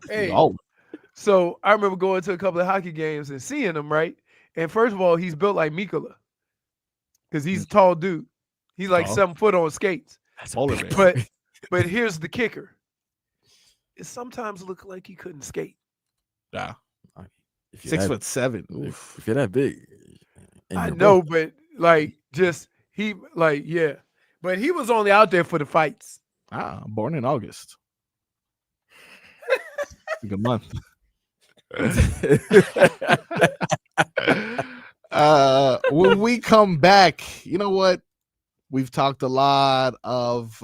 Hey, Oh, so I remember going to a couple of hockey games and seeing him, right? And first of all, he's built like Mikola because he's a tall dude. He's like Tall. 7 foot on skates. that's polar bear. But here's the kicker. It sometimes looked like he couldn't skate. Nah. If you're 6'7". that- Oof. If you're that big, and I you're know, broke, but yeah. But he was only out there for the fights. Born in August. Good month. When we come back, you know what? We've talked a lot of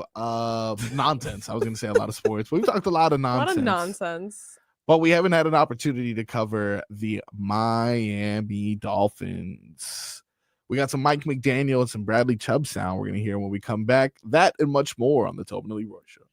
nonsense. I was going to say a lot of sports, but we've talked a lot of A nonsense. lot of nonsense. But we haven't had an opportunity to cover the Miami Dolphins. We got some Mike McDaniel and some Bradley Chubb sound we're going to hear when we come back. That and much more on the Tobin Leroy Show.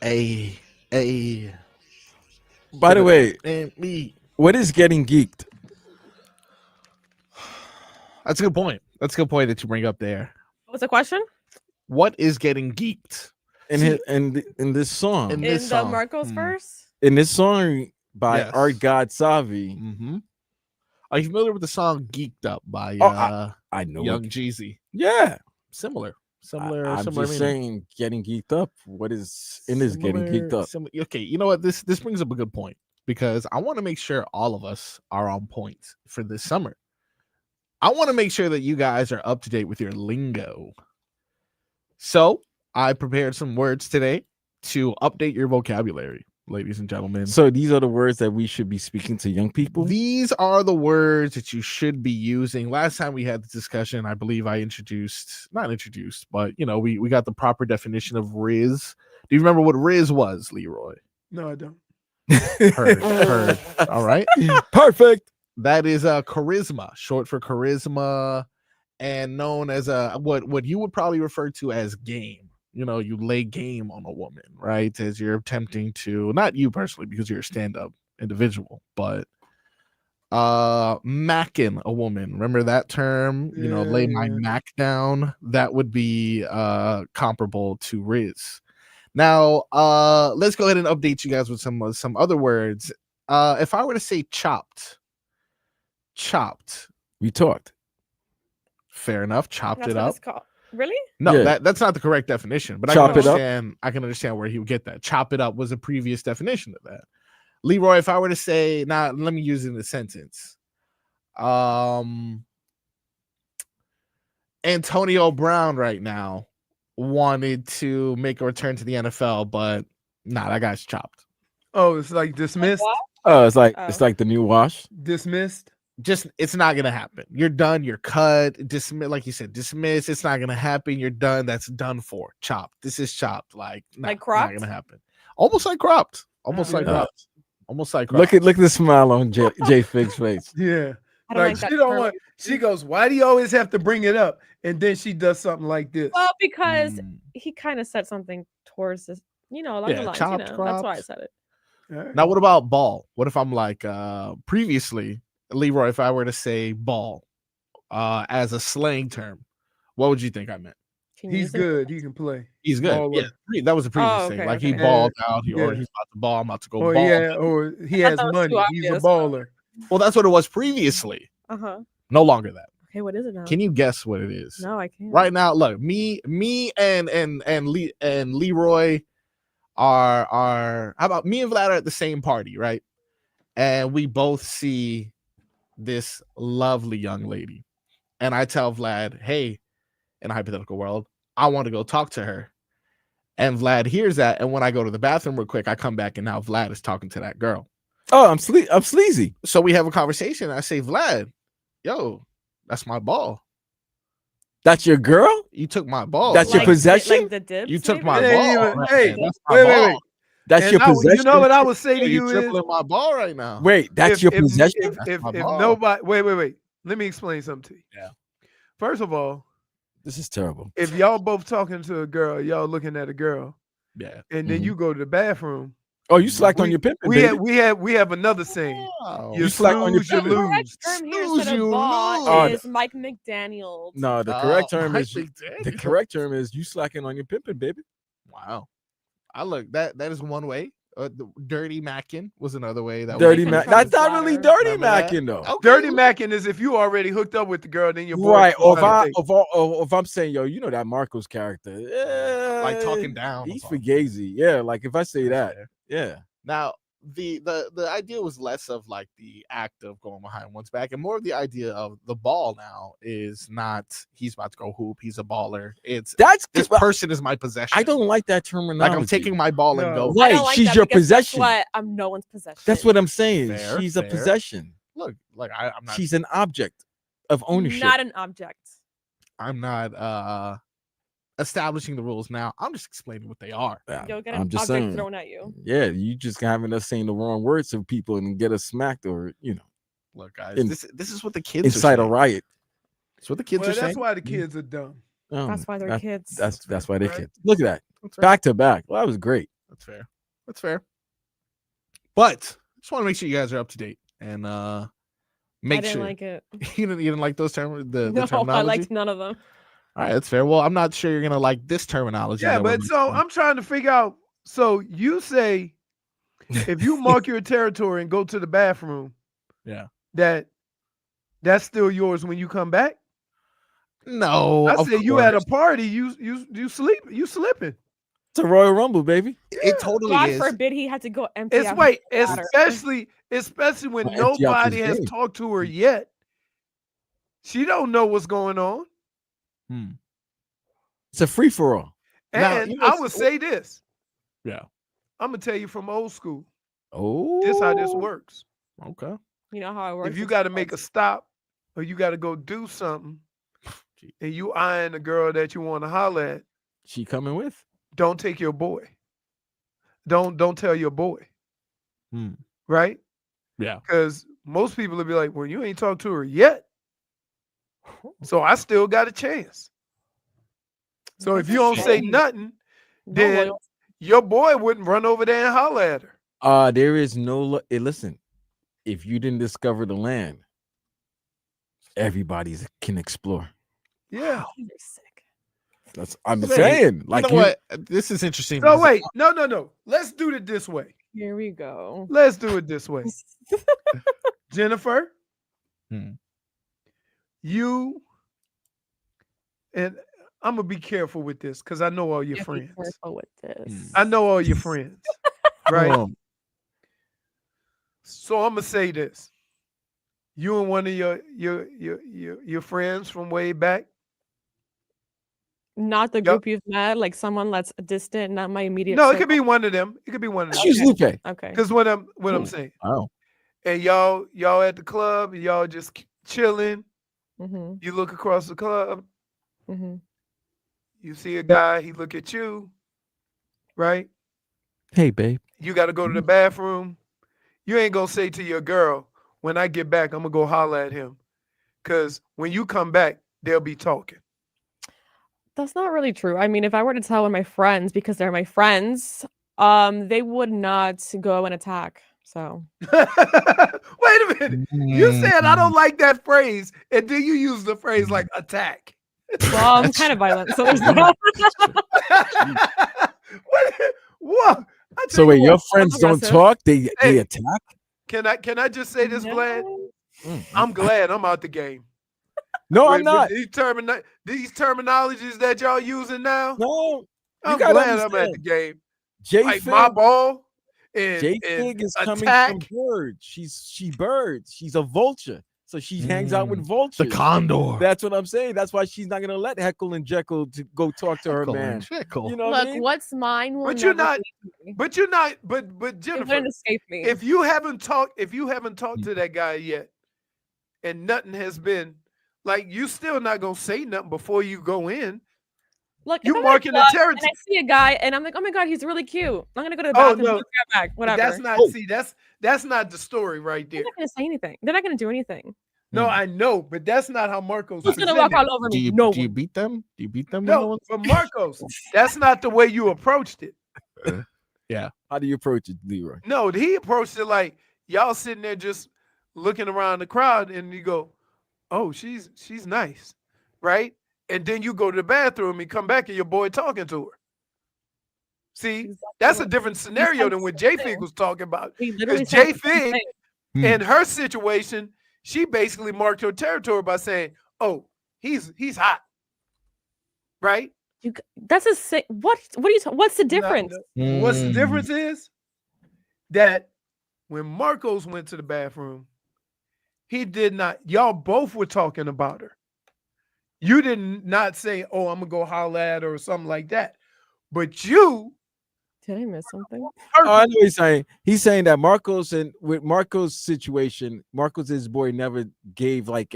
Hey. By the way, And me. what is getting geeked? That's a good point. That's a good point that you bring up there. What's the question? What is getting geeked? In this song, In In this the song. Marcos verse? in this song by Yes. Art God Savi. Mm-hmm. Are you familiar with the song "Geeked Up" by I know. Young Jeezy? Yeah. Similar. I'm Similar just meaning. saying, getting geeked up. What is in this getting geeked up? Okay, you know what? This brings up a good point because I want to make sure all of us are on point for this summer. I want to make sure that you guys are up to date with your lingo. So I prepared some words today to update your vocabulary, ladies and gentlemen. So these are the words that we should be speaking to young people. These are the words that you should be using. Last time we had the discussion, I believe I not introduced, but we got the proper definition of Riz. Do you remember what Riz was, Leroy? No, I don't. Heard. All right. Perfect. That is charisma, short for charisma, and known as what you would probably refer to as game. You lay game on a woman, right? As you're attempting to, not you personally, because you're a stand-up individual, but macking a woman. Remember that term? Lay my mac down. That would be comparable to Riz. Now, let's go ahead and update you guys with some other words. If I were to say chopped. We talked. Fair enough. Chopped That's it what up. it's called. Really? No, Yeah. that's not the correct definition, but Chop it up. I can understand where he would get that. Chop it up was a previous definition of that. Leroy, if I were to say, let me use it in a sentence. Antonio Brown right now wanted to make a return to the NFL, but that guy's chopped. Oh, it's like dismissed. Oh, it's like Oh. the new wash. Dismissed. Just it's not gonna happen. You're done. You're cut. Dismiss, like you said, dismiss. It's not gonna happen. You're done. That's done for. Chopped. This is chopped. Like cropped? Not gonna happen. Almost like cropped. Almost like yeah. cropped. Almost like cropped. Look at the smile on JFig's face. Yeah. I don't Like like that she don't term. want. She goes, "Why do you always have to bring it up?" And then she does something like this. Well, because Mm. he kind of said something towards this, along Yeah, the lines. chopped, That's why I cropped. said it. All right. Now, what about ball? What if I'm like previously, Leroy, if I were to say ball as a slang term, what would you think I meant? Can you He's use it? good. He can play. He's good. Baller. Yeah, that was the previous thing. okay, Like he okay. balled out, or Yeah. he's about to ball. I'm about to go Or ball. or he I has thought it was money. too He's a obvious. baller. Well, that's what it was previously. Uh-huh. No longer that. Okay, what is it now? Can you guess what it is? No, I can't. Right now, look, me and Leroy are how about me and Vlad are at the same party, right? And we both see this lovely young lady. And I tell Vlad, hey, in a hypothetical world, I want to go talk to her. And Vlad hears that. And when I go to the bathroom real quick, I come back and now Vlad is talking to that girl. Oh, I'm sleazy. So we have a conversation. I say, Vlad, yo, that's my ball. That's your girl? You took my ball. That's your Like, possession? Like the dibs, You took maybe? my It ain't ball. even- man. hey, That's my wait, ball. wait. That's And your possession. You know what I would say to You you is, tripling my ball right now. Wait, that's your possession? If my ball. nobody, wait. Let me explain something to you. Yeah. First of all, This is terrible. if y'all both talking to a girl, y'all looking at a girl, Yeah. and then Mhm. you go to the bathroom, Oh, you slacked on your pimping, we baby. have another saying. Wow. You slack on your snooze, you The correct lose. term here Snooze, instead of you ball lose. is Mike McDaniel. No, the correct term Mike is McDaniel. the correct term is you slacking on your pimping, baby. Wow. I look that is one way. The dirty mackin was another way. That Dirty Like Mac. from the That's not really slider. dirty Remember that? macking though. Okay, Dirty look. macking is if you already hooked up with the girl, then your boy Right. Or if, I, take- if I'm saying, yo, you know that Marcos character. Like talking down. or He's something. fugazi. Yeah, like if I say That's that. fair. Yeah. Now, the idea was less of like the act of going behind one's back, and more of the idea of the ball now is not he's about to go hoop, he's a baller. It's That's this person is my possession. I don't like that terminology. like I'm taking my ball and No. go. I Right, don't like she's that your because guess possession. what? I'm no one's possession. That's what I'm saying. Fair, She's a fair. possession. Look, like I'm not She's an object of ownership. Not an object. I'm not establishing the rules now. I'm just explaining what they are. Yeah, You'll get I'm an just object saying. thrown at you. Yeah, you just having us saying the wrong words to people and get us smacked or Look, guys, In- this is what the kids incite are a saying. riot. It's what the kids Well, are that's saying. why the kids are dumb. Oh, That's why they're kids. That's why they're right. kids. Look at that. That's right. Back to back. Well, that was great. That's fair. That's fair. But just want to make sure you guys are up to date and make I didn't sure like it. you didn't like those terms. The No, terminology. I liked none of them. All right, that's fair. Well, I'm not sure you're gonna like this terminology. Yeah, that we're but so mentioning. I'm trying to figure out. So you say if you mark your territory and go to the bathroom, Yeah. that's still yours when you come back. No, I of said you at a course. party, you slipping. It's a Royal Rumble, baby. It totally God is. forbid he had to go empty. It's out wait, his bladder. especially when Empty out his nobody has game. talked to her yet. She don't know what's going on. It's a free for all. Now, And you know, I would say this. Yeah. I'm gonna tell you from old school. Oh, This how this works. Okay. You know how it works. If you it's got to called- make a stop or you got to go do something, and you eyeing a girl that you want to holler at, she coming with? don't take your boy. Don't tell your boy. Right? Yeah. Because most people will be like, well, you ain't talked to her yet. So I still got a chance. So if you don't say nothing, No then loyalty. your boy wouldn't run over there and holler at her. There is no. Listen, if you didn't discover the land, everybody can explore. Yeah. You're sick. That's I'm Hey, saying. Like you know what? This is interesting. So because- wait, no. Let's do it this way. Here we go. Let's do it this way. Jennifer, you and I'm gonna be careful with this because I know all your Yeah, be friends. careful with this. I know all your friends, right? Oh, So I'm gonna say this: you and one of your friends from way back. Not the Yup. group you've met, like someone that's distant, not my immediate. No, it could circle. be one of them. It could be one of them. Choose Lupe. Okay. Because what I'm saying, Oh, and y'all at the club, and y'all just chilling. Mm-hmm. You look across the club, Mm-hmm. you see a guy, he look at you, right? hey, babe. You got to go to the bathroom. You ain't gonna say to your girl, when I get back, I'm gonna go holler at him. Cause when you come back, they'll be talking. That's not really true. I mean, if I were to tell one of my friends because they're my friends, they would not go and attack. So Wait a minute. You said I don't like that phrase, and then you use the phrase like attack. well, I'm kind of violent. So there's that. What? I tell So you wait, your what, friends don't aggressive. talk? They Hey. attack? Can I just say this, Vlad? No. I'm glad I'm out the game. No, I'm With not. these terminologies that y'all using now. No, I'm gotta glad I'm at the understand. game. J Like my ball and JFig is coming attack. from birds. She birds. She's a vulture. So she hangs out with vultures. the condor. That's what I'm saying. That's why she's not gonna let Heckle and Jekyll to go talk to her Jekyll man. and Jekyll. You know what I Look, mean? what's mine will But you're never not- leave me. But you're not. But It Jennifer, wouldn't escape me. if you haven't talked to that guy yet, and nothing has been like, you still not gonna say nothing before you go in. Look, if You I'm at a marking the club territory. and I see a guy and I'm like, oh my god, he's really cute. I'm gonna go to the Oh, bathroom. no. Look back, But whatever. that's not. Oh. See, that's not the story right there. They're not gonna say anything. They're not gonna do anything. No, I know, but that's not how Marcos. Who's gonna walk presented all over do me? you, No do you one. beat them? Do you beat them? No, but Marcos, that's not the way you approached it. How do you approach it, Leroy? No, he approached it like y'all sitting there just looking around the crowd, and you go, "Oh, she's nice," right? And then you go to the bathroom and come back, and your boy talking to her. See, Exactly that's a what- different scenario than what JFig was talking about. We literally Because said the same JFig, thing. in her situation, she basically marked her territory by saying, "Oh, he's hot," right? That's a sick. What are you? What's the No, difference? no. What's the Mm. difference is that when Marcos went to the bathroom, he did not. Y'all both were talking about her. You did not say, "Oh, I'm gonna go holler at her" or something like that. But you, Did I miss something? Oh, I know what he's saying. He's saying that Marcos and with Marcos' situation, Marcos' boy never gave like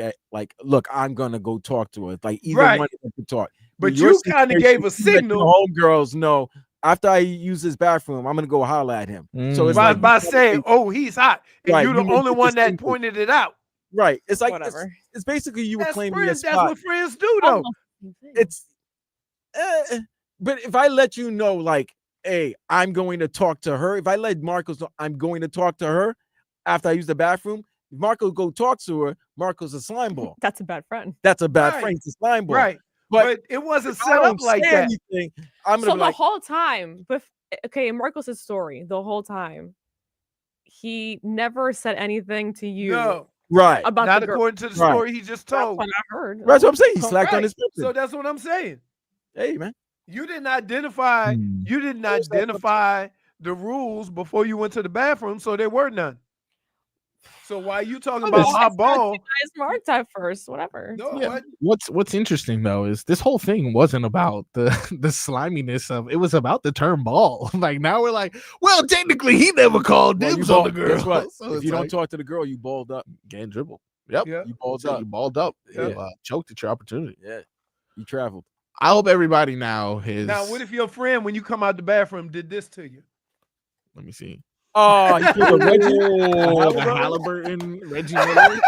look, I'm gonna go talk to her. Like either Right. one of them could talk. but Your you kind of situation, gave a you let your signal homegirls know after I use this bathroom, I'm gonna go holler at him. So it's by, like by saying, "Oh, he's hot," and Right, you're the you make only it one that distinctive. pointed it out. right. It's like Whatever. it's basically you were That's claiming your friends. That's spot. what friends do, though. Almost the same thing. It's but if I let you know, like, hey, I'm going to talk to her. If I let Marcos know I'm going to talk to her after I use the bathroom, if Marcos go talk to her, Marcos a slime ball. That's a bad friend. That's a bad Right. friend. It's a slime ball. Right. But it wasn't if I set don't up like say that. anything, I'm So gonna be the like, whole time, okay, in Marcos's story, the whole time, he never said anything to you No. right. about Not the girl. according to the Right. story he just That's told. what I heard. That's what I'm saying. He Oh, slacked on Right. his picture. So that's what I'm saying. Hey, man. You didn't identify. You didn't identify the rules before you went to the bathroom, so there were none. So why you talking about my ball? Guys marked at first, whatever. No, Yeah. what? What's interesting though is this whole thing wasn't about the the sliminess of it was about the term ball. Like now we're like, well, technically he never called Well, you dibs on the balled- girl. guess what? So If it's you don't like, talk to the girl, you balled up. getting dribbled. Yep. Yeah. You balled So up. you balled up. Yeah. You choked at your opportunity. Yeah. You traveled. I hope everybody now is. Now, what if your friend, when you come out the bathroom, did this to you? Let me see. Oh, he pulled a Reggie. Oh, the Halliburton, Reggie Miller.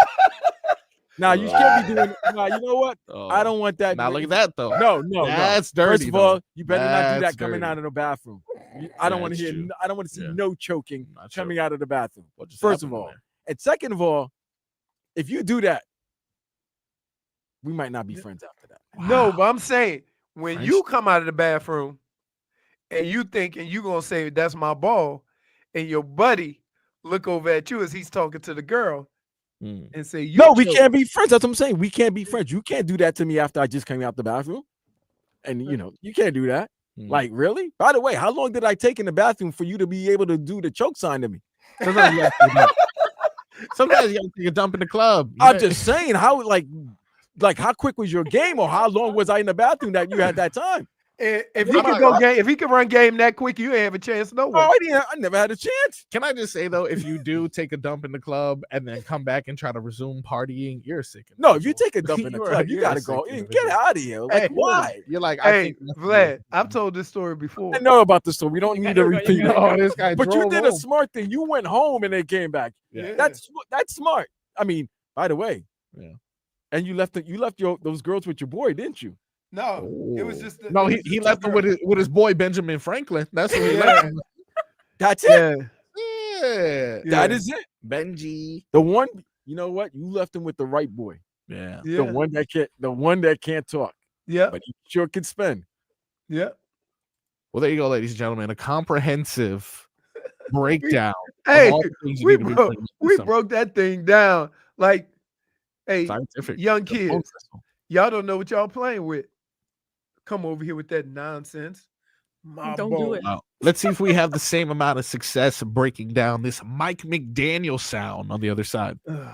Now you can't be doing. Nah, you know what? Oh, I don't want that. Now look at that though. No. That's no. dirty. First of all, though. you better not do That's that coming dirty. out of the bathroom. I don't want to That's hear. true. I don't want to see Yeah. no choking Not coming sure. out of the bathroom. What just First of happened all, there? and second of all, if you do that, we might not be friends after that. No, but I'm saying when French- you come out of the bathroom and you thinking you gonna say that's my ball, and your buddy look over at you as he's talking to the girl Mm. and say, "You No, we choked." can't be friends. That's what I'm saying. We can't be friends. You can't do that to me after I just came out the bathroom. And you can't do that. Mm. Like, really? By the way, how long did I take in the bathroom for you to be able to do the choke sign to me? Sometimes you gotta take a dump in the club. I'm just saying, how how quick was your game, or how long was I in the bathroom that you had that time? And if he I'm could not- go game, if he could run game that quick, you ain't have a chance Oh, nowhere. I never had a chance. Can I just say though, if you do take a dump in the club and then come back and try to resume partying, you're a sick. No, if you individual. take a dump in the You are- club, you you're a gotta sick go. Get individual. out of here. Like, Hey, why? You're like, I Hey, think nothing Vlad, is- I've told this story before. I know about this, so we don't need to repeat it. Oh, this guy. But you drove did a home. smart thing. You went home and then came back. Yeah. That's smart. I mean, by the way, Yeah. And you left those girls with your boy, didn't you? No, it was just No, he left him with his boy Benjamin Franklin. That's what he left. him. That's it. yeah. Yeah. That is it. Benji. The one, you know what? You left him with the right boy. Yeah. Yeah. The one that can't talk, Yeah. but he sure can spend. Yeah. Well, there you go, ladies and gentlemen. A comprehensive breakdown. of Hey, all the things you we need to be broke putting in we some broke that thing down. Like, hey, scientific. young the phone kids, system. y'all don't know what y'all playing with. Come over here with that nonsense. My Don't do ball. it. Wow. Let's see if we have the same amount of success breaking down this Mike McDaniel sound on the other side. Ugh.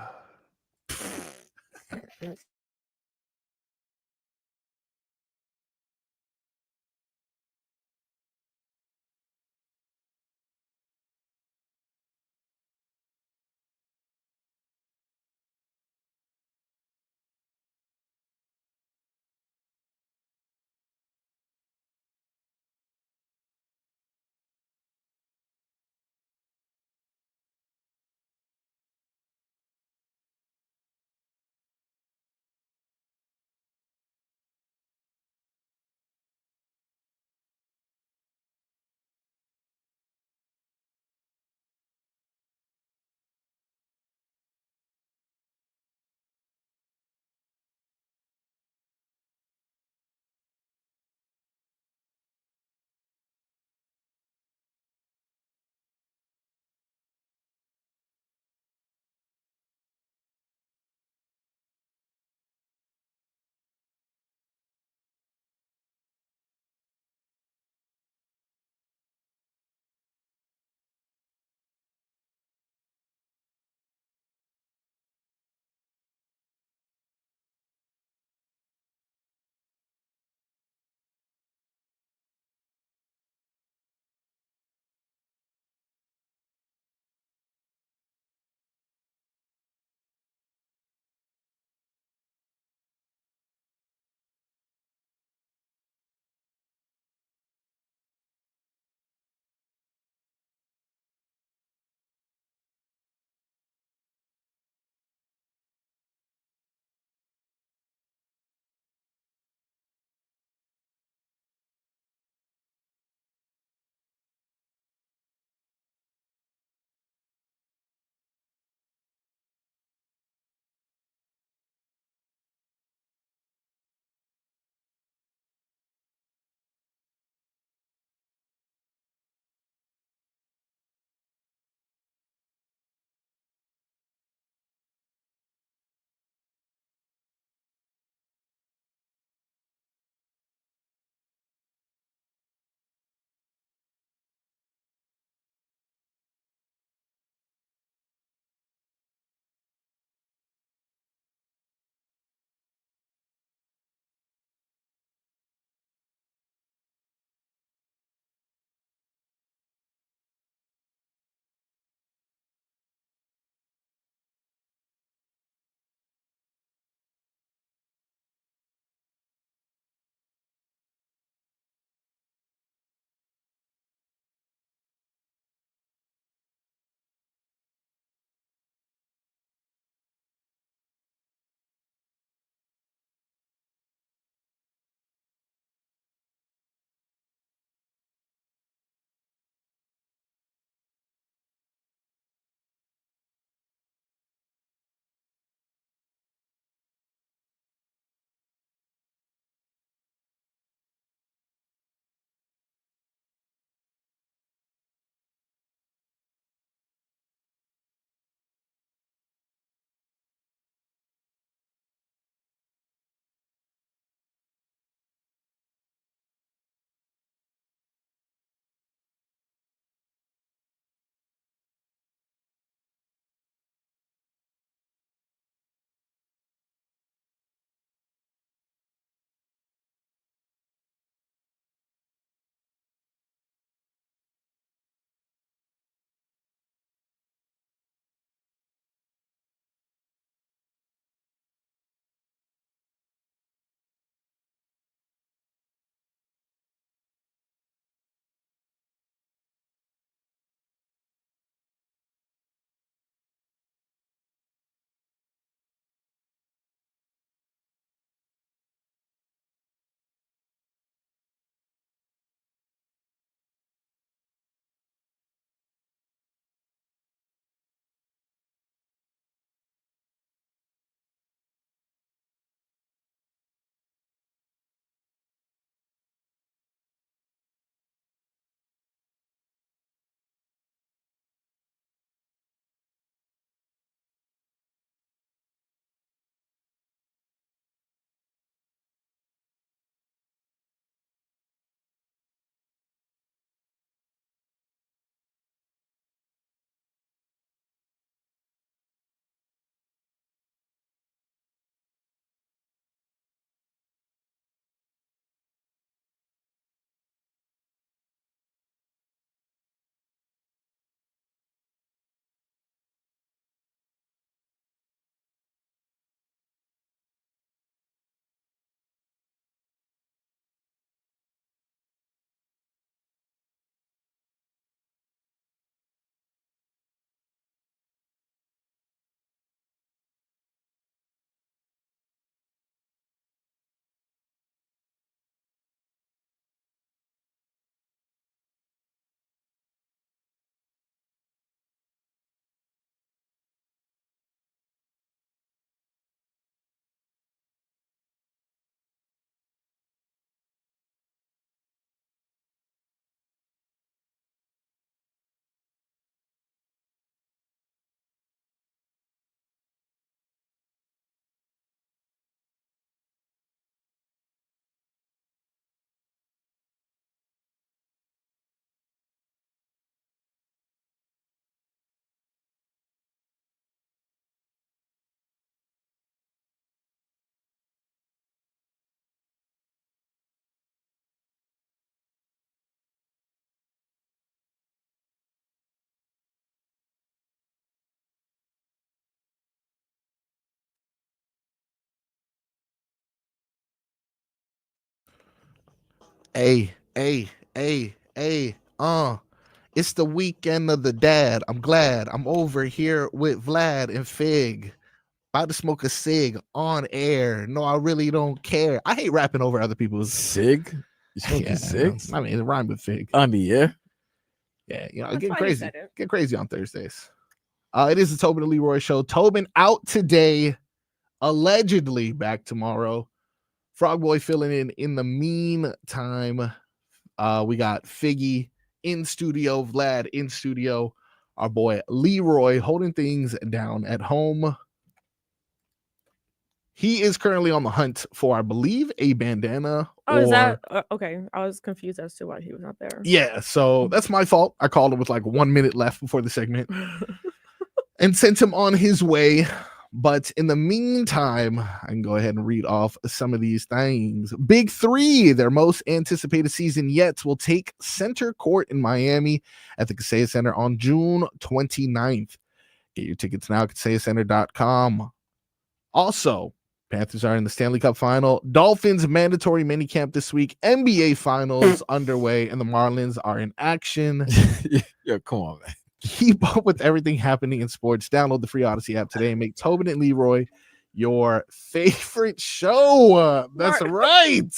Hey, it's the weekend of the dad. I'm glad I'm over here with Vlad and Fig. About to smoke a cig on air. No, I really don't care. I hate rapping over other people's. Sig? You smoking cigs? I mean, it rhymed with Fig. On the air? Yeah, you know, That's getting why you crazy. said it. Get crazy on Thursdays. It is the Tobin Leroy show. Tobin out today, allegedly back tomorrow. Frog Boy filling in the meantime. We got Figgy in studio, Vlad in studio, our boy Leroy holding things down at home. He is currently on the hunt for, I believe, a bandana. Oh, is that okay? I was confused as to why he was not there. Yeah, so that's my fault. I called him with like 1 minute left before the segment and sent him on his way. But in the meantime, I can go ahead and read off some of these things. Big Three, their most anticipated season yet, will take center court in Miami at the Kaseya Center on June 29th. Get your tickets now at kaseyacenter.com. Also, Panthers are in the Stanley Cup Final. Dolphins mandatory minicamp this week. NBA Finals underway, and the Marlins are in action. Yeah, come on, man. Keep up with everything happening in sports. Download the free Odyssey app today and make Tobin and Leroy your favorite show. That's right.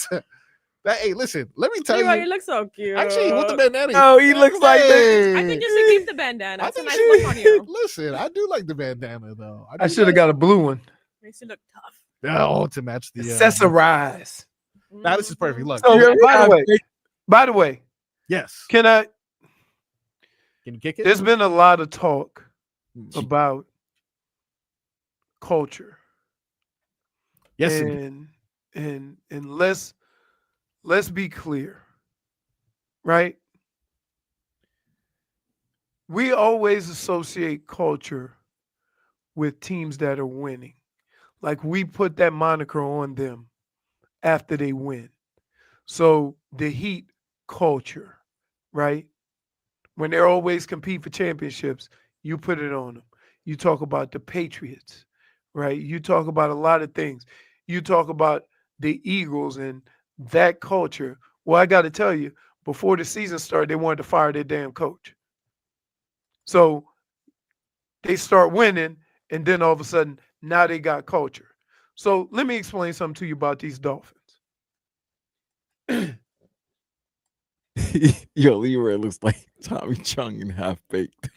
Hey, listen, let me tell Leroy, you. you look so cute. Actually, with the bandana. Oh, he looks like this. I think you should keep the bandana. I It's a think nice she- look on you. Listen, I do like the bandana, though. I should have got a blue one. Makes you look tough. Oh, to match the. Accessorize. Now, this is perfect. Look. So, Yeah, by the way, Yes. can you kick it? there's been a lot of talk about culture. Yes. indeed. And let's be clear, right? We always associate culture with teams that are winning. Like we put that moniker on them after they win. So the Heat culture, right? When they're always compete for championships, you put it on them. You talk about the Patriots, right? You talk about a lot of things. You talk about the Eagles and that culture. Well, I got to tell you, before the season started, they wanted to fire their damn coach. So they start winning, and then all of a sudden, now they got culture. So let me explain something to you about these Dolphins. Yo, Leroy looks like Tommy Chung in Half Baked.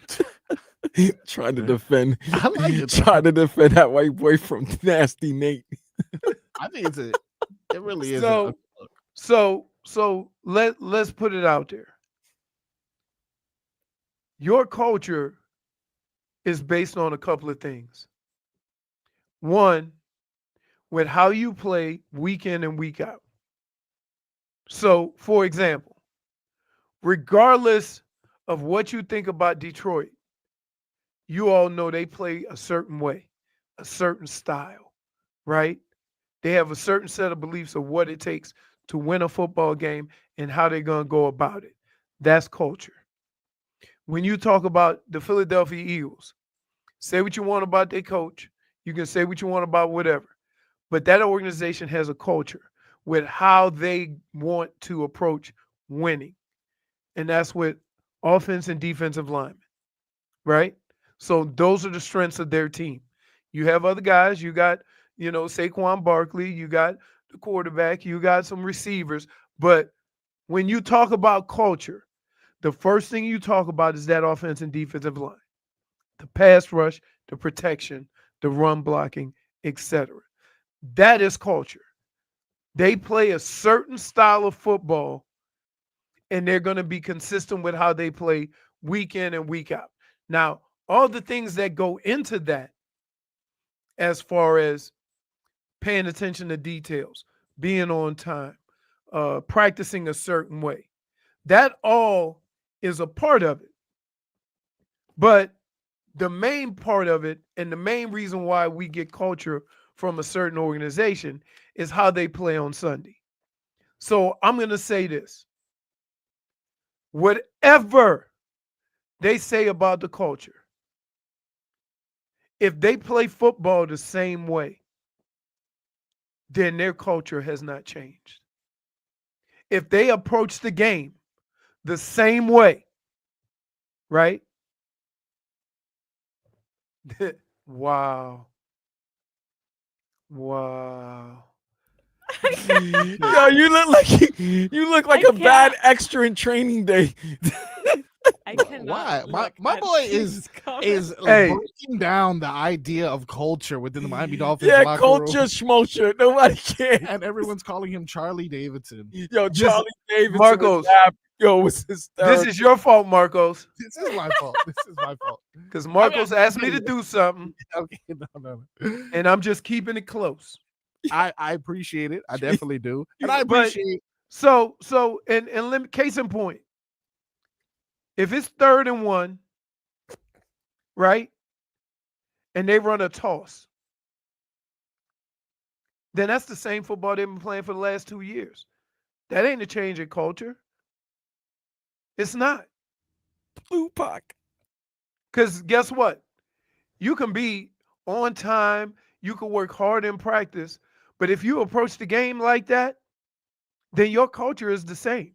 Trying to defend that white boy from Nasty Nate. I think it really is. So let's put it out there. Your culture is based on a couple of things. One, with how you play week in and week out. So, for example, regardless of what you think about Detroit, you all know they play a certain way, a certain style, right? They have a certain set of beliefs of what it takes to win a football game and how they're going to go about it. That's culture. When you talk about the Philadelphia Eagles, say what you want about their coach. You can say what you want about whatever. But that organization has a culture with how they want to approach winning. And that's with offense and defensive linemen, right? So those are the strengths of their team. You have other guys. You got, Saquon Barkley. You got the quarterback. You got some receivers. But when you talk about culture, the first thing you talk about is that offense and defensive line, the pass rush, the protection, the run blocking, etc. That is culture. They play a certain style of football, and they're going to be consistent with how they play week in and week out. Now, all the things that go into that, as far as paying attention to details, being on time, practicing a certain way, that all is a part of it. But the main part of it, and the main reason why we get culture from a certain organization, is how they play on Sunday. So I'm going to say this. Whatever they say about the culture, if they play football the same way, then their culture has not changed. if they approach the game the same way, right? Wow. Wow. Yo, you look like I a bad can't. extra in Training Day. I cannot. Why? Look My at boy these is comments. like Hey. breaking down the idea of culture within the Miami Dolphins Yeah, locker culture, room, schmulture. Nobody cares. and everyone's calling him Charlie Davidson. Yo, Charlie Davidson. Marcos. Was hysterical. This is your fault, Marcos. This is my fault. This is my fault. Because Marcos I asked me to do something, Okay, no. and I'm just keeping it close. I appreciate it. I definitely do, and I But- appreciate. So case in point, if it's 3rd and 1, right, and they run a toss, then that's the same football they've been playing for the last 2 years. That ain't a change in culture. It's not. Blue Puck. Because guess what? You can be on time, you can work hard in practice, but if you approach the game like that, then your culture is the same.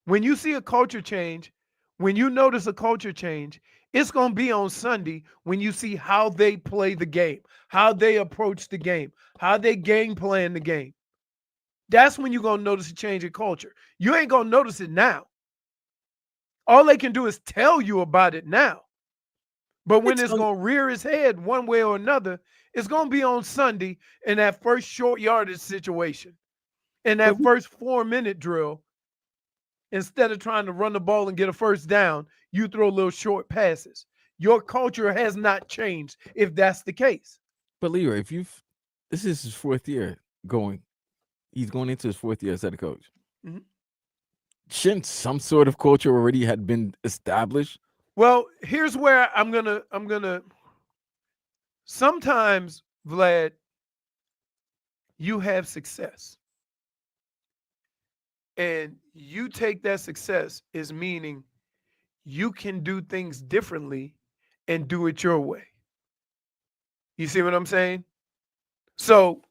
When you see a culture change, when you notice a culture change, it's going to be on Sunday when you see how they play the game, how they approach the game, how they game plan the game. That's when you're going to notice a change in culture. You ain't going to notice it now. All they can do is tell you about it now. But when it's going to rear its head one way or another, it's going to be on Sunday in that first short yardage situation. In that first 4-minute drill, instead of trying to run the ball and get a first down, you throw little short passes. Your culture has not changed if that's the case. But Leroy, this is his 4th year going. He's going into his 4th year as head coach. Mhm. Shouldn't some sort of culture already had been established? Well, here's where I'm gonna sometimes, Vlad, you have success. And you take that success as meaning you can do things differently and do it your way. You see what I'm saying? So,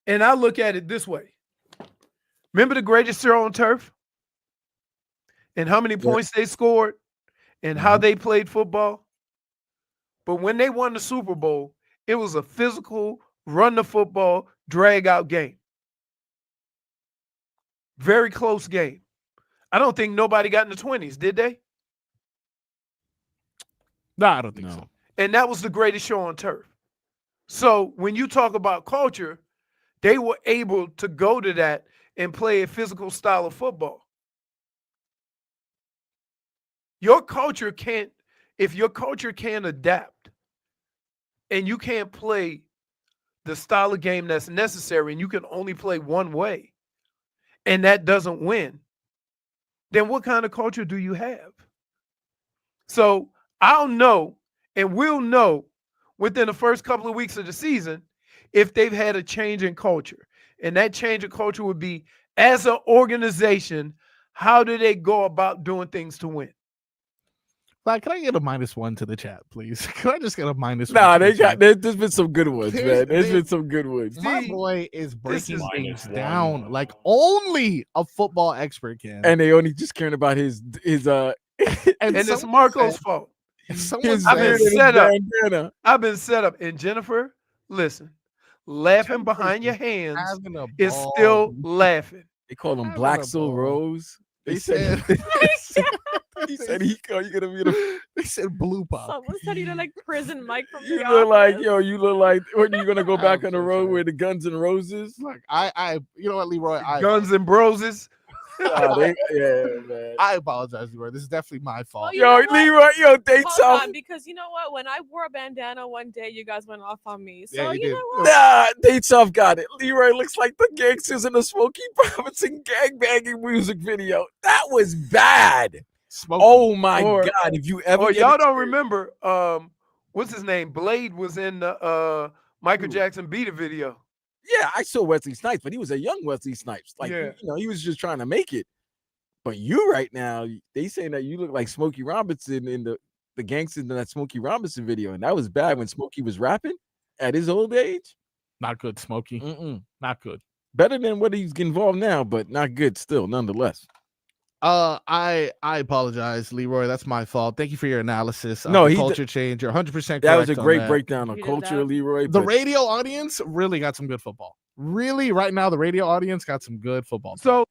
and I look at it this way. Remember the greatest show on turf? And how many points they scored and how they played football? But when they won the Super Bowl, it was a physical, run the football, drag out game. Very close game. I don't think nobody got in the 20s, did they? No, I don't think so. And that was the greatest show on turf. So when you talk about culture, they were able to go to that and play a physical style of football. Your culture can't, if your culture can't adapt and you can't play the style of game that's necessary and you can only play one way and that doesn't win, then what kind of culture do you have? So I'll know and we'll know within the first couple of weeks of the season if they've had a change in culture. And that change in culture would be, as an organization, how do they go about doing things to win? Vlad, can I get a -1 to the chat, please? Can I just get a -1? Nah, to the chat? there's been some good ones, man. There's been some good ones. My See, boy is breaking is things -1. down like only a football expert can. And they only just caring about his And it's someone Marco's said- fault. someone his I've been said- set up. bandana. I've been set up. And Jennifer, listen, laughing behind your hands having a is ball. still laughing. They call him Having Black a Soul ball. Rose. They said He said you're gonna be the. they said blue pop. Someone said you look like prison Mike from You the look like Office. you look like when you gonna go back I'm on the so road sorry. with the Guns and Roses. Look, I you know what, Leroy, Guns and Broses. Man. I apologize, Leroy. This is definitely my fault. you Yo, know what? Leroy, yo, dates Hold off. on, because you know what? When I wore a bandana one day, you guys went off on me. So Yeah, you you did. know what? Nah, dates off got it. Leroy looks like the gangsters in the Smokey Robinson gangbanging music video. That was bad. Smokey. Oh my Or- god! If you ever Or get y'all a don't chance- remember, what's his name? Blade was in the Michael Who? Jackson Beat It video. Yeah, I saw Wesley Snipes, but he was a young Wesley Snipes. Like, Yeah. you know, he was just trying to make it. But you right now, they saying that you look like Smokey Robinson in the gangsters in that Smokey Robinson video, and that was bad when Smokey was rapping at his old age. Not good, Smokey. Mm-mm. Not good. Better than what he's involved now, but not good still, nonetheless. I apologize, Leroy. That's my fault. Thank you for your analysis of No, the he culture change. You're 100% correct. That was a on great that. breakdown of He did culture, that. Leroy. The but radio audience really got some good football. Really, right now, the radio audience got some good football. So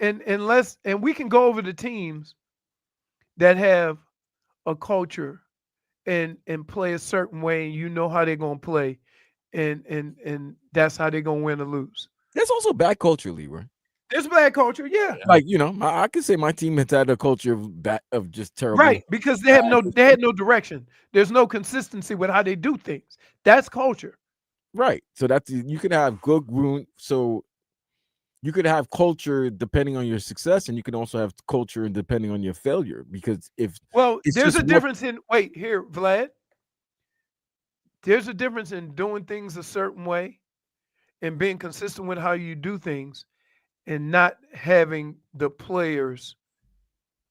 and we can go over the teams that have a culture and play a certain way, and you know how they're gonna play, and that's how they're gonna win or lose. that's also bad culture, Leroy. There's bad culture, yeah. Like, I could say my team has had a culture of just terrible. Right, because they had no direction. There's no consistency with how they do things. That's culture. Right. So you could have good room. So you could have culture depending on your success, and you can also have culture depending on your failure. Because there's a difference in Vlad. There's a difference in doing things a certain way and being consistent with how you do things and not having the players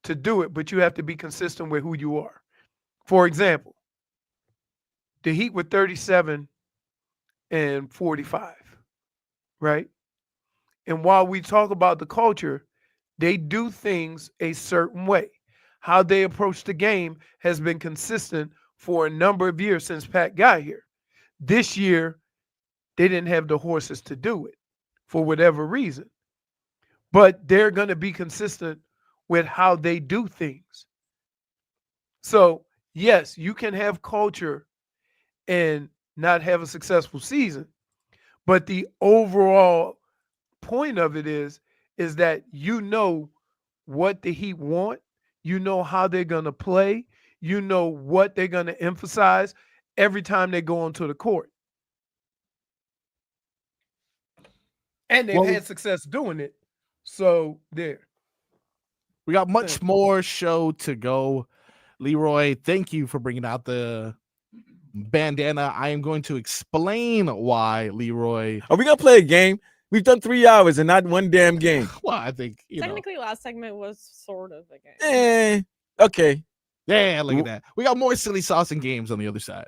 to do it, but you have to be consistent with who you are. For example, the Heat were 37 and 45, right? And while we talk about the culture, they do things a certain way. How they approach the game has been consistent for a number of years since Pat got here. This year, they didn't have the horses to do it for whatever reason. But they're going to be consistent with how they do things. So, yes, you can have culture and not have a successful season, but the overall point of it is that you know what the Heat want, you know how they're going to play, you know what they're going to emphasize every time they go onto the court. And they've had success doing it. So there. We got much more show to go. Leroy, thank you for bringing out the bandana. I am going to explain why, Leroy. Are we gonna play a game? We've done 3 hours and not one damn game. Well, I think Technically, last segment was sort of a game. Okay. Yeah, look at that. We got more silly sauce and games on the other side.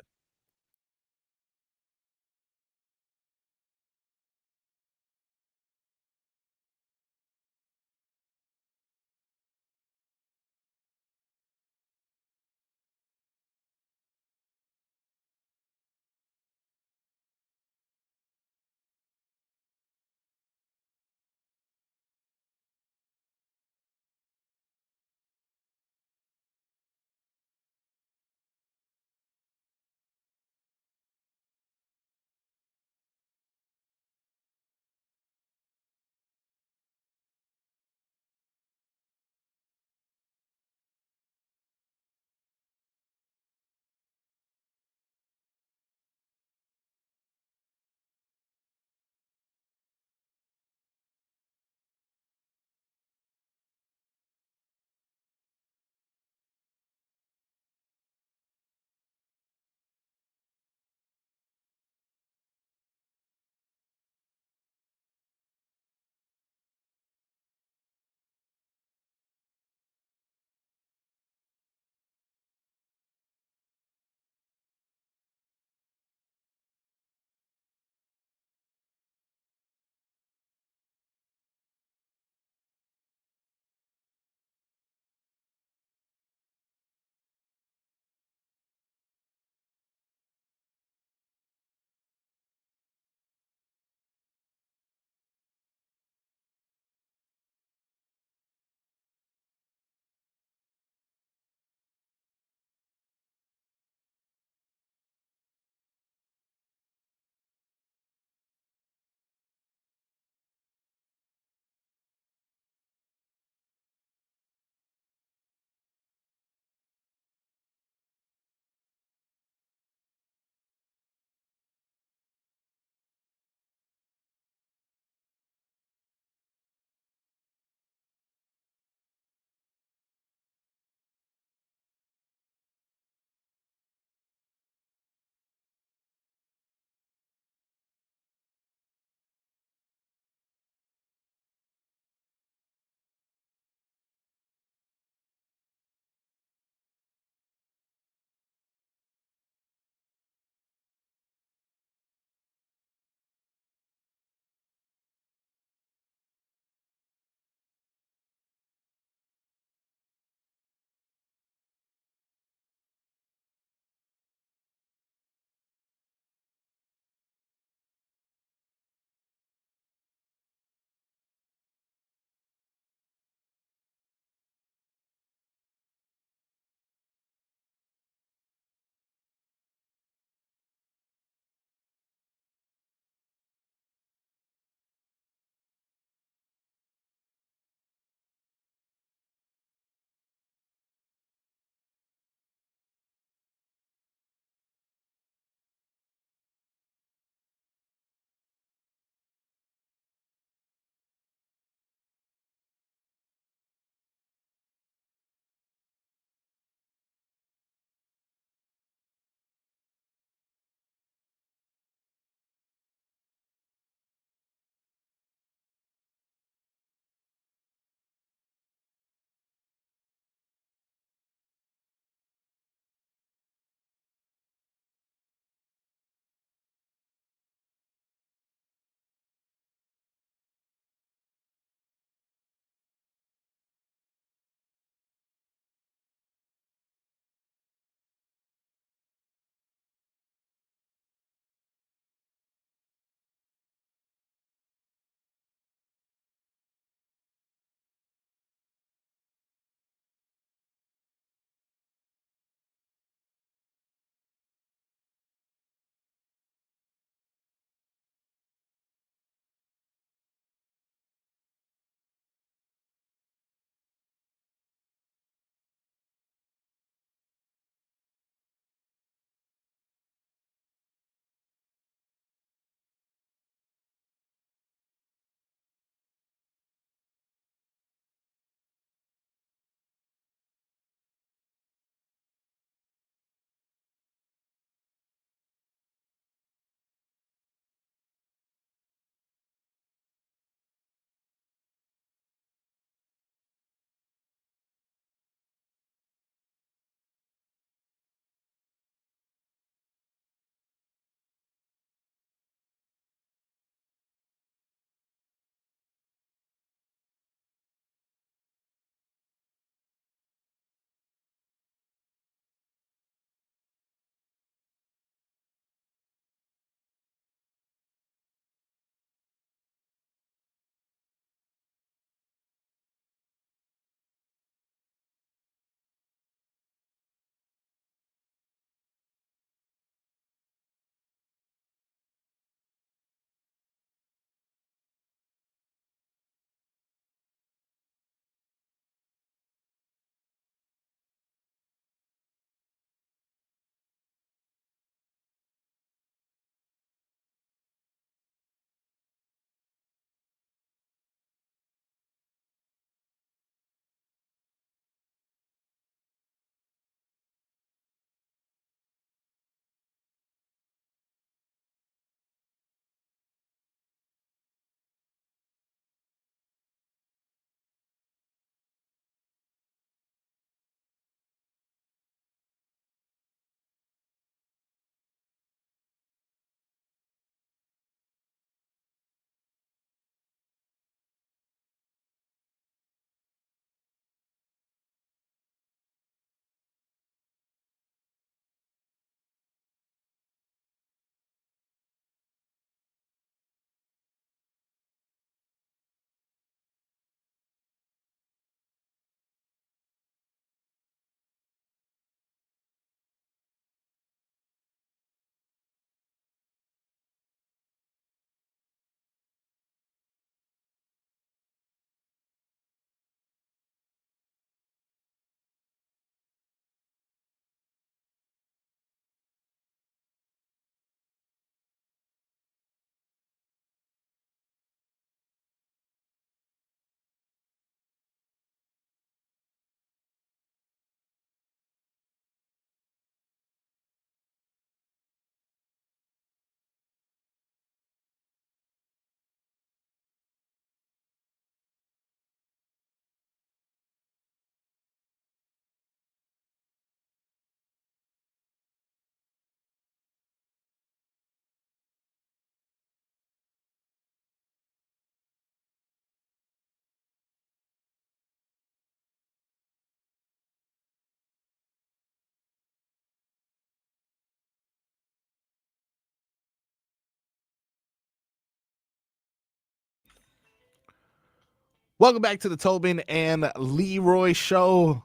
Welcome back to the Tobin and Leroy show.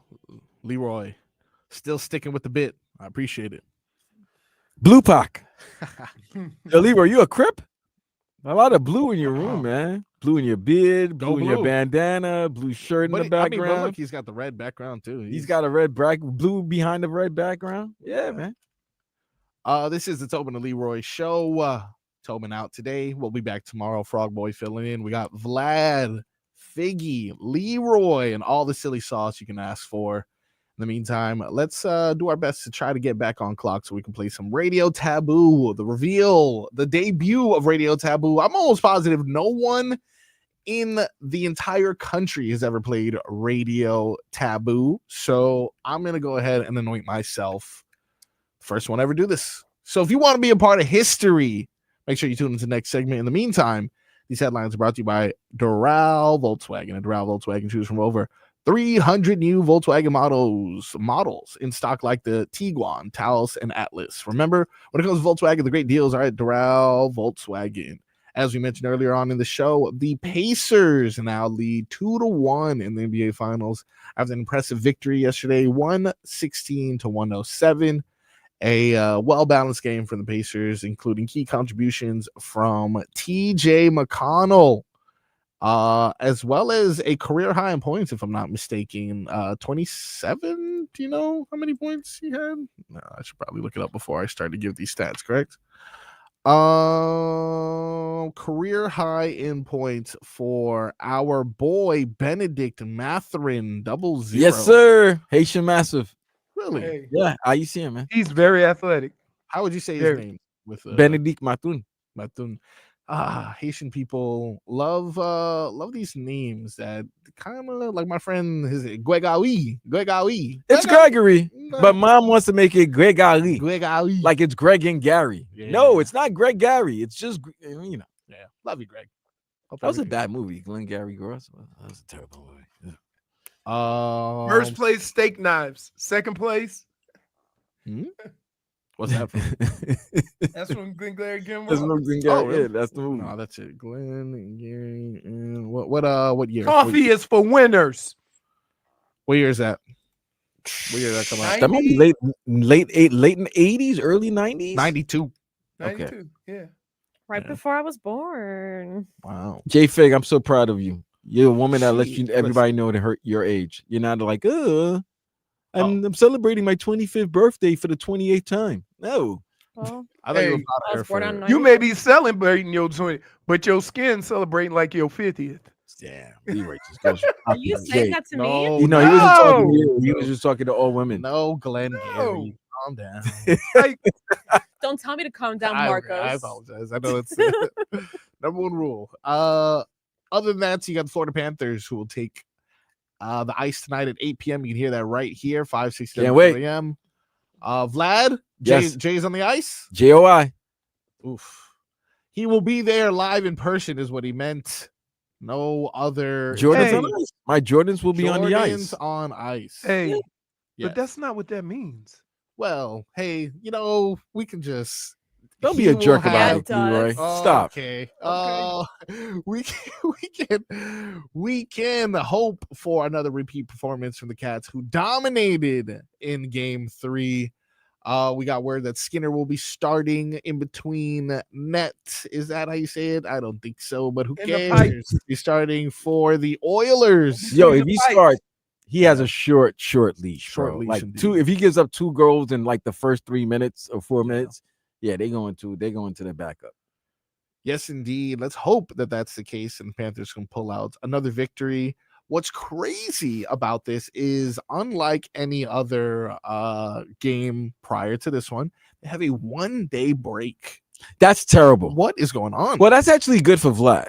Leroy, still sticking with the bit. I appreciate it. Blue Pac. Yo, Leroy, you a Crip? A lot of blue in your room, man. Blue in your beard, blue in your bandana, blue shirt in the background. But look, he's got the red background too. He's got a blue behind the red background. Yeah, man. This is the Tobin and Leroy show. Tobin out today. We'll be back tomorrow. Frog Boy filling in. We got Vlad, Figgy, Leroy, and all the silly sauce you can ask for. In the meantime, let's do our best to try to get back on clock so we can play some Radio Taboo, the reveal, the debut of Radio Taboo. I'm almost positive no one in the entire country has ever played Radio Taboo. So I'm going to go ahead and anoint myself first one ever do this. So if you want to be a part of history, make sure you tune into the next segment. In the meantime, these headlines are brought to you by Doral Volkswagen. And Doral Volkswagen choose from over 300 new Volkswagen models in stock like the Tiguan, Taos, and Atlas. Remember, when it comes to Volkswagen, the great deals are at Doral Volkswagen. As we mentioned earlier on in the show, the Pacers now lead 2-1 in the NBA Finals after an impressive victory yesterday, 116-107. A well-balanced game for the Pacers, including key contributions from TJ McConnell, as well as a career high in points, if I'm not mistaken. 27. Do you know how many points he had? No, I should probably look it up before I start to give these stats, correct? Career high in points for our boy Benedict Mathurin, 00. Yes, sir. Haitian Massive. Really? Hey, Yeah, how you see him, man? he's very athletic. How would you say his Very. name? With Benedict Matun. Matun. Haitian people love these names that kind of like my friend his Gregory. It's Gregory, No. but mom wants to make it Gregory. Gregory. Like it's Greg and Gary. Yeah. No, it's not Greg Gary. It's just, you know. Yeah, love you, Greg. Hope That was a everything- bad movie. Glenn Gary Gross. That was a terrible movie. First place, steak knives. Second place, What's that from? that's from Glengarry Gilmore. That's from Glenn Oh, Gary. really? Yeah, that's the movie. No, that's it. Glenn and Gary. And what year? Coffee is for winners. What year is that? What year did that come out? That might be late in the 80s, early 90s. 92. 92. Yeah. Right Yeah. before I was born. Wow. JFig, I'm so proud of you. You're a woman that lets Shit, everybody know to hurt your age. You're not like, I'm celebrating my 25th birthday for the 28th time. No. Well, I thought you were Hey, proud I of her was born for on You may be celebrating your 20, but your skin celebrating like your 50th. Damn, Leroy just goes are you saying that to me? No, You know, he wasn't talking to No. you. He was just talking to all women. no, Glenn No. Gary. Calm down. Like, Don't tell me to calm down, I Marcos. apologize. I know it's number one rule. Other than that, so you got the Florida Panthers who will take the ice tonight at 8 p.m. You can hear that right here, 5:67 Can't wait. a.m. Vlad, Yes. Jay's on the ice. JOI. Oof. He will be there live in person, is what he meant. No other Jordans Hey. on ice. My Jordans will be on the ice. Jordans on ice. hey, Yes. but that's not what that means. Well, hey, we can just Don't be he a will jerk about have- it, Leroy. does. Stop. Okay. We can hope for another repeat performance from the Cats, who dominated in Game 3. We got word that Skinner will be starting in between net. Is that how you say it? I don't think so, but who In the cares? He's starting for the Oilers. Yo, In if the he fight. starts, he has a short leash. Short Bro. leash Like indeed. if he gives up 2 goals in like the first 3 minutes or 4 minutes, they go into the backup. Yes, indeed. Let's hope that that's the case and the Panthers can pull out another victory. What's crazy about this is, unlike any other game prior to this one, they have a 1-day break. That's terrible. What is going on? Well, that's actually good for Vlad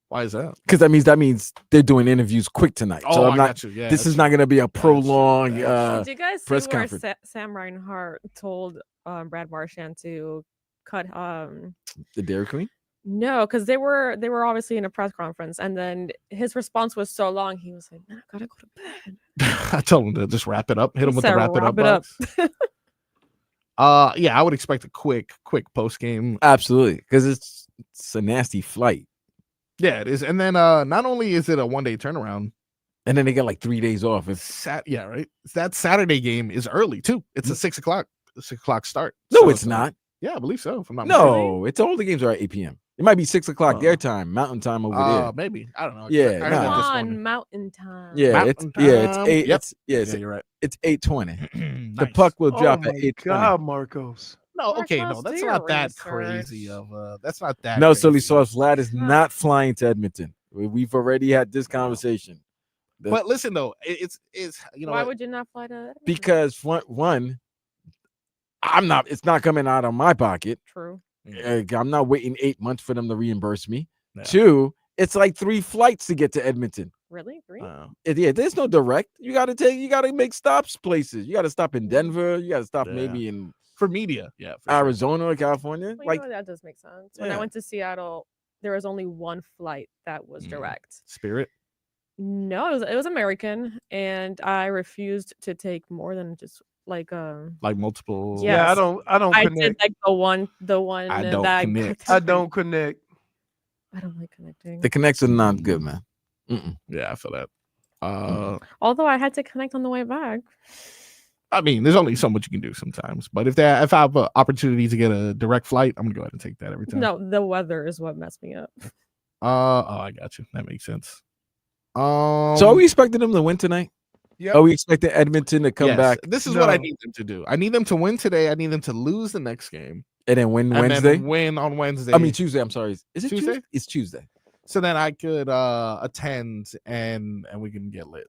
Why is that? because that means they're doing interviews quick tonight. So I'm not. got you. Yeah, This that's is not going to be a prolonged. That's Did you guys see press where conference. Sam Reinhart told Brad Marchand to cut The Dairy Queen. no, because they were obviously in a press conference, and then his response was so long. He was like, "Man, I gotta go to bed." I told him to just wrap it up. Hit him with the Said, wrap it up. "Wrap it box. Yeah, I would expect a quick post game. Absolutely, because it's a nasty flight. Yeah, it is. And then not only is it a 1 day turnaround, And then they get like 3 days off. yeah, right. That Saturday game is early too. It's a 6 o'clock start. No, So it's not. Yeah, I believe so. If I'm not mistaken. No, it's all the games are at 8 p.m. It might be 6 o'clock their Uh, time, mountain time over there. Maybe. I don't know. Yeah, I heard nah. that Come this on, morning. Mountain Time. Yeah, it's Mountain it's time. 8. Yep. It's You're right. it's 8:20. The Nice. puck will Oh drop my at 8:20. God, Marcos. No, okay, no, Marcos, that's do not your that research. crazy that's not that No, crazy. silly sauce. Vlad is not flying to Edmonton. We've already had this conversation. But listen though, it's you know Why what? would you not fly to Edmonton? Because one, it's not coming out of my pocket. True. I'm not waiting 8 months for them to reimburse me. Yeah. 2, it's like 3 flights to get to Edmonton. Really? 3? Yeah, there's no direct. You gotta make stops places. You gotta stop in Denver. You gotta stop maybe in for media. Yeah, for sure. Arizona or California. Well, Like that does make sense. When I Yeah. went to Seattle, there was only one flight that was direct. Spirit. No, it was American, and I refused to take more than just like Like multiple. Yeah. Yeah, Yes. I don't I connect. did like the one I don't that connect. I don't connect. I don't like connecting. the connects are not good, man. Yeah, I feel that. Although I had to connect on the way back. I mean, there's only so much you can do sometimes. But if I have an opportunity to get a direct flight, I'm gonna go ahead and take that every time. No, the weather is what messed me up. I got you. That makes sense. So are we expecting them to win tonight? Yep. Are we expecting Edmonton to come yes, back This is what I No. need them to do. I need them to win today. I need them to lose the next game. and then win And Wednesday? then win on Wednesday. I mean Tuesday. I'm sorry. Is it Tuesday? Tuesday? It's Tuesday. So then I could attend and we can get lit.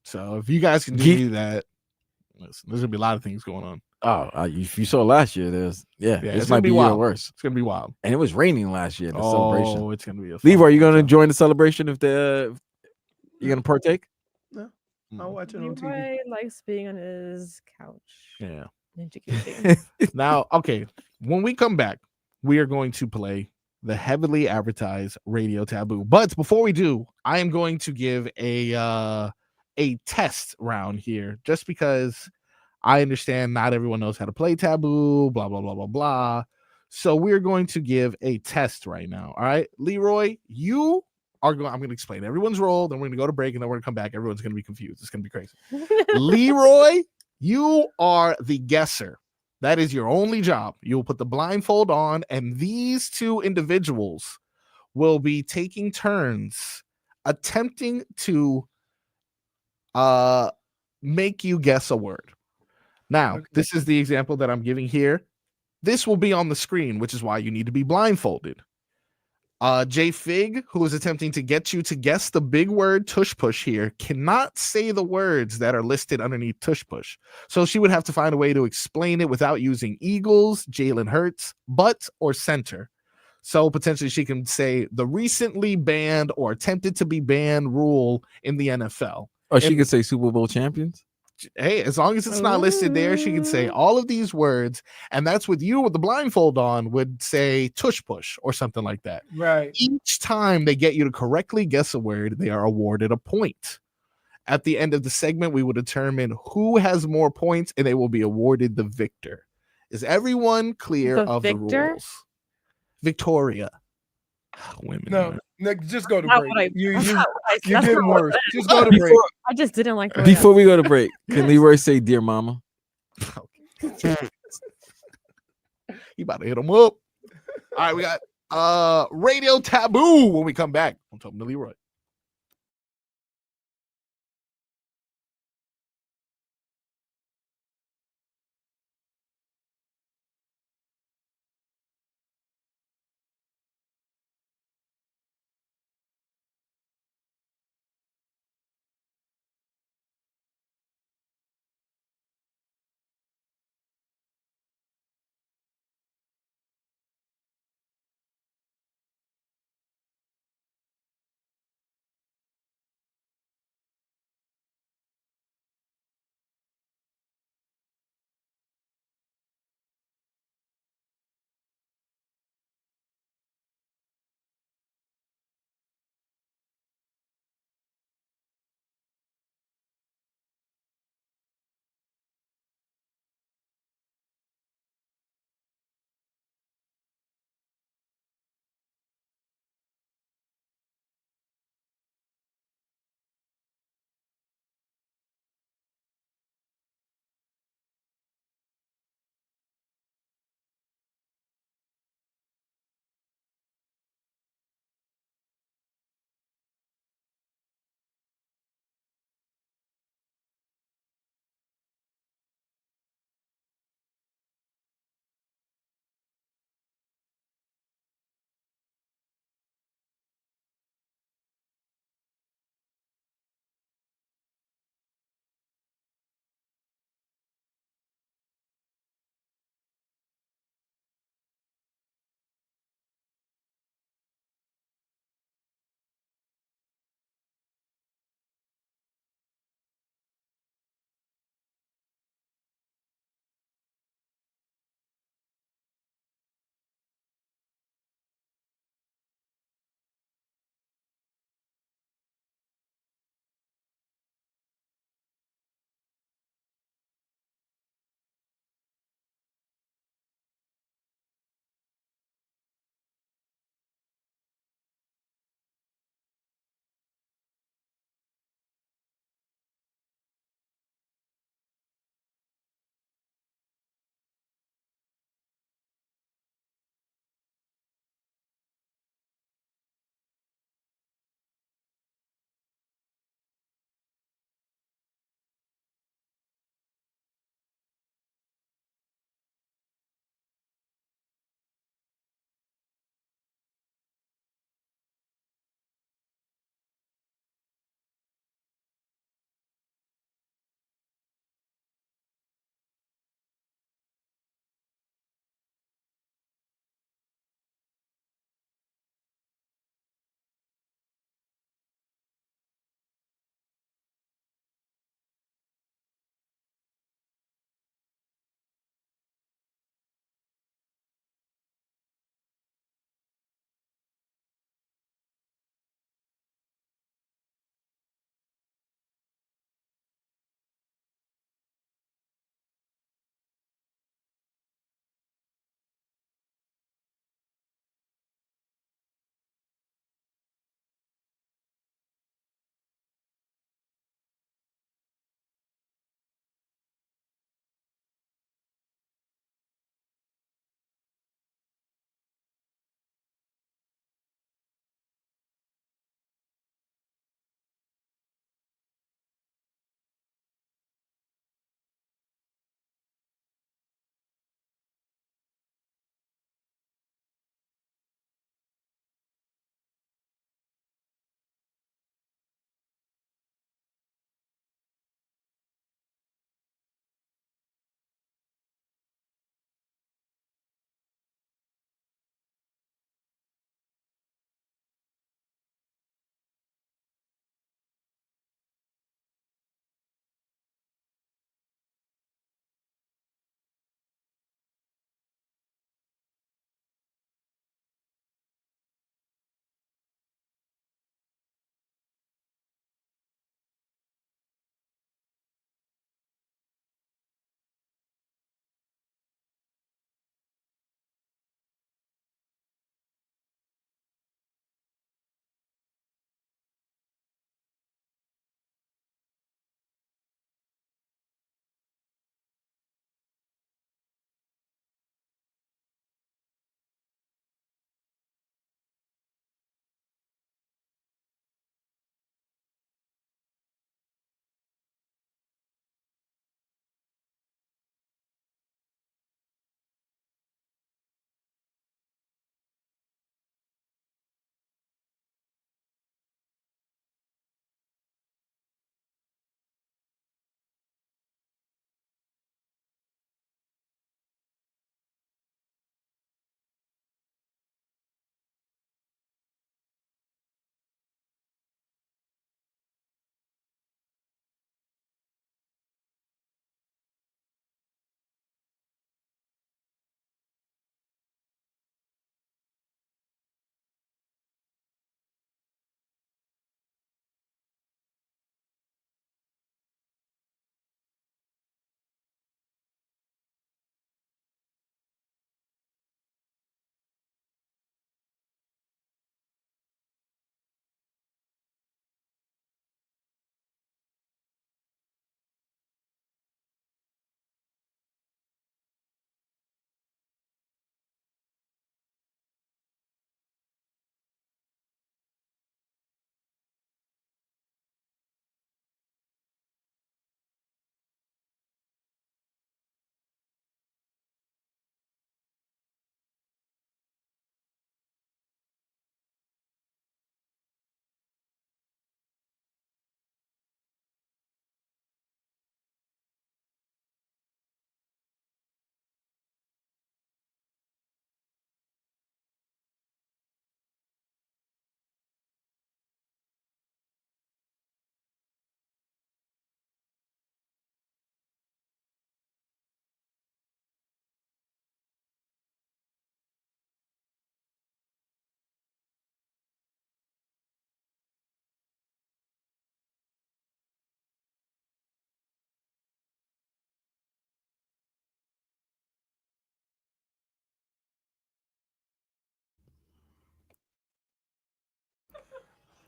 So if you guys can do that, listen, there's gonna be a lot of things going on. Oh, if you saw last year, it's this gonna might be be wild. even worse. It's gonna be wild. And it was raining last year. The celebration. Oh, it's gonna be a Leroy, are you gonna join? join the celebration if you're gonna partake? I'll watch it on TV. Leroy likes being on his couch. Yeah. Ninja cubing. Now, okay, when we come back, we are going to play the heavily advertised Radio Taboo. But before we do, I am going to give a test round here, just because I understand not everyone knows how to play Taboo, blah blah blah blah blah. So we're going to give a test right now. All right, Leroy, you are going. I'm going to explain everyone's role. Then we're going to go to break, and then we're going to come back. Everyone's going to be confused. It's going to be crazy. Leroy, you are the guesser. That is your only job. You'll put the blindfold on, and these two individuals will be taking turns attempting to make you guess a word. Now, this is the example that I'm giving here. This will be on the screen, which is why you need to be blindfolded. JFig, who is attempting to get you to guess the big word tush push here, cannot say the words that are listed underneath tush push. So she would have to find a way to explain it without using Eagles, Jalen Hurts, butt, or center. So potentially she can say the recently banned or attempted to be banned rule in the NFL. Or she could say Super Bowl champions. Hey, as long as it's not listed there, she can say all of these words, and that's with you with the blindfold on would say tush push or something like that. Right. Each time they get you to correctly guess a word, they are awarded a point. At the end of the segment, we will determine who has more points, and they will be awarded the victor. Is everyone clear The of victor? the rules? Victoria. Women. No, man. no, just go to Not break. what I- You're that's not what I- getting that's not what worse. I- Just go to break. I just didn't like the way Before we go to break, can Leroy say "Dear Mama"? You about to hit him up. All right, we got Radio Taboo when we come back. I'm talking to Leroy.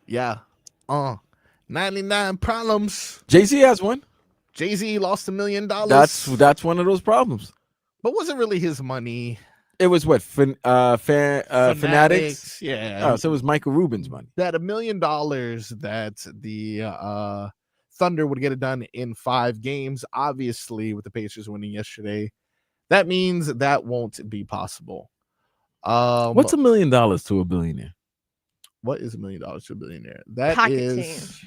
Yeah. 99 problems. Jay-Z has one. Jay-Z lost $1 million. That's one of those problems. But wasn't really his money. It was what Fanatics. Yeah. Oh, so it was Michael Rubin's money. That $1 million that the Thunder would get it done in 5 games. Obviously, with the Pacers winning yesterday, that means that won't be possible. What's $1 million to a billionaire? What is $1 million to a billionaire? That Pocket is change.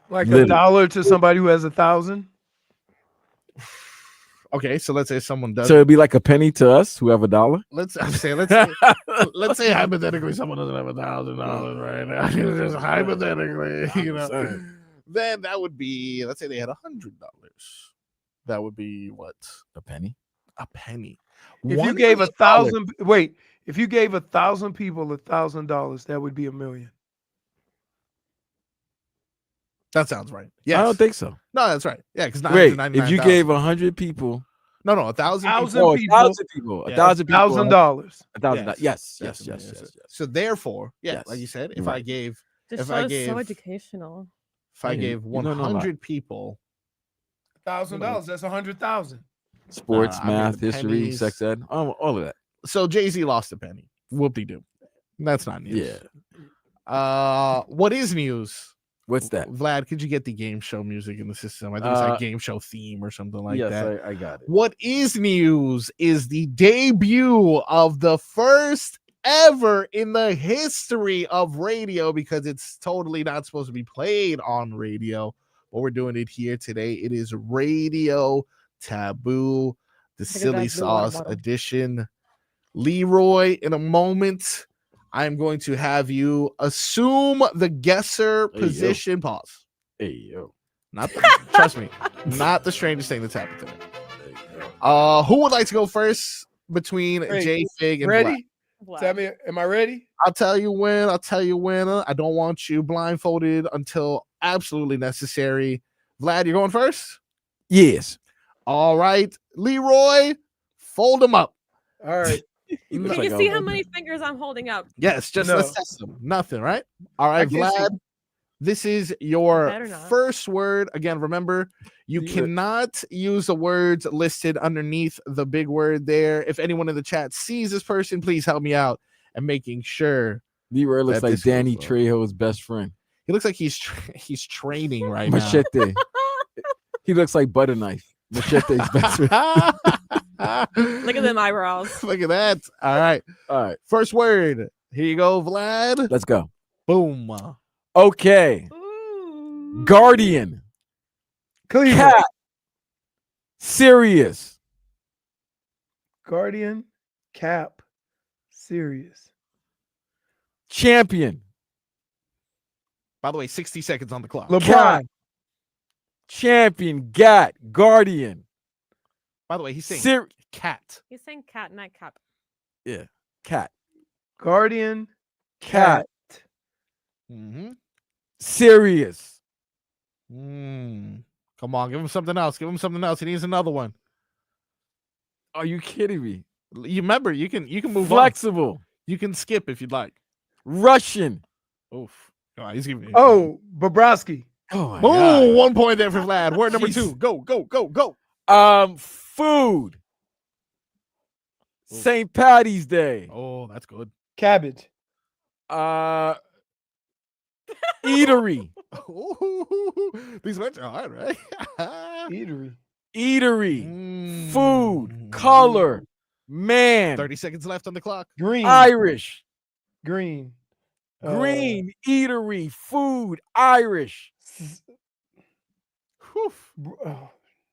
Like Literally. $1 to somebody who has 1,000. okay. So let's say someone does. So it'd be like a penny to us who have $1. let's say hypothetically someone doesn't have $1,000 right now. Just hypothetically, then that would be, let's say they had $100. That would be what? A penny. A penny. If $1 you gave million. 1,000, wait. If you gave 1,000 people $1,000, that would be $1 million. That sounds right. Yeah, I don't think so. No, that's right. Yeah, because Wait, if you gave 100 people, no, 1,000 1,000 people. people. 1,000 people, Yeah. 1,000 people, $1,000. $1,000. Yes. So therefore, yeah, Yes. like you said, if Right. I gave, This If show I is so gave- educational. if I Yeah, gave you don't know a lot. 100 people, $1,000. That's 100,000. Sports, I mean, math, the history, pennies. sex ed, all of that. so Jay-Z lost a penny. Whoop-de-doo. That's not news. Yeah. What is news? What's that? Vlad, could you get the game show music in the system? I think it's like Uh, game show theme or something like yes, that. I got it. What is news is the debut of the first ever in the history of radio, because it's totally not supposed to be played on radio, but we're doing it here today. It is Radio Taboo, the Look at silly that blue water sauce bottle. edition. Leroy, in a moment, I'm going to have you assume the guesser Hey, yo. position. Pause. Hey, yo. Not trust me, not the strangest thing that's happened today. Who would like to go first between Hey, JFig and Vlad? Ready? Vlad. Tell me, am I ready? I'll tell you when. I don't want you blindfolded until absolutely necessary. Vlad, you're going first? Yes. All right. Leroy, fold them up. All right. He looks Can like you a- see how many fingers I'm holding up? Yes, just No. assess them. Nothing, right? All right, can't see. Vlad. This is your Better not. first word. Again, remember, you Yeah. cannot use the words listed underneath the big word there. If anyone in the chat sees this person, please help me out and making sure. Leroy looks That like this goes Danny well. Trejo's best friend. He looks like he's training right now. Machete. He looks like Butter Knife. Machete's best friend. Look at them eyebrows. Look at that. All right. All right, First word. Here you go, Vlad. let's go. Boom. Okay. Ooh. Guardian. Cleveland. Cat. Sirius. Guardian. Cap. Sirius. Champion. By the way, 60 seconds on the clock. LeBron. Cat. Champion. Gat. Guardian. By the way, he's saying Sir. cat. He's saying cat, not cap. Cat. Guardian. Cat. Mm-hmm. Sirius. Come on, give him something else. Give him something else. He needs another one. Are you kidding me? You remember, you can move Flexible. on. You can skip if you'd like. Russian. Oof. All right, he's giving me. Oh, Bobrovsky. Oh my Boom! 1 point there for Vlad. Word number Jeez. 2. Go, go, go, go. Food. Ooh. St. Patty's Day. Oh, that's good. Cabbage. Eatery. Ooh, these words are hard, right? Eatery. Eatery. Food. Color. Man. 30 seconds left on the clock. Green. Irish. Green. Green. Eatery. Food. Irish. Whew.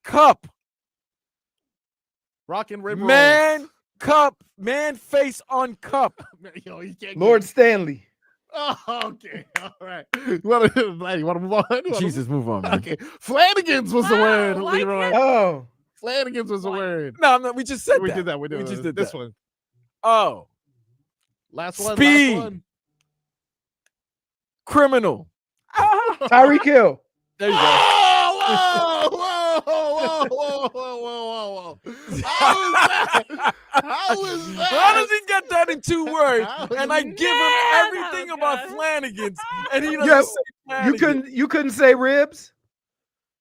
Cup. Rock and rib Man. Cup. Man face on cup. rolls. Yo, you can't Lord Stanley. Oh, okay. All right. You want to move on? You wanna Jesus, move on, man. Okay. Flanagan's was the Wow, word, like Leroy. it. Oh. Flanagan's was the What? word. No, we just said We that. did that. We just did this that. one. Oh. Last one. Speed. Last one. Criminal. Tyreek Hill. There you go. Oh, whoa, whoa, whoa, whoa, whoa, whoa, whoa, whoa. How is that? How does he get that in 2 words? How And I is give him that? everything That about was good. Flanagans, and he doesn't Yeah, say Flanagans. You couldn't say ribs.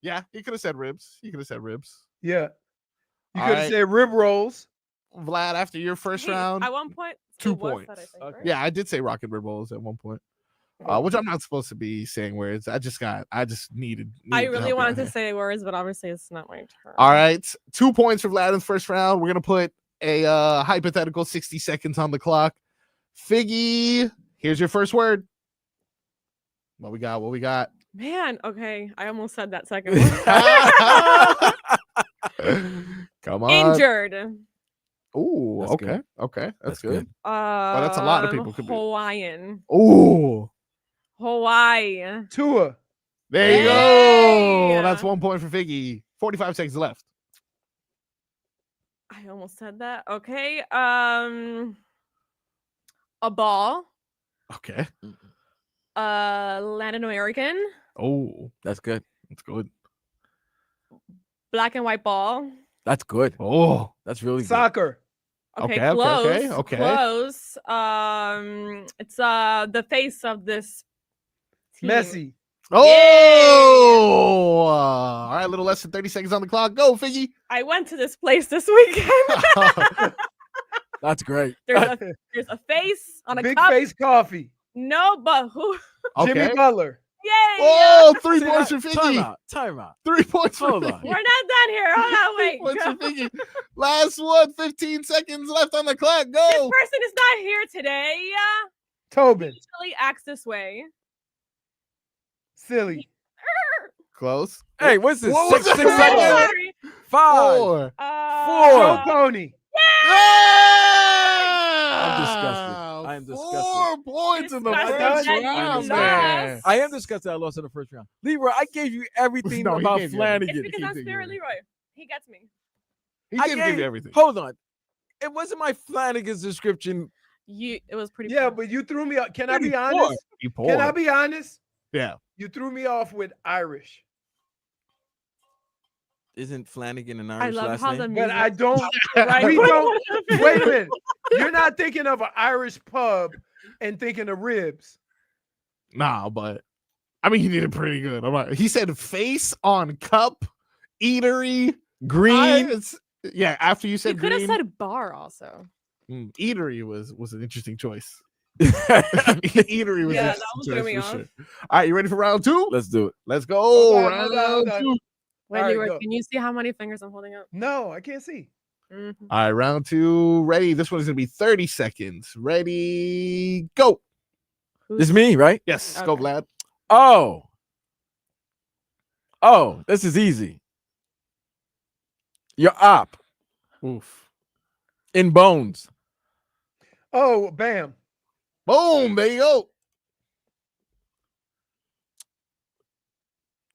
Yeah, you could have said ribs. You could have said ribs. Yeah, you All could have right. said rib rolls. Vlad, after your first Hey, round, at one point, 2 it was points. that, I think, Okay. right? Yeah, I did say rocket rib rolls at one point. Which I'm not supposed to be saying words. I just needed. I needed really help wanted out to here. say words, but obviously it's not my turn. All right, 2 points for Vlad in the first round. We're gonna put a hypothetical 60 seconds on the clock. Figgy, here's your first word. What we got? What we got? Man, okay. I almost said that second one. Come on. Injured. Ooh, That's okay. good. Okay. That's good. That's a lot of people could be. Hawaiian. Ooh. Hawaii. Tua. There you go. Hey! That's 1 point for Figgy. 45 seconds left. I almost said that. Okay. A ball. Okay. Latin American. Oh, That's good. that's good. Black and white ball. That's good. Oh, That's really good. Soccer. Okay, Okay, okay, close. okay, okay. Close. It's the face of this team. Messi. Oh, all right. A little less than 30 seconds on the clock. Go, Figgy. I went to this place this weekend. That's great. there's a face on a Big cup. face coffee. No, but who? Okay. Jimmy Butler. Yay! Oh, 3 See points for that? Figgy. Time out. 3 points for Hold on. Figgy. We're not done here. Hold on, 3 wait. points for Go. Figgy. Last one. 15 seconds left on the clock. This Go. person is not here today. Tobin. Usually acts this way. Silly. Close. Hey, what's this? What was Six that? seconds? Sorry. 5. 4. Joe Tony. I'm disgusted. I am disgusted. 4 points in the Disgusted first that you round, lost. man. I am disgusted I lost in the first round. Leroy, I gave you everything No, he about gave you Flanagan. It's because I'm Keep Spirit thinking. Leroy. He gets me. He I did gave- give you everything. Hold on. It wasn't my Flanagan's description. It was pretty. Yeah, poor. but you threw me off. Can I Pretty be poor. honest? He Can I poured. be honest? Yeah. You threw me off with Irish. Isn't Flanagan an I Irish love last how name? the But music. I don't. Right. We don't. Wait a minute. You're not thinking of an Irish pub and thinking of ribs. Nah, but I mean, he did it pretty good. He said face on cup, eatery, Green. Yeah, after you You said could have green, said bar also. eatery was an interesting choice. Eatery was Yeah, an that one interesting threw me choice off. for sure. All right, you ready for round 2? Let's do it. Let's go. Hold on, round hold on. 2. Wait, All right, Leroy, go. can you see how many fingers I'm holding up? No, I can't see. Mhm. All right, round 2. Ready? This one is gonna be 30 seconds. Ready? Go. It's me, right? Yes, go, Okay. Vlad. Oh, this is easy. Your op Oof. in bones. Oh, bam. Boom. There you go.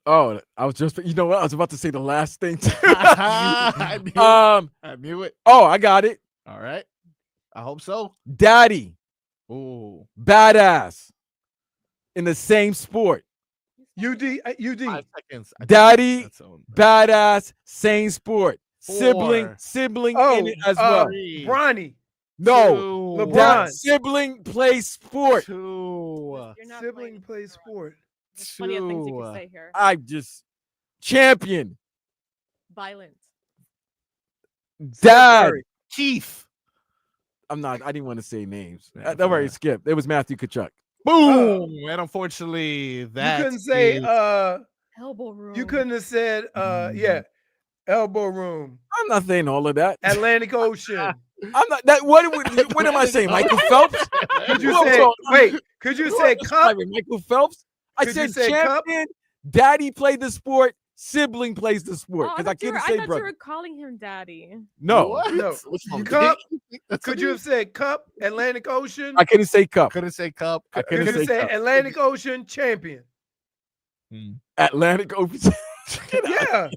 Oh, I was just, you know what? I was about to say the last thing. I knew it. I got it. All right. I hope so. Daddy, Ooh. badass in the same sport. UD. 5 seconds. I think Daddy, that's on. badass, same sport. 4. Sibling Oh, in it as well. 3. Bronny. No, 2. LeBron. that sibling plays sport. 2. You're not Sibling playing plays for sport. There's plenty of things you 2. can say here. I just champion, Violent. dad. Curry. Keith. I didn't want to say names. Yeah, Don't worry, yeah. skip. It was Matthew Kachuk. Boom. And unfortunately, that You couldn't say Elbow room. you couldn't have said yeah, elbow room, I'm not saying all of that. Atlantic Ocean. I'm not that. What am I saying? Michael Phelps? Could you Whoa, say whoa, wait, could you say cup? Michael Phelps? I Could you said say cup? champion. Daddy played the sport. Sibling plays the sport. Oh, I Because I thought you couldn't were- say I thought you brother. were calling him daddy. No, What? No. What's wrong with Cup? you? That's Could what you it have said cup, Atlantic Ocean? I couldn't say cup. couldn't say cup. I Could couldn't you say say cup. Atlantic Ocean champion? Atlantic Ocean. Yeah,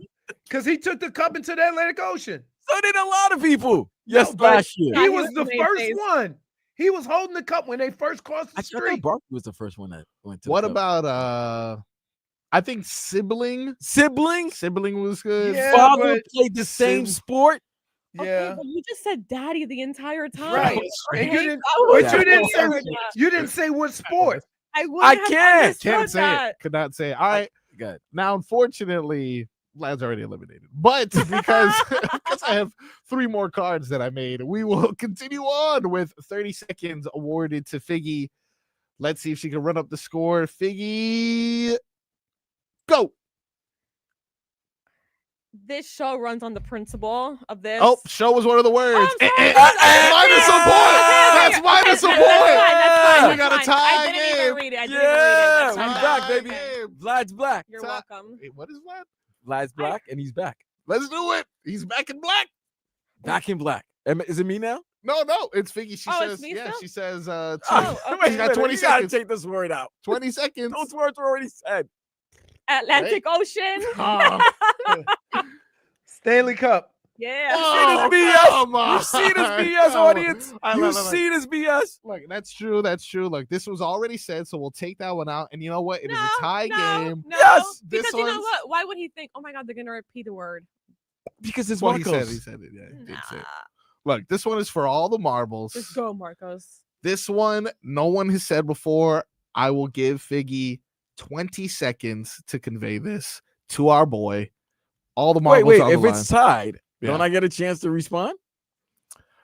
because he took the cup into the Atlantic Ocean. So did a lot of people. Yes, No, but last year. Yeah, He he was was the the main first face. one. He was holding the cup when they first crossed the I thought street. Barkley was the first one that went to. What the cup. about I think sibling. siblings? Sibling was good. Yeah, Father but played the same Sim- sport. Yeah. Okay, but you just said daddy the entire time. Right. Okay, And you didn't, I but wouldn't you have didn't say understood that. you didn't say what sport. I wouldn't have can't. understood Can't say that. it. Could not say it. All right. Good. Now, unfortunately, Vlad's already eliminated. But because I have 3 more cards that I made, we will continue on with 30 seconds awarded to Figgy. Let's see if she can run up the score. Figgy, go. This show runs on the principle of this. Oh, show was one of the words. I'm sorry. Minus a point. That's minus a That's point. fine. We got a That's fine. tie I didn't even game. read it. I didn't Yeah, even read it. That's we fine. back, baby. Game. Vlad's black. You're Tie- welcome. Wait, what is Vlad? Vlad's black, and he's back. Let's do it. He's back in black. Back in black. Is it me now? No, it's Figgy. She Oh, says, it's me yeah, still? she says, Oh, wait okay. You got 20 you gotta seconds. take this word out. 20 seconds. Those words were already said. Atlantic Ocean. Oh, Stanley Cup. Yeah. oh, BS. come on. You see this BS, audience? I You love it. see this BS? Look, that's true. That's true. Look, this was already said, so we'll take that one out. And you know what? It is a tie game. No, Yes, this because you know one's- what? Why would he think, oh my God, they're going to repeat the word? Because it's Well, Marcos. he said it. Yeah, he did say it. Nah. Look, this one is for all the marbles. Just go, Marcos. This one, no one has said before. I will give Figgy 20 seconds to convey this to our boy. All the marbles Wait, on if the it's line. tied, Yeah. don't I get a chance to respond?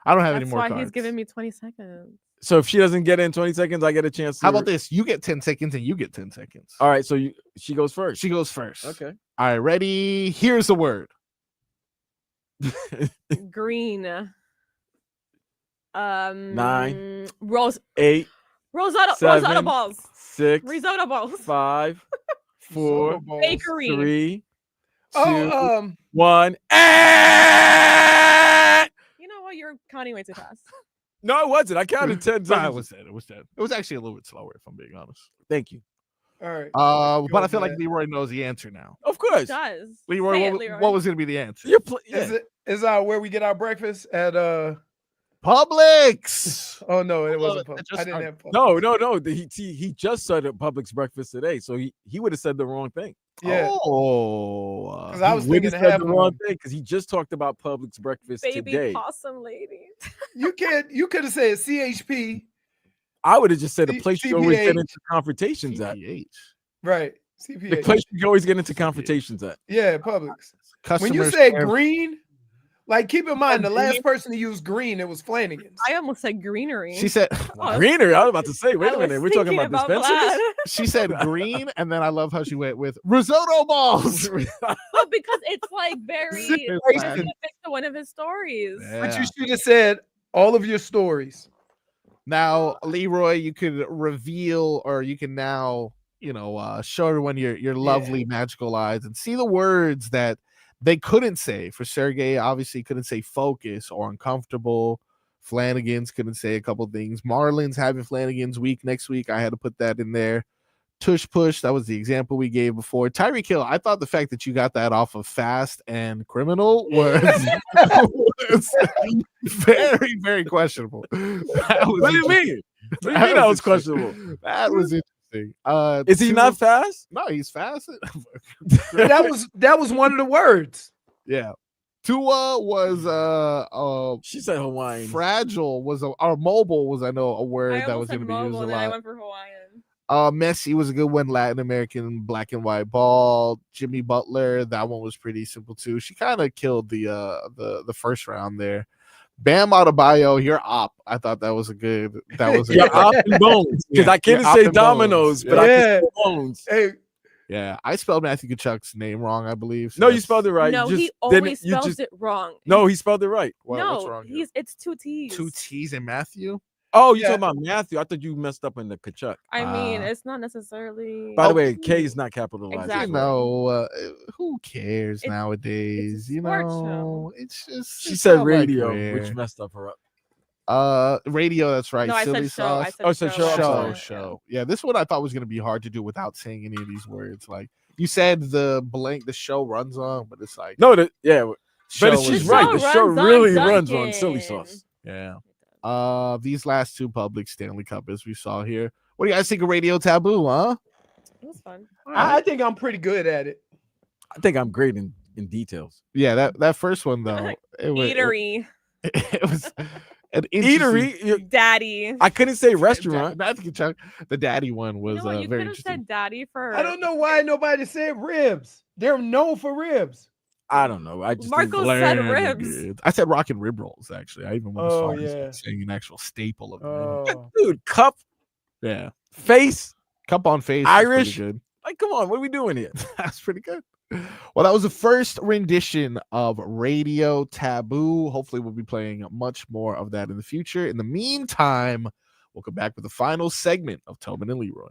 I don't have That's any more why cards. he's giving me 20 seconds. So if she doesn't get it in 20 seconds, I get a chance to. How about this? You get 10 seconds and you get 10 seconds. All right, so she goes first. She goes first. Okay. All right, ready? Here's the word. Green. 9, Rose 8, Rosetta 7, balls. 6, Risotto balls. 5, 4, Bakery. 3, 2, Oh, 1. You know what? You're counting way too fast. No, it wasn't. I counted 10 Nah, times. it was 10. It was 10. It was actually a little bit slower, if I'm being honest. Thank you. all right. But I feel like Vlad. Leroy knows the answer now. Of It course. does. Leroy, Say what, it, Leroy. what was going to be the answer? You're Is where we get our breakfast at Publix. Oh no, it Well, wasn't. it Publix. just I didn't started. have Publix. No. He just started Publix breakfast today, so he would have said the wrong thing. Yeah. Oh. 'Cause I was He would've thinking to said have the one. wrong thing because he just talked about Publix breakfast Baby today. possum lady. You could have said CHP, I would have just said the place you always get CPH. into confrontations at. CPH. right? The CPA. place you always get into confrontations at. Yeah, Publix. When you Customer said care- green, like keep in mind the green? last person to use green, it was Flanagan's. I almost said greenery. She said Oh, Greener. I was about to say, wait I a was minute. We're talking thinking about dispensers? Vlad. she said green, and then I love how she went with risotto balls. Well, because it's like very It's specific to one of his stories. But Yeah. you should have said all of your stories. Now, Leroy, you could reveal, or you can now, show everyone your lovely magical eyes and see the words that they couldn't say. For Sergey, obviously couldn't say focus or uncomfortable. Flanagan's couldn't say a couple things. Marlins having Flanagan's week next week. I had to put that in there. Tush push, that was the example we gave before. Tyreek Hill, I thought the fact that you got that off of Fast and Criminal was very, very questionable. What do you mean? What do you mean that was questionable? That was interesting. Is he Tua- not fast? No, he's fast. That was one of the words. Yeah. Tua was She said Hawaiian. fragile was or mobile was, I know, a word I that was almost going said to be used mobile, a and then I lot. went for Hawaiian. Messi was a good one. Latin American black and white ball. Jimmy Butler, that one was pretty simple too. She kind of killed the first round there. Bam Adebayo, you're op. I thought that was a good. That was a Yeah, good- op and bones. Because Yeah, I can't yeah, op say and dominoes, bones. but I Yeah. can say bones. Hey, yeah. I spelled Matthew Kachuk's name wrong, I believe. so No, you that's- spelled it right. No, you he just always didn't- you spells just- it wrong. No, he spelled it right. What- no, what's wrong here? it's two T's. 2 T's in Matthew. Oh, you Yeah. talking about Matthew? I thought you messed up in the Kachuk. I mean, Ah. it's not necessarily. By the Oh, way, K is not capitalized. Exactly. You know, who cares It's- nowadays? it's a You sports know, show. it's just. She it's said not my radio, career. which messed up her up. Radio. That's right. No, I Silly said show. I sauce. said Oh, so show, I'm show, sorry. show. Yeah, this one I thought was gonna be hard to do without saying any of these words. Like you said, the show runs on, but it's like No, yeah, show but she's is- right. show The show runs on really runs on silly Dunkin'. sauce. Yeah. These last two public Stanley Cup, as we saw here. What do you guys think of Radio Taboo? Huh? It was fun. I think I'm pretty good at it. I think I'm great in details. Yeah, that first one though, Eatery. It was an interesting. Eatery. Daddy. I couldn't say restaurant. The daddy one You was know what? You very could have interesting. said daddy for I don't know why nobody said ribs. They're known for ribs. I don't know. I just think Marcos said Bland ribs. good. I said rock and rib rolls. Actually, I even went as Oh, far as yeah. saying an actual staple of the Oh, dude, cup, yeah. face, Cup on face, Irish. is pretty good. like, come on, what are we doing here? That's pretty good. Well, that was the first rendition of Radio Taboo. Hopefully, we'll be playing much more of that in the future. In the meantime, we'll come back with the final segment of Tobin and Leroy.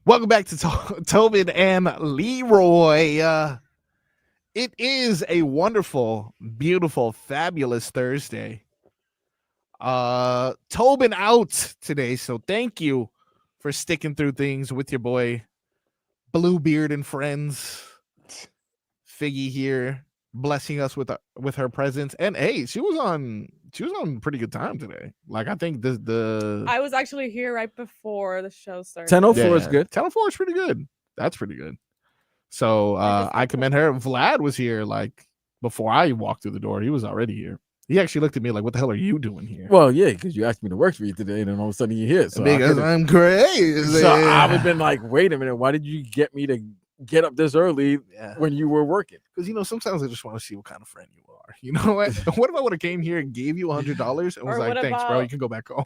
Welcome back to Tobin and Leroy. It is a wonderful, beautiful, fabulous Thursday. Tobin out today, so thank you for sticking through things with your boy Bluebeard and friends. Figgy here, blessing us with her presence. And hey, she was on pretty good time today. Like I think the I was actually here right before the show started. 10:04 is good. 10:04 is pretty good. That's pretty good. So I I commend her. Vlad was here like before I walked through the door. He was already here. He actually looked at me like, "What the hell are you doing here?" Well, yeah, because you asked me to work for you today, and then all of a sudden you're here. So because I'm crazy. So I would have been like, wait a minute, why did you get me to get up this early when you were working? Because sometimes I just want to see what kind of friend you are. You know what? What if I would have came here and gave you $100 and was Or like, what "Thanks, bro. about- You can go back home."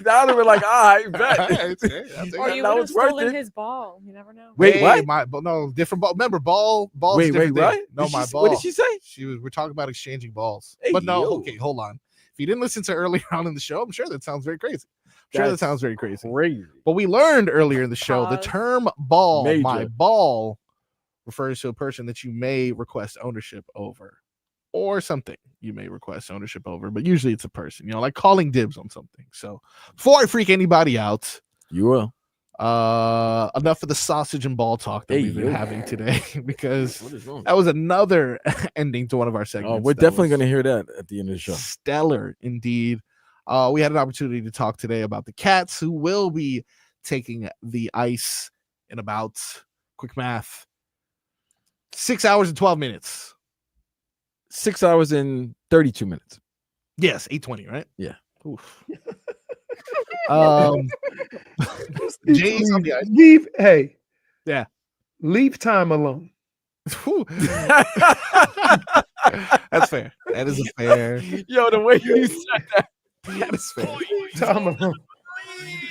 Now they were like, I bet. I'll take Or you that would have was worth stolen it. his ball. You never know. Wait, Hey, what? No, different ball. Remember, ball. Wait, Different thing. what? No, my ball. What did she say? We're talking about exchanging balls. Hey, but no, yo. okay, hold on. If you didn't listen to earlier on in the show, I'm sure that sounds very crazy. That's sounds very crazy. Crazy. But we learned earlier in the show the Pause. term ball, Major. my ball, refers to a person that you may request ownership over, or something you may request ownership over, but usually it's a person, like calling dibs on something. So before I freak anybody out, You will. enough of the sausage and ball talk that Hey, we've been yo. having today, because What is wrong? that was another ending to one of our segments. Oh, we're that definitely was going to hear that at the end of the show. stellar indeed. We had an opportunity to talk today about the Cats, who will be taking the ice in about, quick math, 6 hours and 12 minutes. 6 hours and 32 minutes. Yes, 8:20, right? Yeah. Oof. James on the ice. Leave. Hey. Yeah. Leave time alone. Whew. That's fair. That is a fair. Yo, the way you said that. That is fair. Time alone.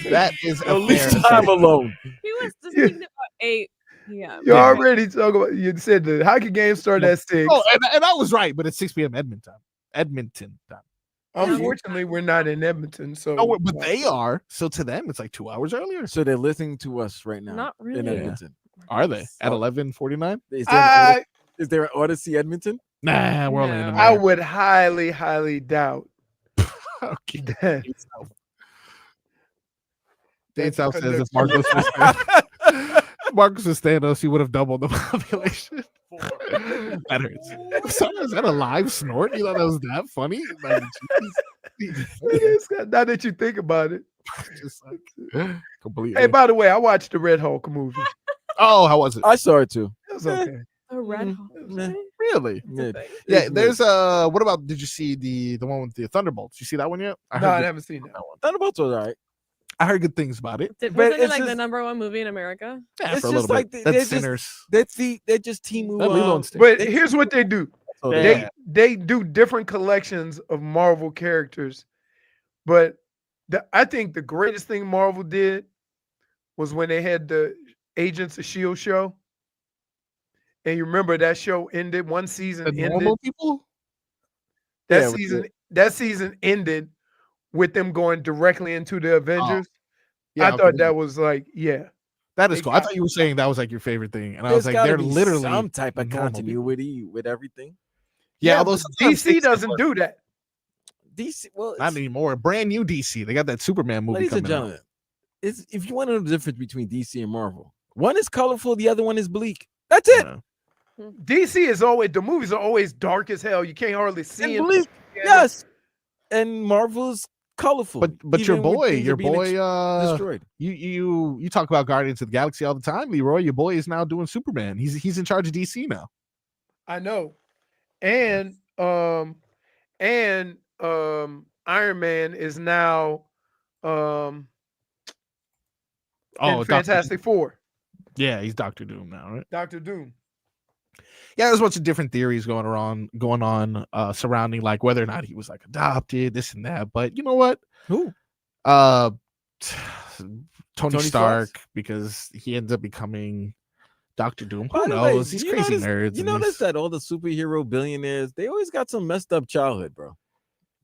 That is Yo, a leave fair. time alone. He was just thinking about 8 p.m. You Yeah. already talk about. You said the hockey game started at 6. Oh, and I was right, but it's 6 p.m. Edmonton time. Unfortunately, we're not in Edmonton, so. Oh, but they are. So to them, it's like 2 hours earlier. So they're listening to us right now. Not In really. Edmonton. Are they at Oh. 11:49? Is there an Odyssey Edmonton? Nah, we're only in No. America. I would highly, highly doubt Okay. that. Dave South says Connection. if Marcos was Thanos, he would have doubled the population. That hurts. Sorry, is that a live snort? You thought that was that funny? Like, Yes, now that you think about it. just like completely. Hey, by the way, I watched the Red Hulk movie. Oh, how was it? I saw it too. It was okay. A red Mm, hot. meh. Really? Yeah. Yeah. There's what about? Did you see the one with the Thunderbolts? You see that one yet? No, heard I good- haven't seen that. Thunderbolts was all right. I heard good things about it. Wasn't But it it's like the just- #1 movie in America? Yeah, It's for a just little like bit. they're That's just- Sinners. They're just Timu. That Lilo and Stitch. But here's what they do. So Yeah. They do different collections of Marvel characters, but I think the greatest thing Marvel did was when they had the Agents of S.H.I.E.L.D. show. And you remember that show ended, one season The ended. normal people. That Yeah, with season ended with them going directly into the Avengers. Yeah, I thought that was like, yeah. that is they cool. I got- thought you were saying that was like your favorite thing, and I There's was like, gotta they're be literally some type of normal people. continuity with everything. Yeah, although but sometimes DC things doesn't work. do that. DC, well, Not it's- anymore. Brand new DC. They got that Superman movie ladies and coming out. gentlemen, if you want to know the difference between DC and Marvel, one is colorful, the other one is bleak. That's it. Yeah. DC is always, the movies are always dark as hell. You can't hardly see And them. bleak, yes. And Marvel's colorful. But your even when boy, things are being destroyed. you talk about Guardians of the Galaxy all the time, Leroy. Your boy is now doing Superman. He's in charge of DC now. I know. And Iron Man is now in Oh, Fantastic Four. Yeah, he's Doctor Doom now, right? Dr. Doom. Yeah, there's a bunch of different theories going on surrounding like whether or not he was like adopted, this and that. But you know what? Who? Tony Tony Stark, Fox? because he ends up becoming Doctor Doom. By Who the way, knows? These you crazy notice- nerds. You and notice these- that all the superhero billionaires, they always got some messed up childhood, bro.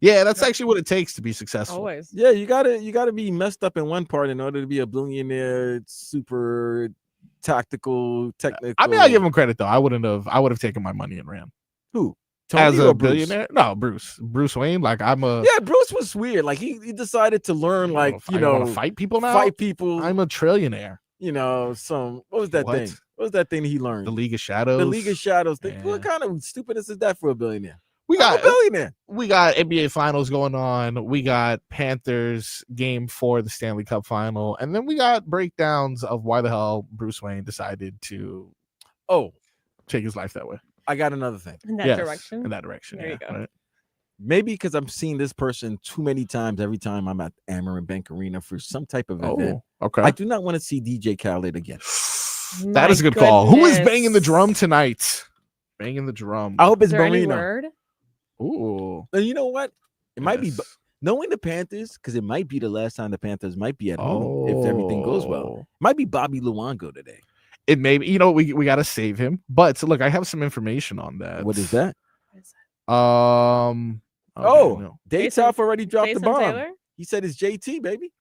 Yeah, that's actually what it takes to be successful. Always. Yeah, you gotta be messed up in one part in order to be a billionaire, super tactical, technical. I mean, I give him credit though. I would have taken my money and ran. Who? As Tony a or Bruce? billionaire? No, Bruce Wayne. Like Yeah, Bruce was weird. Like he decided to learn, like I wanna fight people now. fight people. I'm a trillionaire. You know, what was that thing? What was that thing he learned? The League of Shadows. The League of Shadows thing. Yeah. What kind of stupidness is that for a billionaire? We I'm a got billionaire. we got NBA Finals going on. We got Panthers game 4 of the Stanley Cup Final, and then we got breakdowns of why the hell Bruce Wayne decided to take his life that way. I got another thing. In that Yes, direction. In that direction. There you go. Right? Maybe because I'm seeing this person too many times every time I'm at Amarin Bank Arena for some type of event. Okay. I do not want to see DJ Khaled again. That is a good call. Who is banging the drum tonight? Banging the drum. I hope it's Is there any Marino. word? Ooh. And you know what? It might be Yes. knowing the Panthers, because it might be the last time the Panthers might be at home if everything goes well. Might be Bobby Luongo today. It may be, we got to save him. But look, I have some information on that. What is that? Okay, no. Dave Jason- South already dropped the Jason bomb. Taylor? He said it's JT, baby.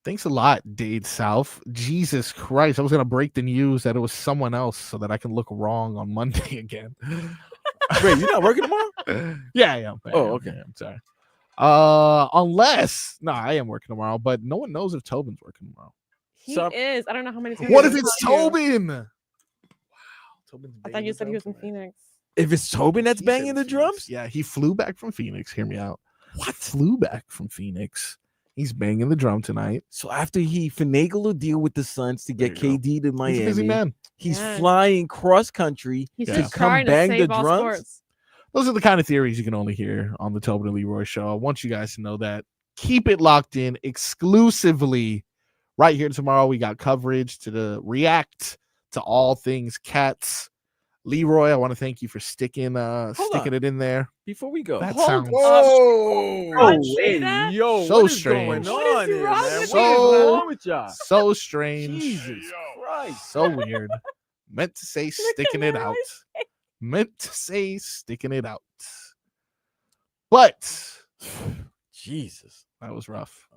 Thanks a lot, Dade South. Jesus Christ. I was going to break the news that it was someone else so that I can look wrong on Monday again. Wait, you're not working tomorrow? Yeah, I am. Okay. I'm sorry. I am working tomorrow, but no one knows if Tobin's working tomorrow. He So- is. I don't know how many times. What he's if it's told you. Tobin? Wow. Tobin's I thought banging you the said he was in drum tonight. Phoenix. If it's Tobin that's He said banging the Phoenix. drums? Yeah, he flew back from Phoenix. Hear me out. What? Flew back from Phoenix. He's banging the drum tonight. So after he finagled a deal with the Suns to get There you KD to Miami, He's a busy man. he's Yeah. flying cross country He's Yeah. to just come trying bang to the save all drums. sports. Those are the kind of theories you can only hear on the Tobin and Leroy show. I want you guys to know that. Keep it locked in exclusively right here tomorrow. We got coverage to react to all things Cats. Leroy, I want to thank you for sticking on. it in there. Before we go, That Hold sounds up. whoa, Don't say that. yo, So what is strange. going What is on here, wrong man? with What is you? wrong with y'all? so strange. Jesus Christ! So weird. Meant to say sticking it out. Meant to say sticking it out. But Jesus. that was rough.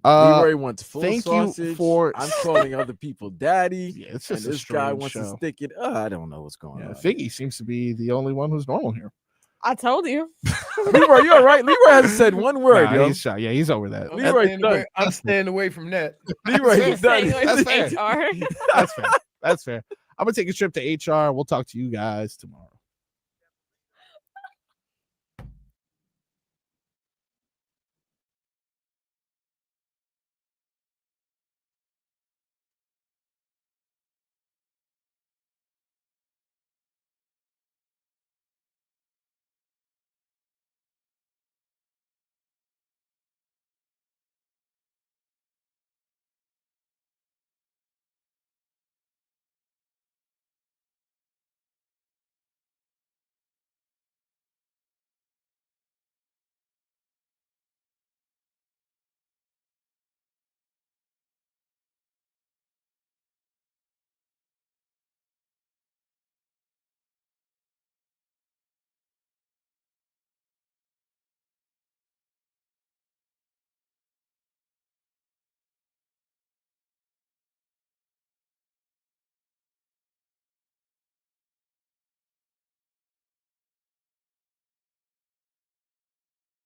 Leroy wants full thank you sausage. for- I'm calling other people daddy. Yeah, it's And just a this guy strange wants to show. stick it. I don't know what's going Yeah, on. Figgy seems to be the only one who's normal here. I told you. Leroy, you're all right. Leroy hasn't said one word, Nah, yo. he's shy. Yeah, he's over that. Leroy done. I'm staying away from that. Leroy fair. is done. Staying away That's from fair. HR. That's fair. That's fair. I'm gonna take a trip to HR. We'll talk to you guys tomorrow.